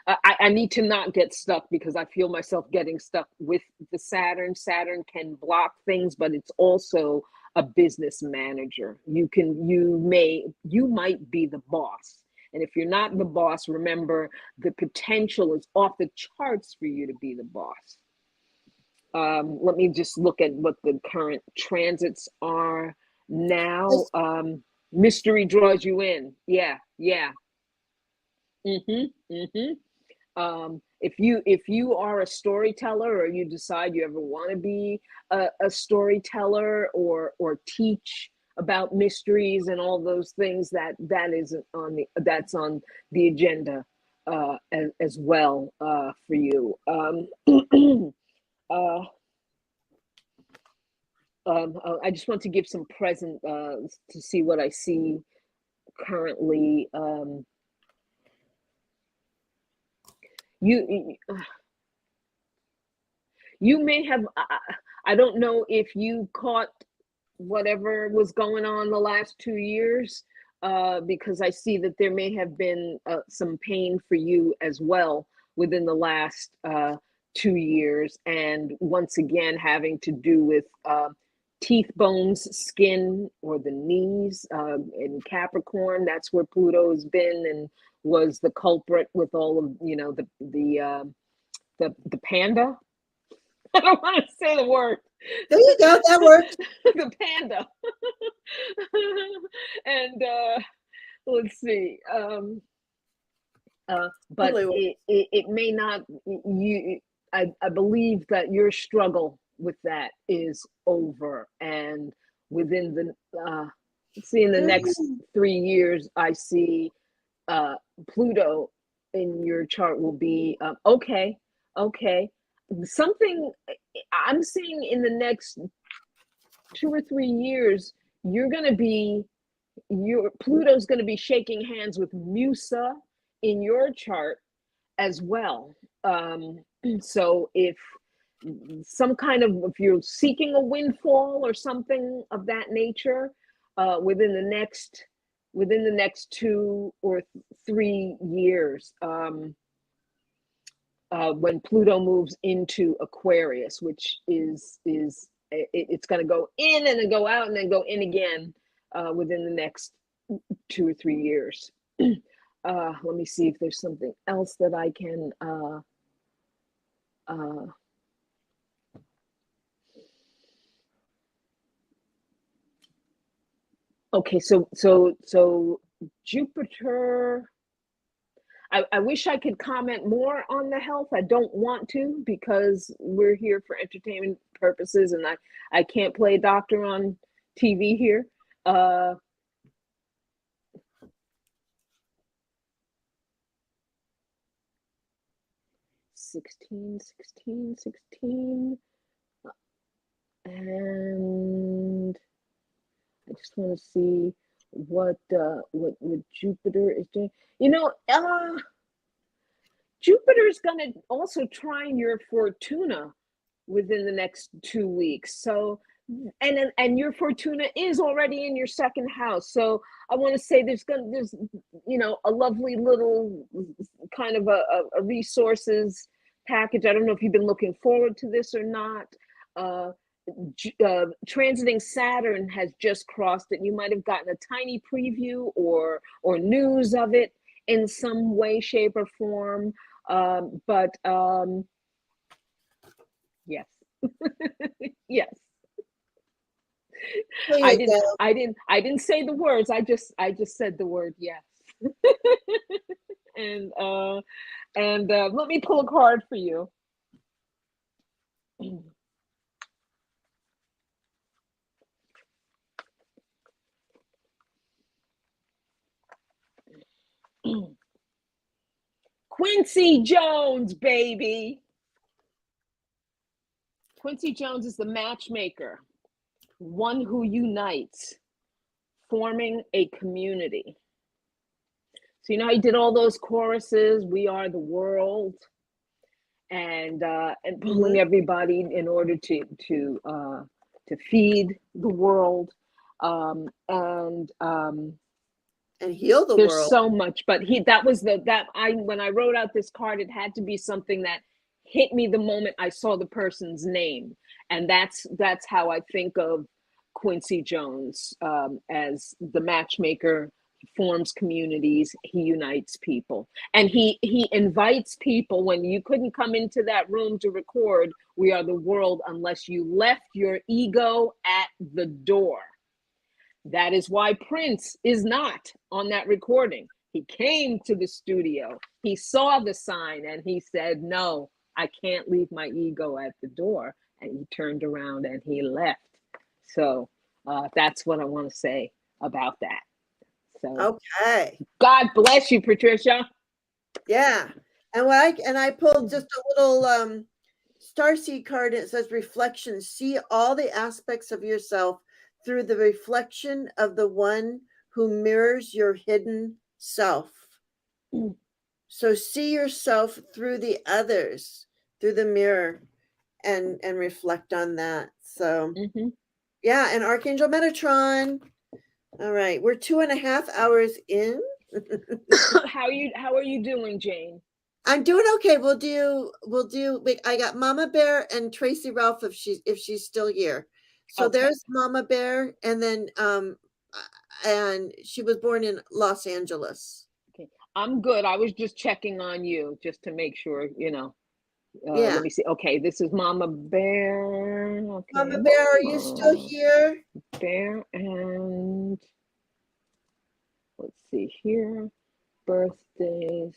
I need to not get stuck, because I feel myself getting stuck with the Saturn. Saturn can block things, but it's also a business manager. You might be the boss. And if you're not the boss, remember the potential is off the charts for you to be the boss. Let me just look at what the current transits are now. Mystery draws you in. Yeah. If you are a storyteller, or you decide you ever want to be a storyteller or teach about mysteries and all those things, that's on the agenda as well for you. I just want to give some present to see what I see currently. You may have, I don't know if you caught whatever was going on the last 2 years, because I see that there may have been some pain for you as well within the last 2 years. And once again, having to do with teeth, bones, skin, or the knees. In Capricorn, that's where Pluto has been and was the culprit with all of, the panda. I don't want to say the word. There you go. That works. The panda. And let's see. But Totally. it may not. I believe that your struggle with that is over, and within the in the next 3 years, I see Pluto in your chart will be okay. Something I'm seeing in the next 2 or 3 years, you're going to be your Pluto's going to be shaking hands with Musa in your chart as well. So if you're seeking a windfall or something of that nature, within the next 2 or 3 years, when Pluto moves into Aquarius, which is it's going to go in and then go out and then go in again within the next 2 or 3 years. Let me see if there's something else that I can. Okay, so Jupiter. I wish I could comment more on the health. I don't want to, because we're here for entertainment purposes, and I can't play doctor on TV here. 16, and I just want to see what Jupiter is doing. Jupiter is going to also trine your Fortuna within the next 2 weeks. So, and your Fortuna is already in your second house. So I want to say there's a lovely little kind of a resources package. I don't know if you've been looking forward to this or not. Transiting Saturn has just crossed it. You might have gotten a tiny preview or news of it in some way, shape, or form. But yes. Yes. I didn't say the words. I just said the word yes. And let me pull a card for you. Quincy Jones, baby. Quincy Jones is the matchmaker, one who unites, forming a community. So how he did all those choruses, "We Are the World," and pulling everybody in order to feed the world, and heal the world. There's so much, but when I wrote out this card, it had to be something that hit me the moment I saw the person's name, and that's how I think of Quincy Jones, as the matchmaker. He forms communities, he unites people, and he invites people. When you couldn't come into that room to record "We Are the World" unless you left your ego at the door. That is why Prince is not on that recording. He came to the studio, he saw the sign, and he said, "No, I can't leave my ego at the door." And he turned around and he left. So that's what I want to say about that. So okay. God bless you, Patricia. Yeah. And I pulled just a little starseed card. It says reflection. See all the aspects of yourself through the reflection of the one who mirrors your hidden self. So see yourself through the others, through the mirror, and reflect on that. So Yeah, and Archangel Metatron. All right, we're 2.5 hours in. How are you doing, Jane? I'm doing okay. Wait, I got Mama Bear and Tracy Ralph if she's still here. So Okay. there's Mama Bear, and she was born in Los Angeles. Okay. I'm good. I was just checking on you just to make sure, Yeah. let me see. Okay, this is Mama Bear. Okay, Mama Bear, are you still Mama here? Bear, and let's see here. Birthday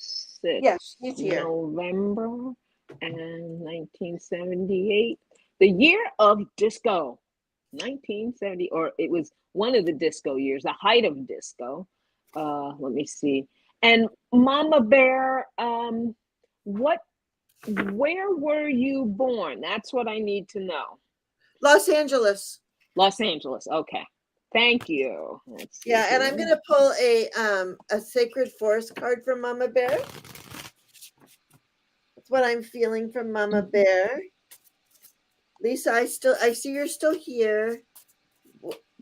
Yes, 6 she's here. November and 1978. The year of disco. 1970, or it was one of the disco years, the height of disco. Let me see. And Mama Bear, where were you born? That's what I need to know. Los Angeles. Los Angeles. Okay. Thank you. Let's see Yeah, and I'm here. gonna pull a sacred forest card from Mama Bear. That's what I'm feeling from Mama Bear. Lisa, I see you're still here.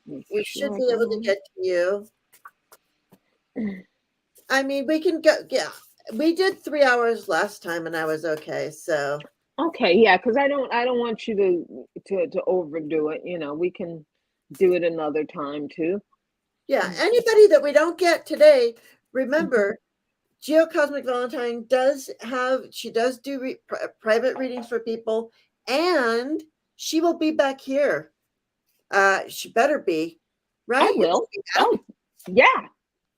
We should be able to get to you. I mean, we can go. Yeah, we did 3 hours last time, and I was okay. So Okay, yeah, because I don't want you to overdo it. We can do it another time too. yeah, anybody that we don't get today, remember, GeocosmicValentine does do private readings for people, and she will be back here. She better be, I right? will. Oh, yeah,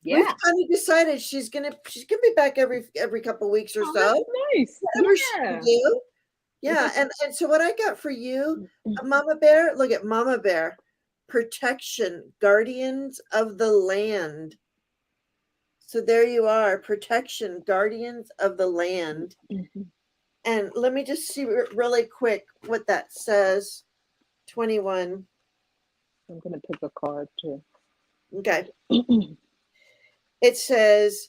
We've yeah. kind of decided she's gonna be back every couple weeks or Oh, so. that's nice. Whatever she can Yeah. do. Yeah, and so what I got for you, Mama Bear, look at Mama Bear, protection, guardians of the land. So there you are, protection, guardians of the land. And let me just see really quick what that says. 21. I'm gonna pick a card too. Okay. It says,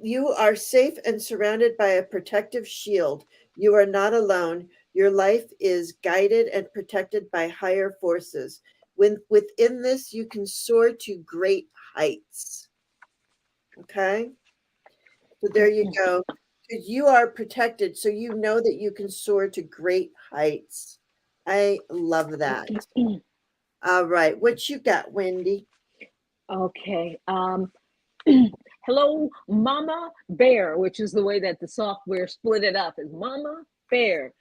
you are safe and surrounded by a protective shield. You are not alone. Your life is guided and protected by higher forces. Within this, you can soar to great heights. Okay. So there you go. You are protected, so you know that you can soar to great heights. I love that. All right. What you got, Wendy? Okay. Hello, Mama Bear, which is the way that the software split it up, is Mama Bear.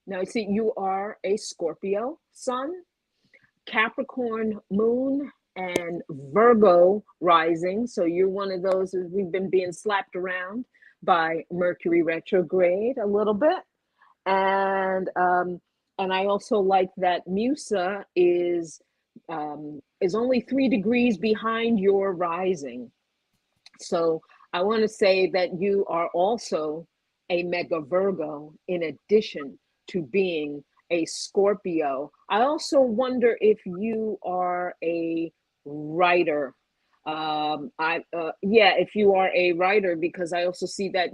Now, see, you are a Scorpio sun, Capricorn moon, and Virgo rising. So you're one of those who we've been being slapped around by Mercury retrograde a little bit. And I also like that Musa is only 3 degrees behind your rising. So I want to say that you are also a mega Virgo in addition to being a Scorpio. I also wonder if you are a writer. If you are a writer, because I also see that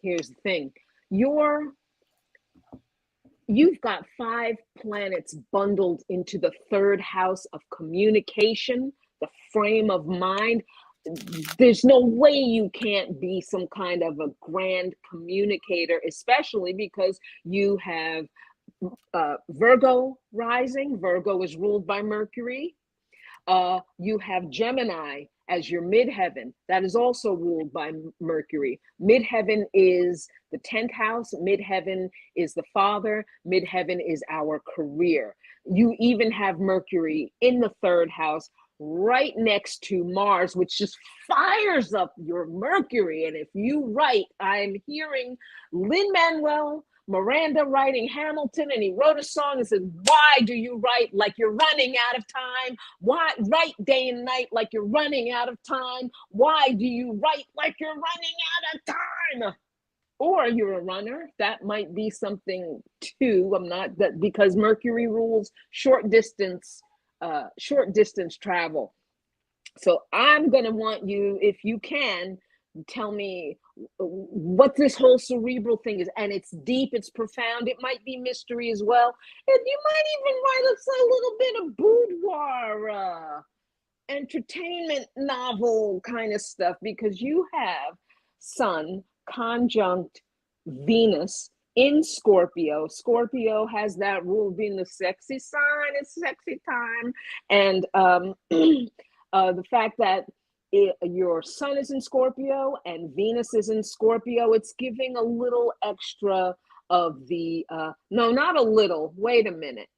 here's the thing, you've got 5 planets bundled into the 3rd house of communication, the frame of mind. There's no way you can't be some kind of a grand communicator, especially because you have Virgo rising. Virgo is ruled by Mercury. You have Gemini as your midheaven. That is also ruled by Mercury. Midheaven is the 10th house. Midheaven is the father. Midheaven is our career. You even have Mercury in the 3rd house, right next to Mars, which just fires up your Mercury. And if you write, I'm hearing Lin-Manuel Miranda writing Hamilton, and he wrote a song and said, why do you write like you're running out of time? Why write day and night like you're running out of time? Why do you write like you're running out of time? Or you're a runner. That might be something too. I'm not that, because Mercury rules short distance travel. So I'm going to want you, if you can, tell me what this whole cerebral thing is. And it's deep, it's profound, it might be mystery as well. And you might even write us a little bit of boudoir entertainment novel kind of stuff, because you have Sun conjunct Venus in Scorpio. Scorpio has that rule of being the sexy sign, it's sexy time. And the fact that your Sun is in Scorpio and Venus is in Scorpio, it's giving a little extra of the, no, not a little, wait a minute.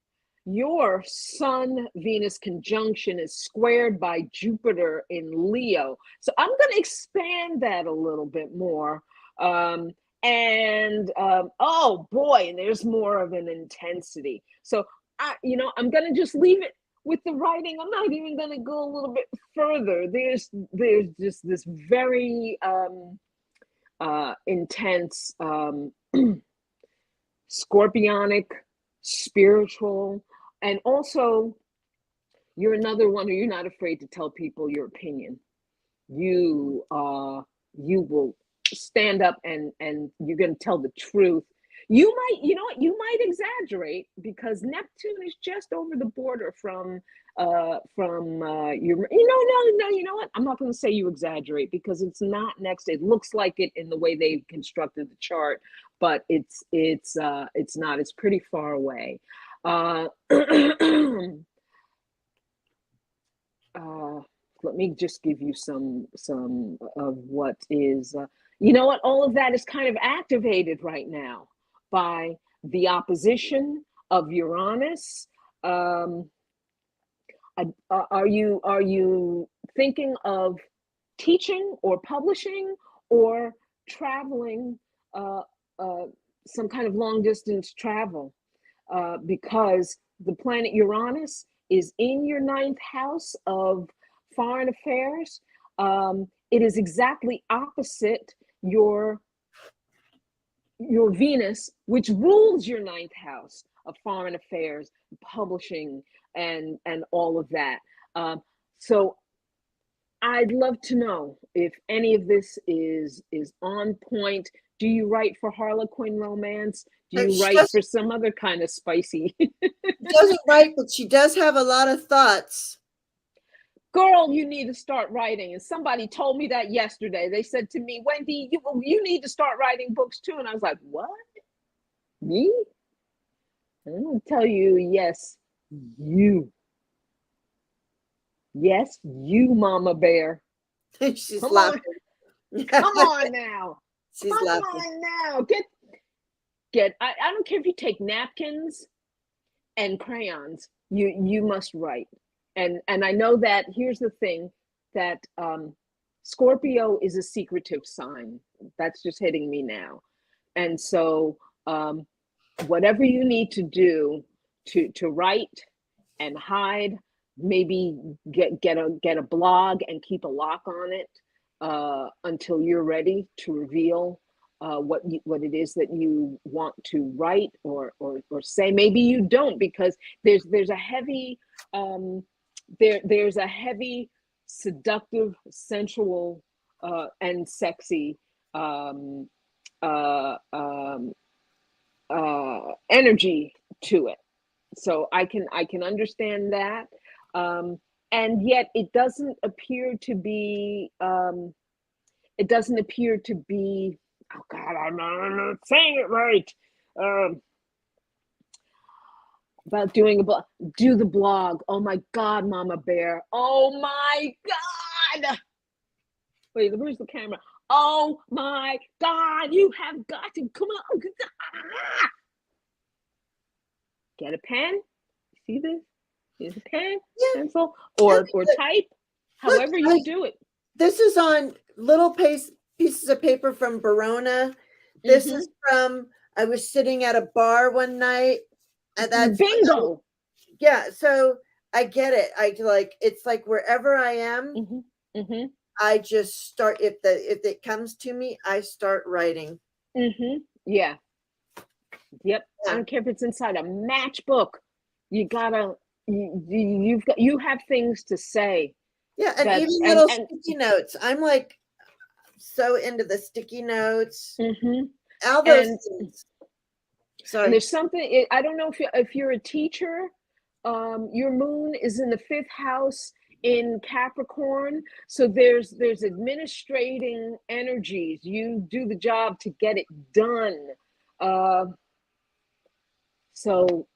Your Sun Venus conjunction is squared by Jupiter in Leo. So I'm going to expand that a little bit more. Oh boy, and there's more of an intensity. So I'm going to just leave it with the writing. I'm not even going to go a little bit further. There's just this very intense scorpionic, spiritual, and also you're another one who you're not afraid to tell people your opinion. You will stand up and you're going to tell the truth. You might, you might exaggerate, because Neptune is just over the border from your, no, you know what? I'm not going to say you exaggerate, because it's not next. It looks like it in the way they've constructed the chart, but it's not. It's pretty far away. Let me just give you some of what is, you know what? All of that is kind of activated right now by the opposition of Uranus. Are you thinking of teaching or publishing or traveling, some kind of long distance travel? Because the planet Uranus is in your 9th house of foreign affairs. It is exactly opposite your Venus, which rules your 9th house of foreign affairs, publishing, and all of that. So I'd love to know if any of this is on point. Do you write for Harlequin romance? Do you write for some other kind of spicy? Doesn't write, but she does have a lot of thoughts. Girl, you need to start writing. And somebody told me that yesterday. They said to me, Wendy, you need to start writing books too. And I was like, what? Me? I'm going to tell you, yes, you. Yes, you, Mama Bear. She's laughing. Come on now. She's laughing. Come on now. Get. I don't care if you take napkins and crayons. You must write. And I know that, here's the thing, that Scorpio is a secretive sign. That's just hitting me now. And so whatever you need to do to write and hide, maybe get a blog and keep a lock on it until you're ready to reveal what it is that you want to write or say. Maybe you don't, because there's a heavy there's a heavy, seductive, sensual, and sexy energy to it. So I can understand that, and yet it doesn't appear to be. It doesn't appear to be. Oh God, I'm not saying it right. About doing do the blog. Oh my God, Mama Bear. Oh my God. Wait, where's the camera? Oh my God, you have got to come on. Get a pen. See this? Here's a pen, pencil, or type. However you do it. This is on little pieces of paper from Verona. This is from, I was sitting at a bar one night. And that's bingo. Yeah, so I get it. It's like wherever I am, I just start. If it comes to me, I start writing. Yeah. Yep. I don't care if it's inside a matchbook. You gotta. You have things to say. Yeah, and even little sticky notes. I'm like, so into the sticky notes, Mm-hmm. all those And things. and Sorry. there's something, I don't know if you're a teacher, your moon is in the 5th house in Capricorn. So there's administrating energies. You do the job to get it done. Uh, so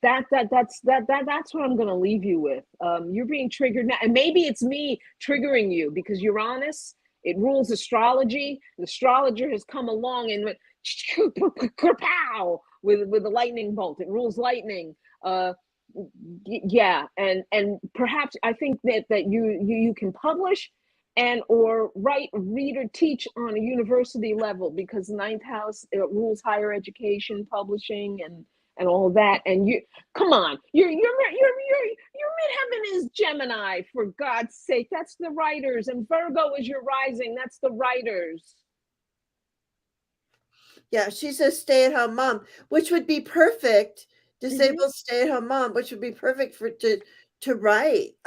that's what I'm going to leave you with. You're being triggered now, and maybe it's me triggering you because Uranus, it rules astrology. The astrologer has come along and went pow with a lightning bolt. It rules lightning. Yeah, and perhaps I think that you can publish and or write, read, or teach on a university level because the 9th house, it rules higher education, publishing, and all that. And you, come on, your midheaven is Gemini, for God's sake. That's the writers, and Virgo is your rising. That's the writers. Yeah, she's a stay-at-home mom, which would be perfect. Disabled stay-at-home mom, which would be perfect for to write.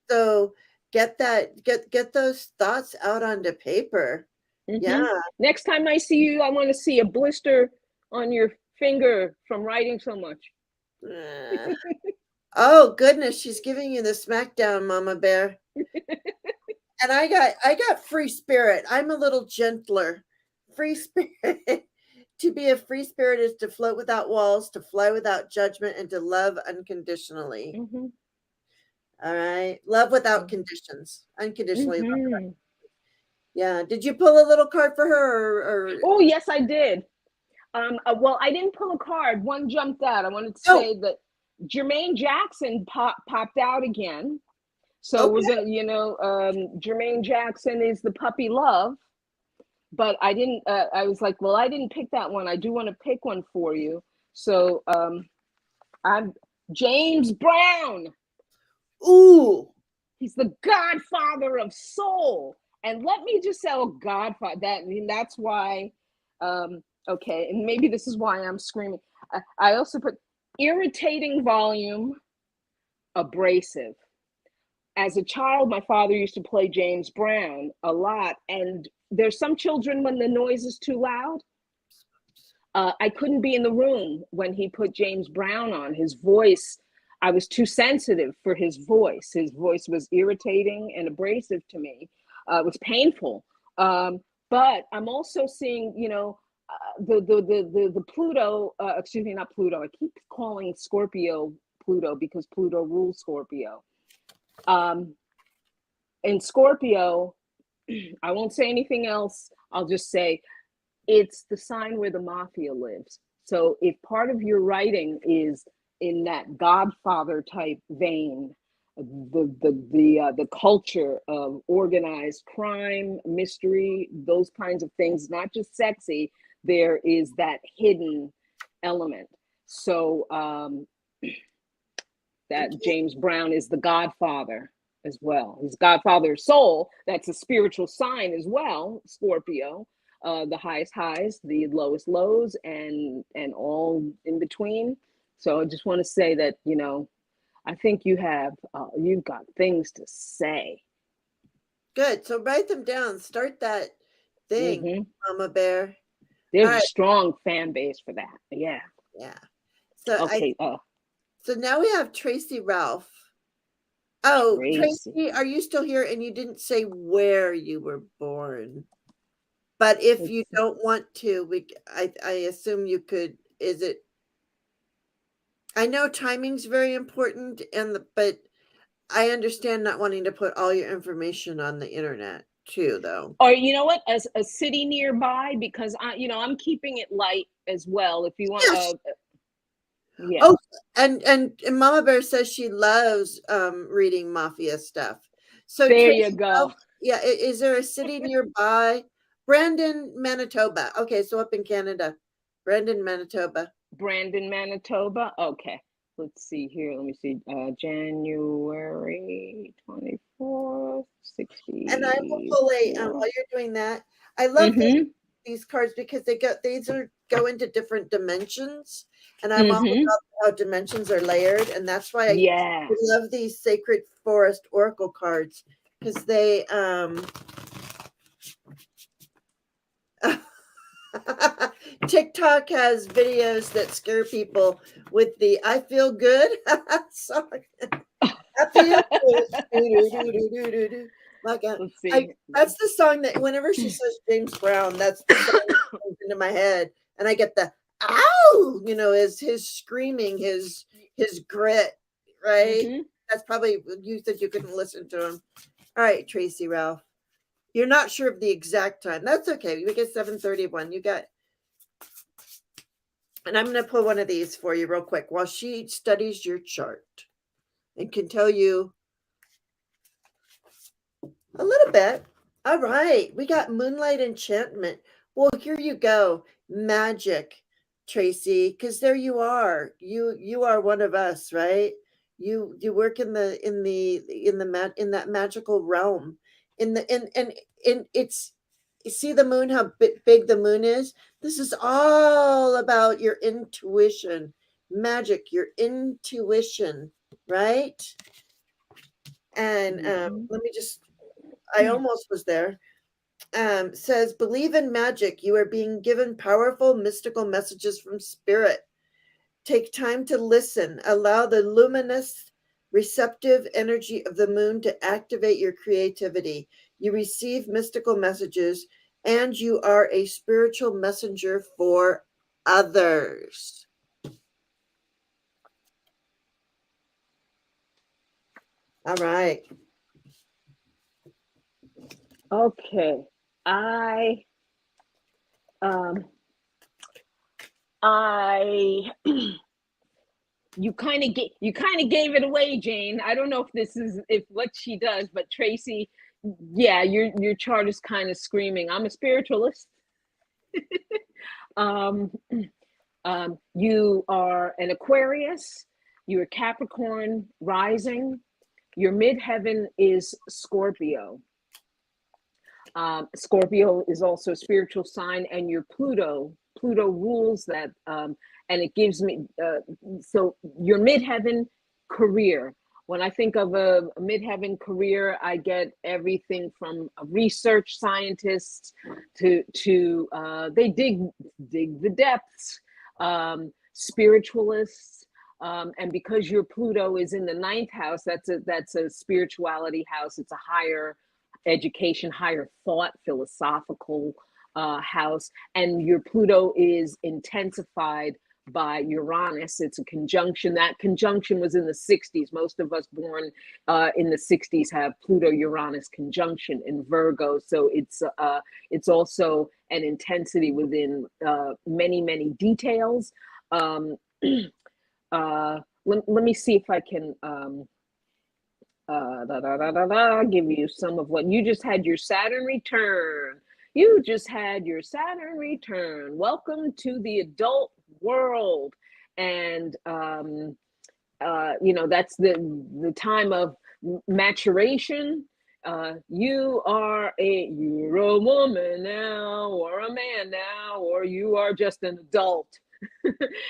So get those thoughts out onto paper. Yeah. Next time I see you, I want to see a blister on your finger from writing so much. Oh goodness, she's giving you the smackdown, Mama Bear. And I got free spirit. I'm a little gentler. Free spirit. To be a free spirit is to float without walls, to fly without judgment, and to love unconditionally. All right. Love without conditions. Unconditionally. Yeah. Did you pull a little card for her or Oh, yes, I did. Well, I didn't pull a card. One jumped out. I wanted to say that Jermaine Jackson popped out again. So we're gonna, Jermaine Jackson is the puppy love, but I didn't. I was like, well, I didn't pick that one. I do want to pick one for you. So I'm James Brown. Ooh. He's the godfather of soul. And let me just say, oh, godfather. That's why. Okay, and maybe this is why I'm screaming. I also put irritating volume, abrasive. As a child, my father used to play James Brown a lot, and there's some children when the noise is too loud. I couldn't be in the room when he put James Brown on. His voice, I was too sensitive for his voice. His voice was irritating and abrasive to me. It was painful. But I'm also seeing, the Pluto, excuse me, not Pluto. I keep calling Scorpio Pluto because Pluto rules Scorpio. In Scorpio, I won't say anything else. I'll just say it's the sign where the mafia lives. So if part of your writing is in that Godfather type vein, the culture of organized crime, mystery, those kinds of things, not just sexy, there is that hidden element. So that James Brown is the Godfather as well. He's Godfather of soul. That's a spiritual sign as well, Scorpio. The highest highs, the lowest lows, and all in between. So I just want to say that, I think you've got things to say. Good. So write them down. Start that thing, Mama Bear. There's a strong fan base for that. Yeah. Yeah. So okay. So now we have Tracy Ralph. Oh, Tracy, are you still here? And you didn't say where you were born. But if you don't want to, I assume you could. Is it? I know timing's very important, but I understand not wanting to put all your information on the internet too, though. Or you know what? A city nearby, because I'm keeping it light as well. If you want. Yes. Yeah. Oh, and Mama Bear says she loves reading mafia stuff. So there Tracy, you go. Yeah. Is there a city nearby? Brandon, Manitoba. Okay, so up in Canada. Brandon, Manitoba. Brandon, Manitoba. Okay. Let's see here. Let me see. January 24th, 60. And I will pull while you're doing that. I love these cards because these go into different dimensions. And I'm all about how dimensions are layered. And that's why I love these Sacred Forest Oracle cards, because they TikTok has videos that scare people with the "I feel good" song. I feel good. Do. Like Let's see. that's the song that whenever she says James Brown, that's the song that comes into my head, and I get the "ow," is his screaming, his grit, right? Mm-hmm. That's probably you said you couldn't listen to him. All right, Tracy Ralph, you're not sure of the exact time. That's okay. We get 7:31. You got, and I'm going to pull one of these for you real quick while she studies your chart and can tell you a little bit. All right. We got Moonlight Enchantment. Well, here you go. Magic, Tracy, because there you are. You are one of us, right? You work in that magical realm. In it's see the moon, how big the moon is. This is all about your intuition, magic, your intuition, right? And Mm-hmm. let me just, I almost was there. Says, believe in magic. You are being given powerful mystical messages from spirit. Take time to listen. Allow the luminous, receptive energy of the moon to activate your creativity. You receive mystical messages, and you are a spiritual messenger for others. All right. Okay. I um I you kind of gave it away, Jane. I don't know if this is if what she does, but Tracy, yeah, your chart is kind of screaming. I'm a spiritualist. um you are an Aquarius, you're Capricorn rising, your midheaven is Scorpio. Scorpio is also a spiritual sign, and your Pluto rules that, and it gives me so your midheaven career. When I think of a midheaven career, I get everything from research scientists to they dig the depths, spiritualists. And because your Pluto is in the ninth house, that's a spirituality house. It's a higher education, higher thought, philosophical house. And your Pluto is intensified by Uranus. It's a conjunction. That conjunction was in the 60s. Most of us born in the 60s have Pluto-Uranus conjunction in Virgo. So it's also an intensity within many details. Let me see if I can give you some of what you just had. Your Saturn return. You just had your Saturn return. Welcome to the adult world. And that's the time of maturation. You're a woman now, or a man now, or you are just an adult.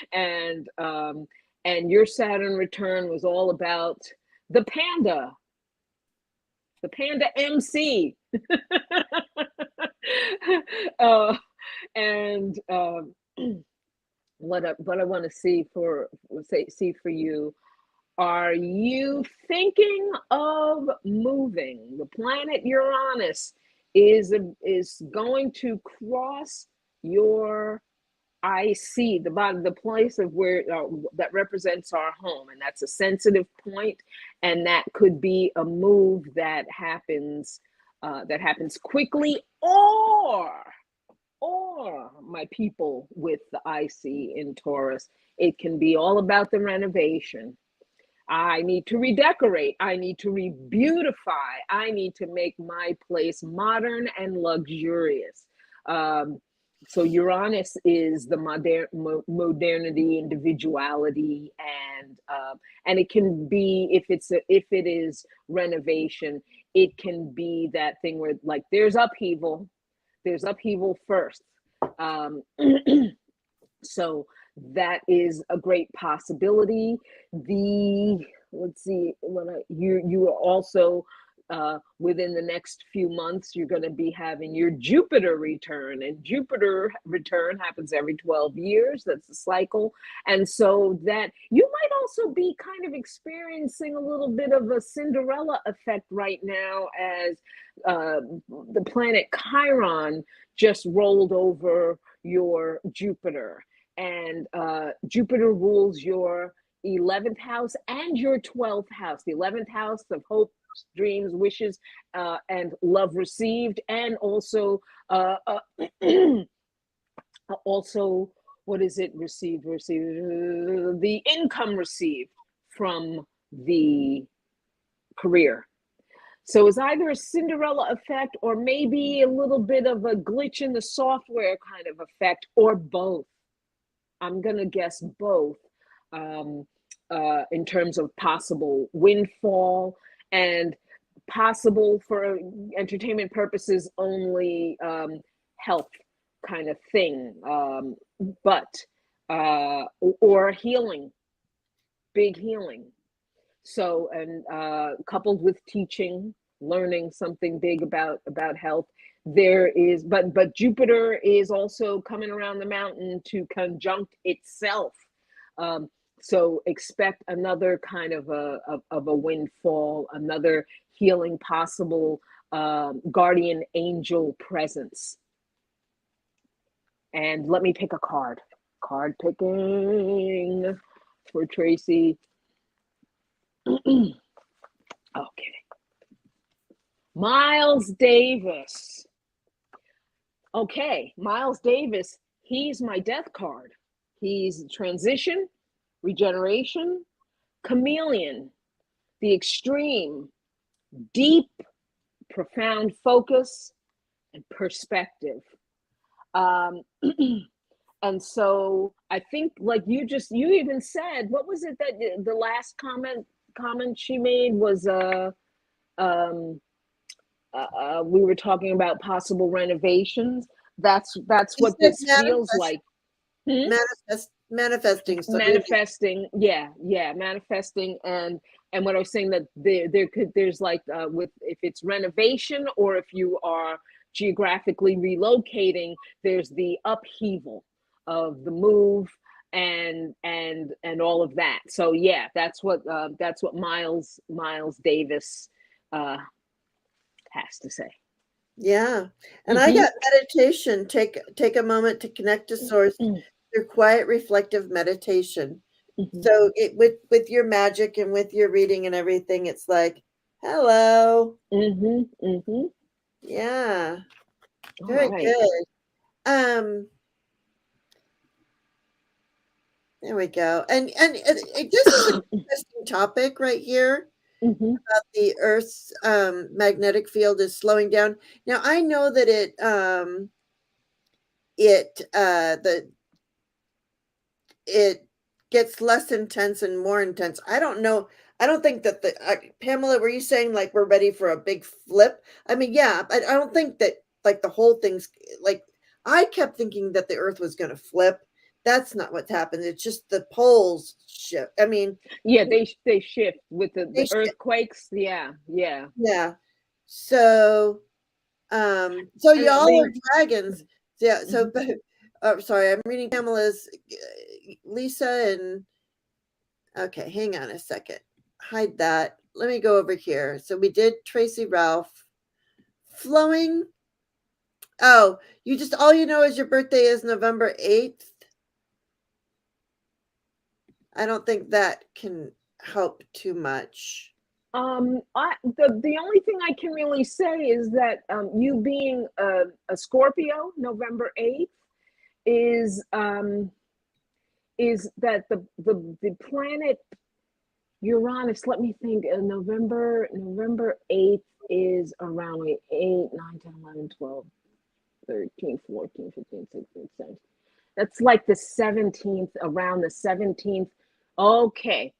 and your Saturn return was all about the panda MC. uh, and what I want to see for you, are you thinking of moving? The planet Uranus is going to cross your I see the bottom, the place of where that represents our home, and that's a sensitive point, and that could be a move that happens quickly, or my people with the IC in Taurus, it can be all about the renovation. I need to redecorate. I need to re-beautify. I need to make my place modern and luxurious. So Uranus is the modernity, individuality, and it can be, if it is renovation, it can be that thing where, like, there's upheaval first. Um, so that is a great possibility. Let's see, you are also within the next few months, you're going to be having your Jupiter return, and Jupiter return happens every 12 years. That's the cycle. And so that you might also be kind of experiencing a little bit of a Cinderella effect right now, as the planet Chiron just rolled over your Jupiter. And Jupiter rules your 11th house and your 12th house. The 11th house of hope, dreams, wishes, and love received, and also also, what is it? Received, the income received from the career. So it's either a Cinderella effect, or maybe a little bit of a glitch in the software kind of effect, or both. I'm gonna guess both, in terms of possible windfall and possible for entertainment purposes only, health kind of thing, but or healing, big healing. So, and coupled with teaching, learning something big about health, there is, but Jupiter is also coming around the mountain to conjunct itself. So expect another kind of a windfall, another healing possible, guardian angel presence. And let me pick a card. Card picking for Tracy. Okay. Miles Davis. Okay, Miles Davis, he's my death card. He's transition, regeneration, chameleon, the extreme, deep, profound focus, and perspective. And so I think, like you even said, what was it that the last comment she made was, we were talking about possible renovations. That's what this feels like. Manifesting. So Manifesting, yeah, manifesting, and what I was saying, that there's like, with, if it's renovation or if you are geographically relocating, there's the upheaval of the move and all of that. So yeah, that's what Miles Davis has to say. Yeah. And I got meditation. Take a moment to connect to source through quiet, reflective meditation. So with your magic and with your reading and everything, it's like, hello. Yeah. Very good. There we go. And this is an interesting topic right here. About the Earth's magnetic field is slowing down. Now I know that it gets less intense and more intense. I don't know. I don't think that Pamela, were you saying like we're ready for a big flip? I mean, yeah, I don't think that like the whole thing's like, I kept thinking that the Earth was going to flip. That's not what's happened. It's just the poles shift. I mean, yeah, they shift with the earthquakes. Yeah. So y'all are dragons. Yeah. So, sorry, I'm reading Pamela's, Lisa, and okay, hang on a second. Hide that. Let me go over here. So we did Tracy Ralph. Flowing. Oh, all you know is your birthday is November 8th. I don't think that can help too much. The only thing I can really say is that you being a Scorpio, November 8th, is that the planet Uranus, let me think, November 8th is around 8, 9, 10, 11, 12, 13, 14, 15, 16, 17. That's like the 17th, around the 17th. Okay.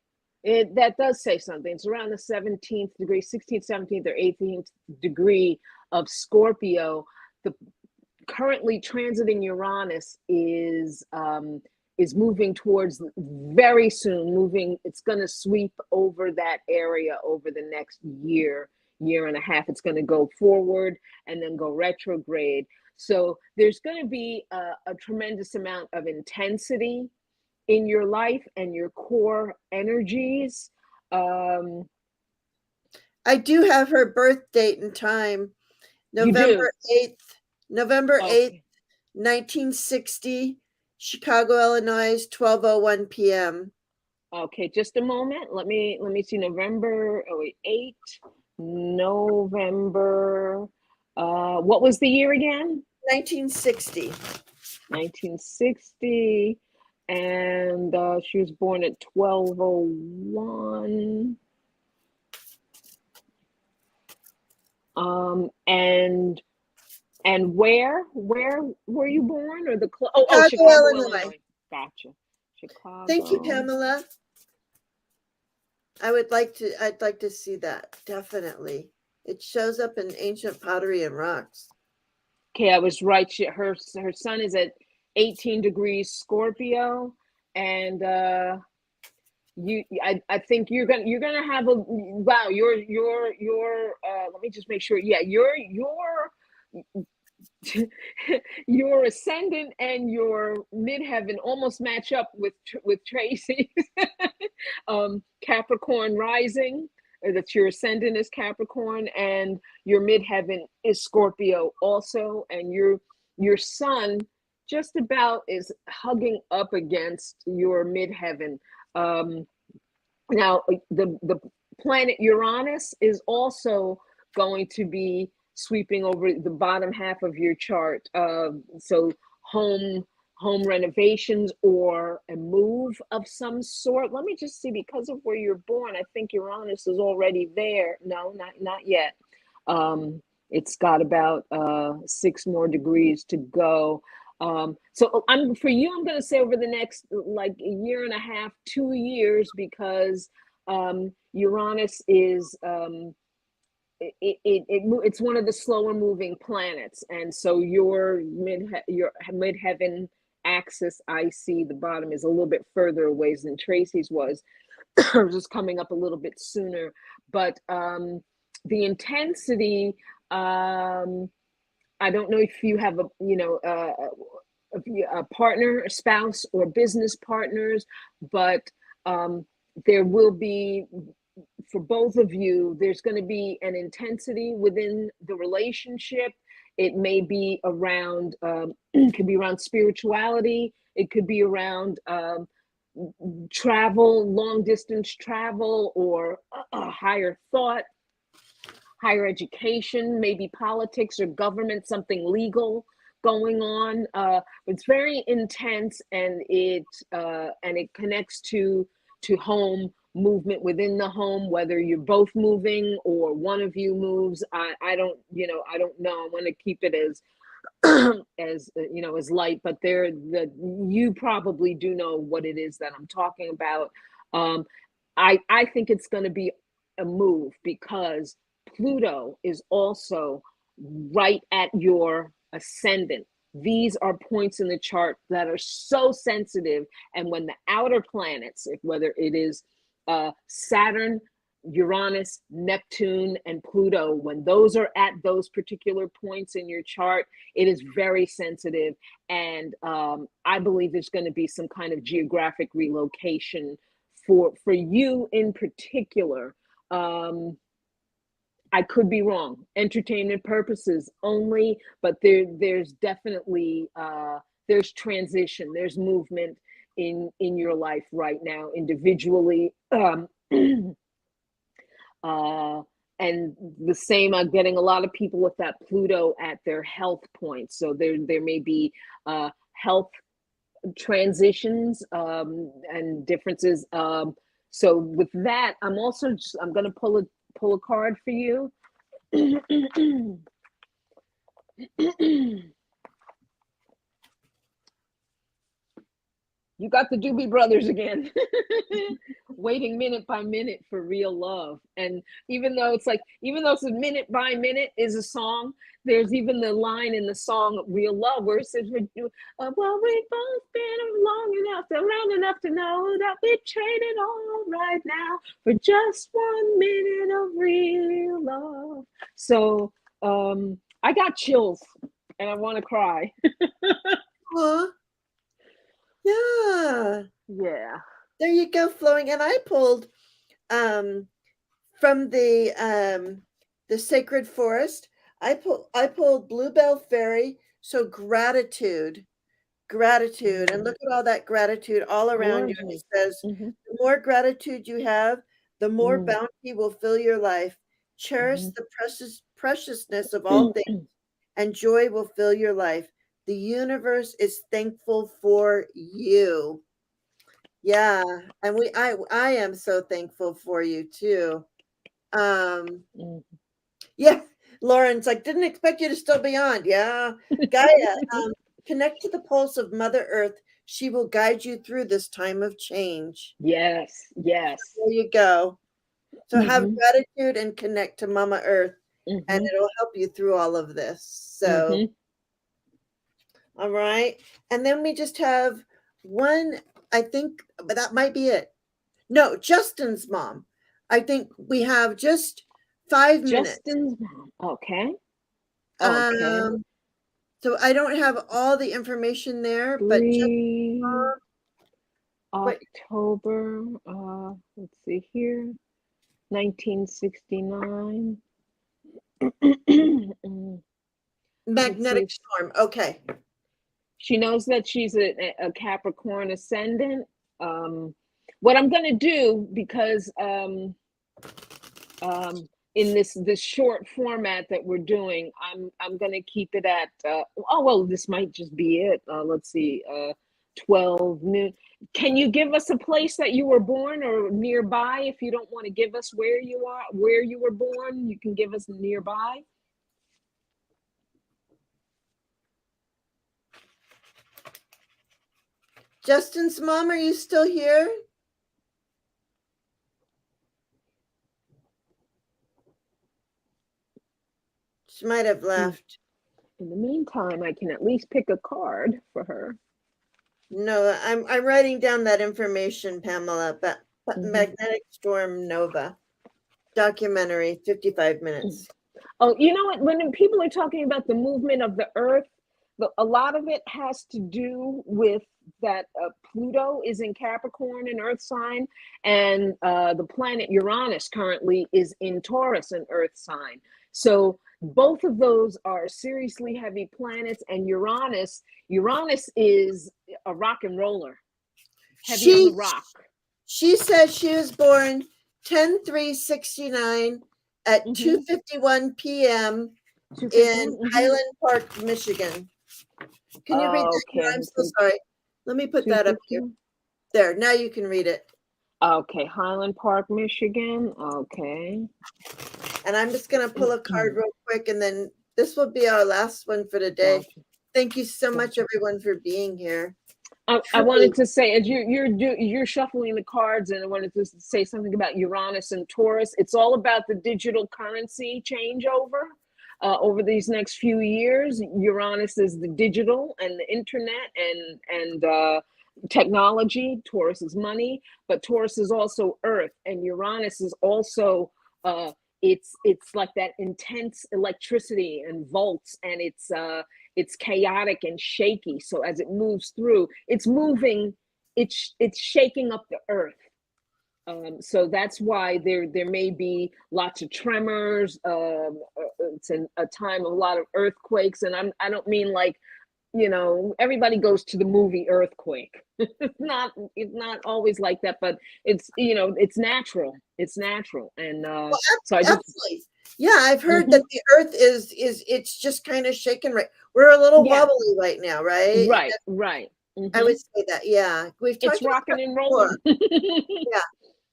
That does say something. It's around the 17th degree, 16th, 17th, or 18th degree of Scorpio. The currently transiting Uranus is moving towards, very soon moving. It's going to sweep over that area over the next year year and a half. It's going to go forward and then go retrograde. So there's going to be a tremendous amount of intensity in your life and your core energies. I do have her birth date and time. You do? November 8th, Okay. 1960, Chicago, Illinois, 12:01 p.m. Okay, just a moment. Let me see. November 8, November. What was the year again? 1960. 1960, and she was born at 12:01. And where were you born, or the Chicago, Illinois. Illinois. Gotcha. Chicago. Thank you, Pamela. I'd like to see that, definitely. It shows up in ancient pottery and rocks. Okay, I was right. Her sun is at 18 degrees Scorpio, and I think you're gonna have a wow. Your let me just make sure. Yeah, your your ascendant and your midheaven almost match up with Tracy's. Capricorn rising, that your ascendant is Capricorn and your midheaven is Scorpio also, and your sun just about is hugging up against your midheaven. Now the planet Uranus is also going to be sweeping over the bottom half of your chart. So home renovations or a move of some sort. Let me just see, because of where you're born, I think Uranus is already there. No, not yet. It's got about 6 more degrees to go. So I'm going to say over the next like a year and a half, 2 years, because Uranus is it's one of the slower moving planets, and so your midheaven axis, I see the bottom is a little bit further away than Tracy's was, just coming up a little bit sooner. But the intensity, I don't know if you have a partner, a spouse, or business partners, but there will be, for both of you, there's going to be an intensity within the relationship. It may be around, it could be around spirituality. It could be around travel, long distance travel, or higher thought, higher education, maybe politics or government, something legal going on. It's very intense, and it connects to home movement within the home, whether you're both moving or one of you moves. I don't know. I want to keep it as as light, but you probably do know what it is that I'm talking about. I think it's going to be a move, because Pluto is also right at your ascendant. These are points in the chart that are so sensitive, and when the outer planets, whether it is Saturn, Uranus, Neptune, and Pluto, when those are at those particular points in your chart, it is very sensitive. And I believe there's going to be some kind of geographic relocation for you in particular. I could be wrong, entertainment purposes only, but there's definitely there's transition, there's movement in your life right now individually. And the same, I'm getting a lot of people with that Pluto at their health points. So there may be health transitions and differences. So with that, I'm going to pull a card for you. You got the Doobie Brothers again. Waiting minute by minute for real love. And even though it's a minute by minute is a song, there's even the line in the song Real Love where it says, well, we've both been around enough to know that we've traded all right now for just 1 minute of real love. So I got chills and I want to cry. Aw. Yeah. Yeah. There you go, flowing. And I pulled from the sacred forest. I pulled Bluebell Fairy. So gratitude. And look at all that gratitude all around you. And it says, the more gratitude you have, the more bounty will fill your life. Cherish the preciousness of all things, and joy will fill your life. The universe is thankful for you. Yeah, and I am so thankful for you too. Yeah, Lauren's like, didn't expect you to still be on. Yeah, Gaia, connect to the pulse of Mother Earth. She will guide you through this time of change. Yes. There you go. So have gratitude and connect to Mama Earth, and it'll help you through all of this. So, all right. And then we just have one, I think, but that might be it. No, Justin's mom. I think we have just 5 minutes. Justin's mom. Okay. So I don't have all the information there, but Justin's mom. October, let's see here, 1969. Magnetic storm. Okay. She knows that she's a Capricorn ascendant. What I'm going to do, because in this short format that we're doing, I'm going to keep it at this might just be it. Let's see, 12 noon. Can you give us a place that you were born or nearby? If you don't want to give us where you were born, you can give us nearby. Justin's mom, are you still here? She might have left. In the meantime, I can at least pick a card for her. No, I'm writing down that information, Pamela. But Magnetic Storm Nova documentary, 55 minutes. Oh, you know what? When people are talking about the movement of the Earth, a lot of it has to do with that Pluto is in Capricorn, an Earth sign, and the planet Uranus currently is in Taurus, an Earth sign. So both of those are seriously heavy planets, and Uranus is a rock and roller, heavy on the rock. She says she was born 10/3/69 at 2:51 p.m. in Highland Park, Michigan. Can you read that? Okay. I'm so sorry. Let me put that up here. There, now you can read it. Okay, Highland Park, Michigan. Okay. And I'm just going to pull a card real quick, and then this will be our last one for today. Gotcha. Thank you so much, everyone, for being here. I wanted to say, as you're shuffling the cards, and I wanted to say something about Uranus and Taurus. It's all about the digital currency changeover over these next few years. Uranus is the digital and the internet and technology. Taurus is money, but Taurus is also Earth, and Uranus is also it's like that intense electricity and volts, and it's chaotic and shaky. So as it moves through, it's shaking up the Earth. So that's why there may be lots of tremors. It's a time of a lot of earthquakes, and I don't mean like, everybody goes to the movie Earthquake. It's not always like that, but it's natural. It's natural, and so I just. Absolutely. Yeah, I've heard that the Earth is it's just kind of shaking. Right, we're a little wobbly right now, right? Right. I would say that. Yeah, we've talked it's rocking and rolling. Yeah,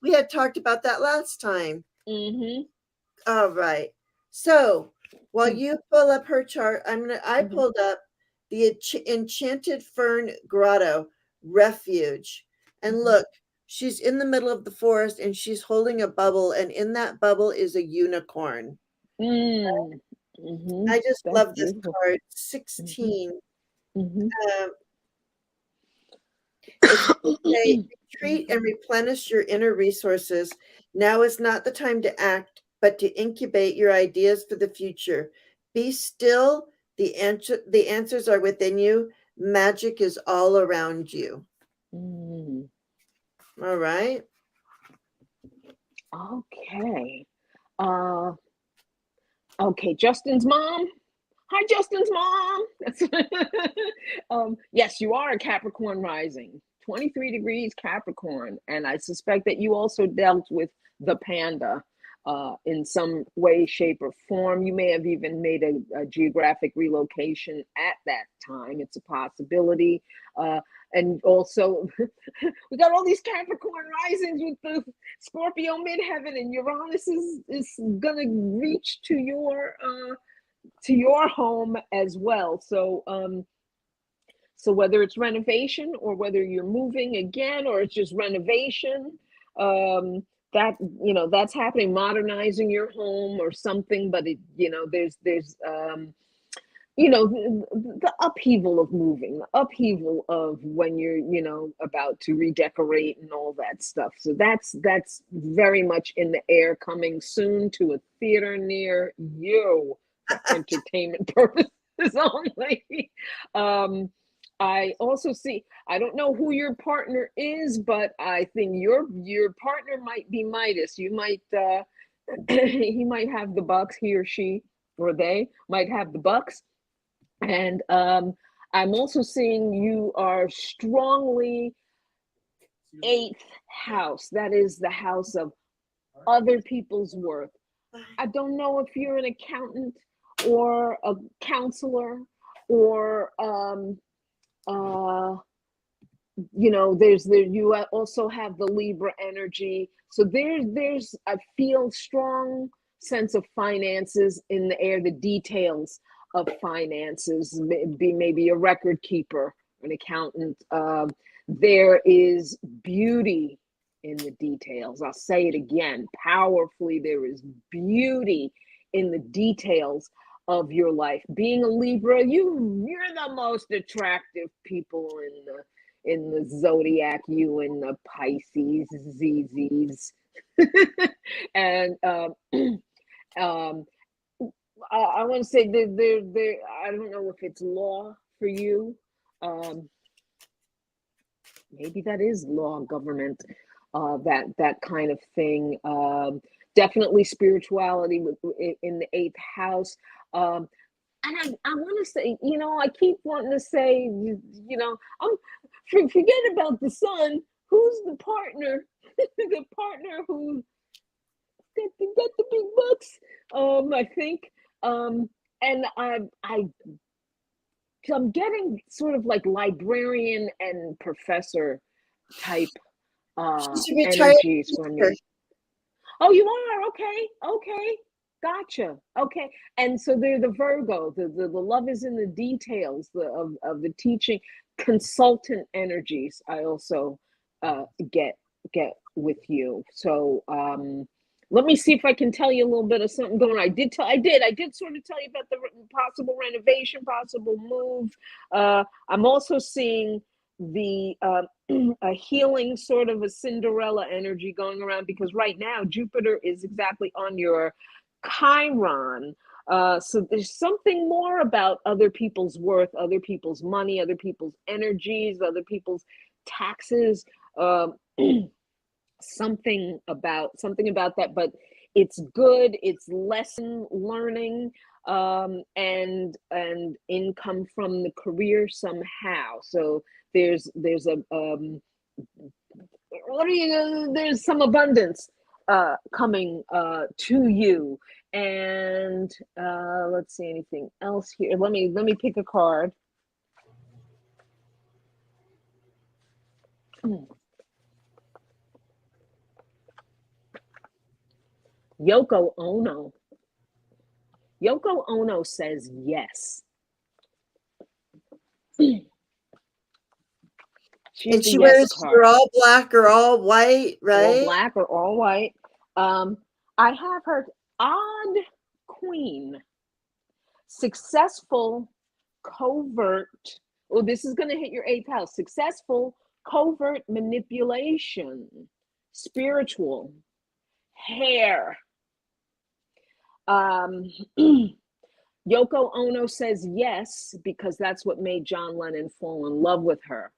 we had talked about that last time. All right. So while you pull up her chart, I pulled up the Enchanted Fern Grotto refuge. And look, she's in the middle of the forest and she's holding a bubble, and in that bubble is a unicorn. Mm-hmm. I just That's love this beautiful. card. Mm-hmm. 16. Mm-hmm. It's say, retreat and replenish your inner resources. Now is not the time to act, but to incubate your ideas for the future. Be still. The answers are within you. Magic is all around you. Mm. All right. Okay. Uh, okay, Justin's mom. Hi, Justin's mom. Yes, you are a Capricorn rising, 23 degrees Capricorn. And I suspect that you also dealt with the panda in some way, shape, or form. You may have even made a geographic relocation at that time. It's a possibility. And also, we got all these Capricorn risings with the Scorpio midheaven, and Uranus is going to reach to your home as well. So whether it's renovation or whether you're moving again or it's just renovation, that that's happening, modernizing your home or something. But there's the upheaval of moving, the upheaval of when you're about to redecorate and all that stuff. So that's very much in the air, coming soon to a theater near you for entertainment purposes only. I also see, I don't know who your partner is, but I think your partner might be Midas. You might he might have the bucks, he or she or they might have the bucks. And I'm also seeing you are strongly 8th house. That is the house of other people's worth. I don't know if you're an accountant or a counselor or you also have the Libra energy. So there's I feel strong sense of finances in the air, the details of finances, maybe a record keeper, an accountant. There is beauty in the details. I'll say it again, powerfully, there is beauty in the details of your life. Being a Libra, you're the most attractive people in the zodiac, you and the Pisces, ZZs. And I want to say there. I don't know if it's law for you. Maybe that is law, government, that kind of thing. Definitely spirituality in the 8th house. And I want to say, I keep wanting to say, forget about the sun. Who's the partner? The partner who got the big bucks. I think. And I'm getting sort of like librarian and professor type She's a retired energies from teacher. you. Oh, you are? Okay. Gotcha. Okay. And so they're the Virgo, the love is in the details of the teaching. Consultant energies I also get with you. So let me see if I can tell you a little bit of something going on. I did sort of tell you about the possible renovation, possible move. I'm also seeing the a healing, sort of a Cinderella energy going around, because right now Jupiter is exactly on your Chiron. So there's something more about other people's worth, other people's money, other people's energies, other people's taxes. Something about that, but it's good. It's lesson learning, and income from the career somehow. So there's a there's some abundance coming to you. And let's see, anything else here. Let me pick a card. Yoko Ono. Yoko Ono says yes. She's And the she yes wears card. either all black or all white, All right? black or all white. I have her odd queen, successful, covert. Oh, this is going to hit your eighth house. Successful, covert manipulation, spiritual, hair. Um, Yoko Ono says yes because that's what made John Lennon fall in love with her.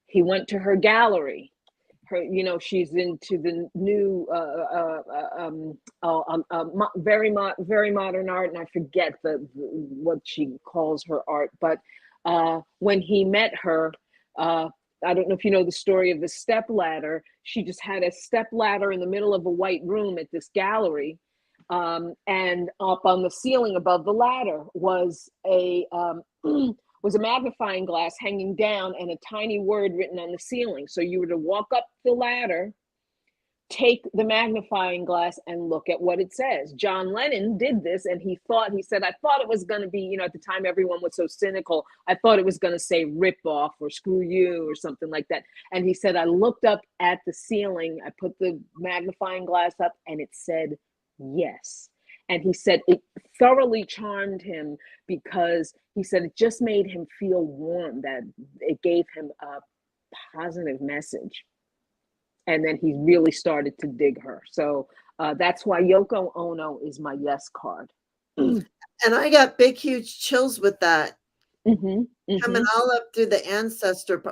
He went to her gallery. She's into the new very modern art, and I forget what she calls her art. But when he met her, I don't know if you know the story of the step ladder. She just had a step ladder in the middle of a white room at this gallery, and up on the ceiling above the ladder was a was a magnifying glass hanging down and a tiny word written on the ceiling. So you were to walk up the ladder, take the magnifying glass, and look at what it says. John Lennon did this, and he said, I thought it was going to be, at the time everyone was so cynical, I thought it was going to say rip off or screw you or something like that. And he said, I looked up at the ceiling, I put the magnifying glass up, and it said yes. And he said it thoroughly charmed him because he said it just made him feel warm, that it gave him a positive message. And then he really started to dig her. So that's why Yoko Ono is my yes card. And I got big, huge chills with that. Coming all up through the ancestor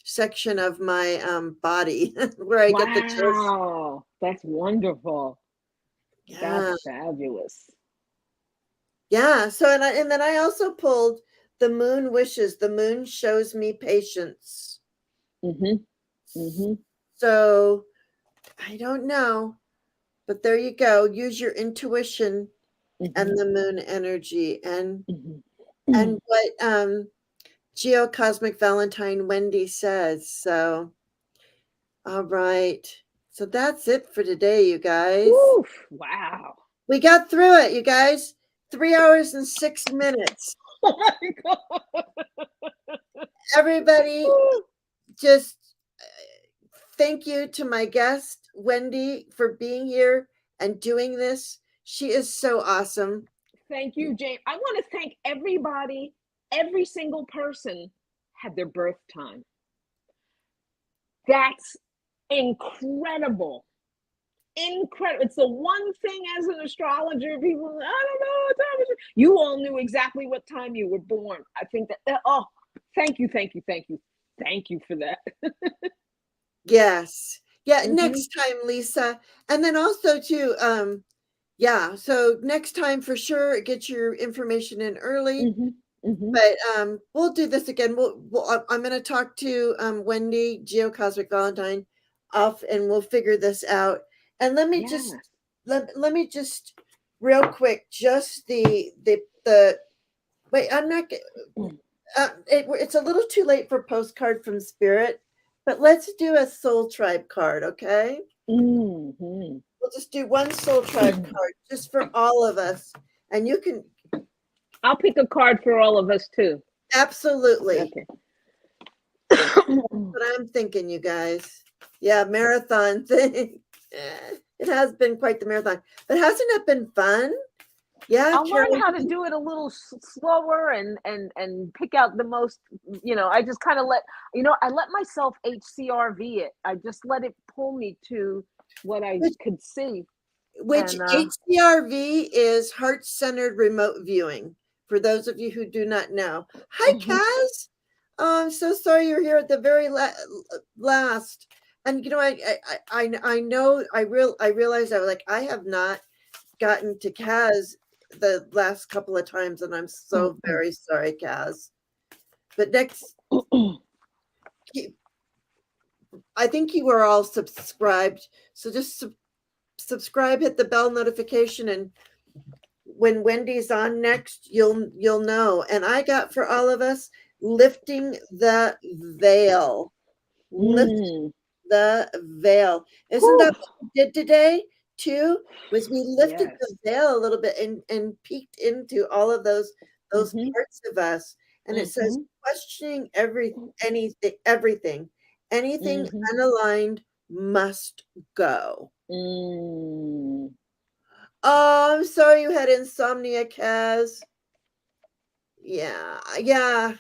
section of my body where I get the chills. Wow, that's wonderful. Yeah. That's fabulous. Yeah. So, and then I also pulled the moon wishes. The moon shows me patience. So I don't know, but there you go. Use your intuition and the moon energy and what GeocosmicValentine Wendy says. So, all right. So that's it for today, you guys. Oof, wow. We got through it, you guys. 3 hours and 6 minutes. Oh my God. Everybody, just thank you to my guest, Wendy, for being here and doing this. She is so awesome. Thank you, Jane. I want to thank everybody. Every single person had their birth time. That's incredible. Incredible. It's the one thing as an astrologer, people, I don't know what time is it. You all knew exactly what time you were born. I think that, oh, thank you for that. Yes. Yeah, next time, Lisa. And then also too, yeah, so next time for sure, get your information in early. But we'll do this again. I'm going to talk to Wendy, GeocosmicValentine, off, and we'll figure this out. And let me just let me just real quick, just the wait. I'm not. It's a little too late for postcard from Spirit, but let's do a Soul Tribe card, okay? We'll just do one Soul Tribe card just for all of us, and you can. I'll pick a card for all of us too. Absolutely. Okay. What I'm thinking, you guys. Yeah, marathon thing. It has been quite the marathon, but hasn't it been fun? Yeah, I'll learn how to do it a little slower and pick out the most. I just kind of I let myself HCRV it. I just let it pull me to what I could see. Which HCRV is heart-centered remote viewing. For those of you who do not know. Hi, Kaz. Oh, I'm so sorry you're here at the very last. And I know I realized I was like, I have not gotten to Kaz the last couple of times, and I'm so very sorry, Kaz. But next, I think you were all subscribed, so just subscribe, hit the bell notification, and when Wendy's on next, you'll know. And I got for all of us, lifting the veil. Lift the veil. Isn't that what we did today too? Was we lifted the veil a little bit and peeked into all of those parts of us. And it says questioning everything. Anything Mhm. unaligned must go. Mm. Oh, I'm sorry you had insomnia, Kaz. Yeah, yeah,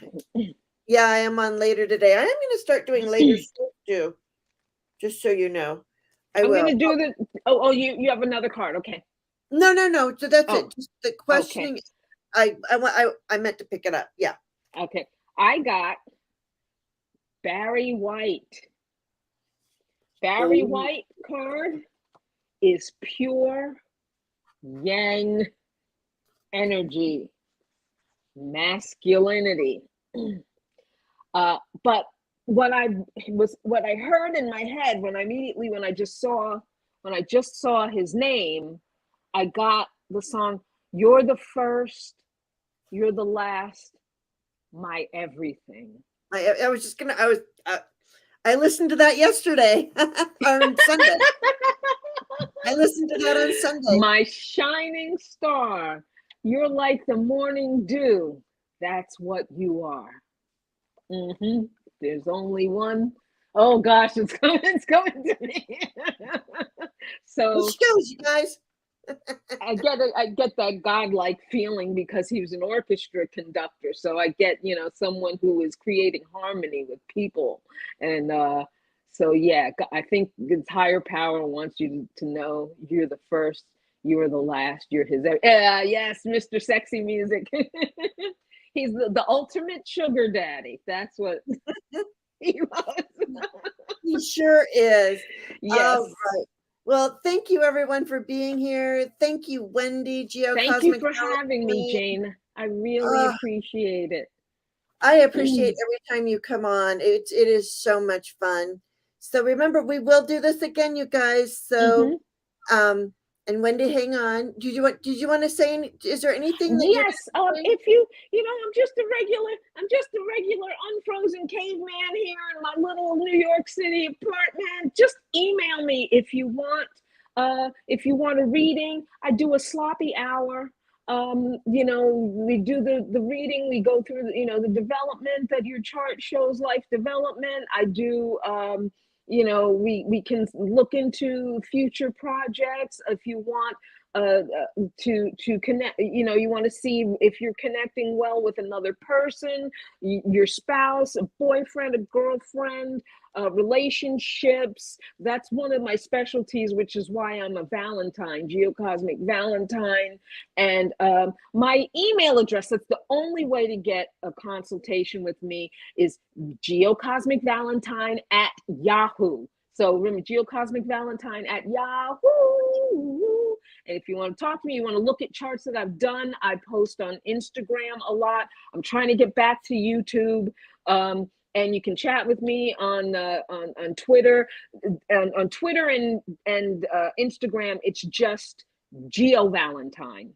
yeah, I am on later today. I am going to start doing later shows too, just so you know. I I'm will. gonna do the. Oh, you have another card. Okay. No, no, no. So that's Oh, it. Just the okay, questioning. I meant to pick it up. Yeah. okay. I got Barry White. Barry Oh, White card is pure yang energy, masculinity. But what I heard in my head when I just saw his name, I got the song "You're the First, You're the Last, My Everything." I was just gonna. I listened to that yesterday or on Sunday. I listened to that on Sunday. My shining star, you're like the morning dew. That's what you are. Mm-hmm. There's only one. Oh gosh, it's coming to me. Well, So she goes, you guys. I get that godlike feeling because he was an orchestra conductor. So I get, someone who is creating harmony with people. And so yeah, I think this higher power wants you to know you're the first, you're the last, you're his. Yes, Mr. Sexy Music. He's the ultimate sugar daddy. That's what he was. He sure is. All Yes. right. Well, thank you everyone for being here. Thank you, Wendy, Thank you Geocosmic for having me, Valentine. Jane. I really Uh, appreciate it. I appreciate every time you come on. It is so much fun. So remember, we will do this again, you guys. So Mm-hmm. um and Wendy, hang on. Did you want to say is there anything that you're Yes, doing? if I'm just a regular unfrozen caveman here in my little New York City apartment. Just email me if you want a reading. I do a sloppy hour. We do the reading, we go through the development that your chart shows, life development. I do we can look into future projects if you want to connect. You want to see if you're connecting well with another person, your spouse, a boyfriend, a girlfriend, relationships. That's one of my specialties, which is why I'm a Valentine, Geocosmic Valentine. And my email address, that's the only way to get a consultation with me, is geocosmicvalentine at Yahoo. So remember, geocosmicvalentine at Yahoo. And if you want to talk to me, you want to look at charts that I've done, I post on Instagram a lot. I'm trying to get back to YouTube. And you can chat with me on Twitter. On Twitter and Instagram, it's just Geo Valentine,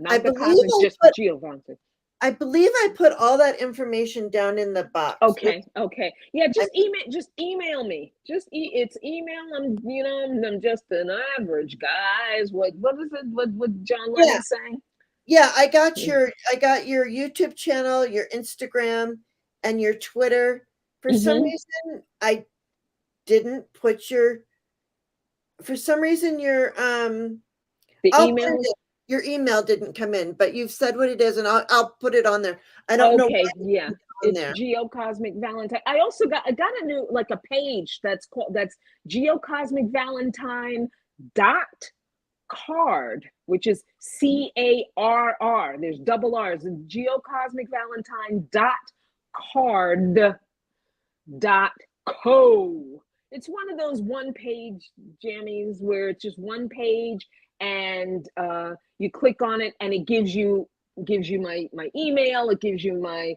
I not the believe cosmic, I just put Geo Valentine. I put all that information down in the box. Okay, okay. Yeah, I, just email me. It's email. I'm just an average guy. Is what is it? What John yeah, Lennon saying? yeah, I got your YouTube channel, your Instagram, and your Twitter. For some Mm-hmm. reason, I didn't put for some reason The I'll put it emails. in. Your email didn't come in, but you've said what it is, and I'll put it on there. I don't know why Okay, I yeah. didn't put it on It's there. Geocosmic Valentine. I got a new, like, a page that's Geocosmic Valentine dot card, which is CARR. There's double R's. Geocosmic Valentine dot card dot co. It's one of those one page jammies where it's just one page, and you click on it and it gives you my email, it gives you my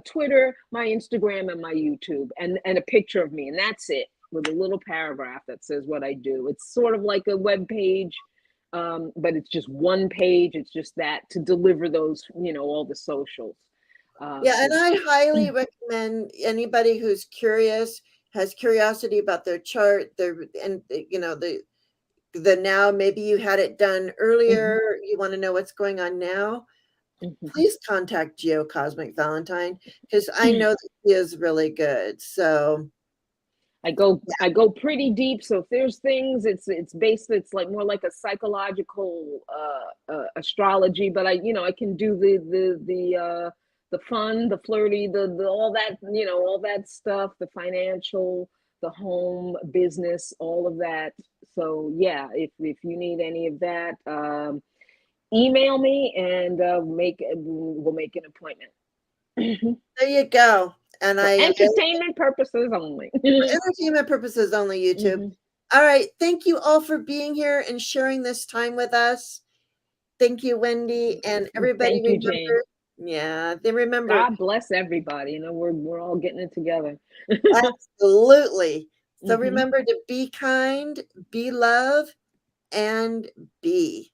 Twitter, my Instagram, and my YouTube, and a picture of me, and that's it, with a little paragraph that says what I do. It's sort of like a web page, but it's just one page. It's just that to deliver those, all the socials. Yeah, and I highly recommend anybody who's curious, has curiosity about their chart, the now, maybe you had it done Mhm, earlier, you want to know what's going on now, mhm. please contact Geo Cosmic Valentine because I know that he is really good. So I go pretty deep. So if there's things, it's like more like a psychological astrology. But I can do the fun, the flirty, the all that, all that stuff, the financial, the home business, all of that. So yeah, if you need any of that, email me and we'll make an appointment. There you go. And For I entertainment purposes only. for entertainment purposes only, YouTube. Mhm. All right. Thank you all for being here and sharing this time with us. Thank you, Wendy. And everybody Thank you, Jane. remember, they remember, God bless everybody. We're all getting it together. absolutely. So Mhm. remember to be kind, be love, and be.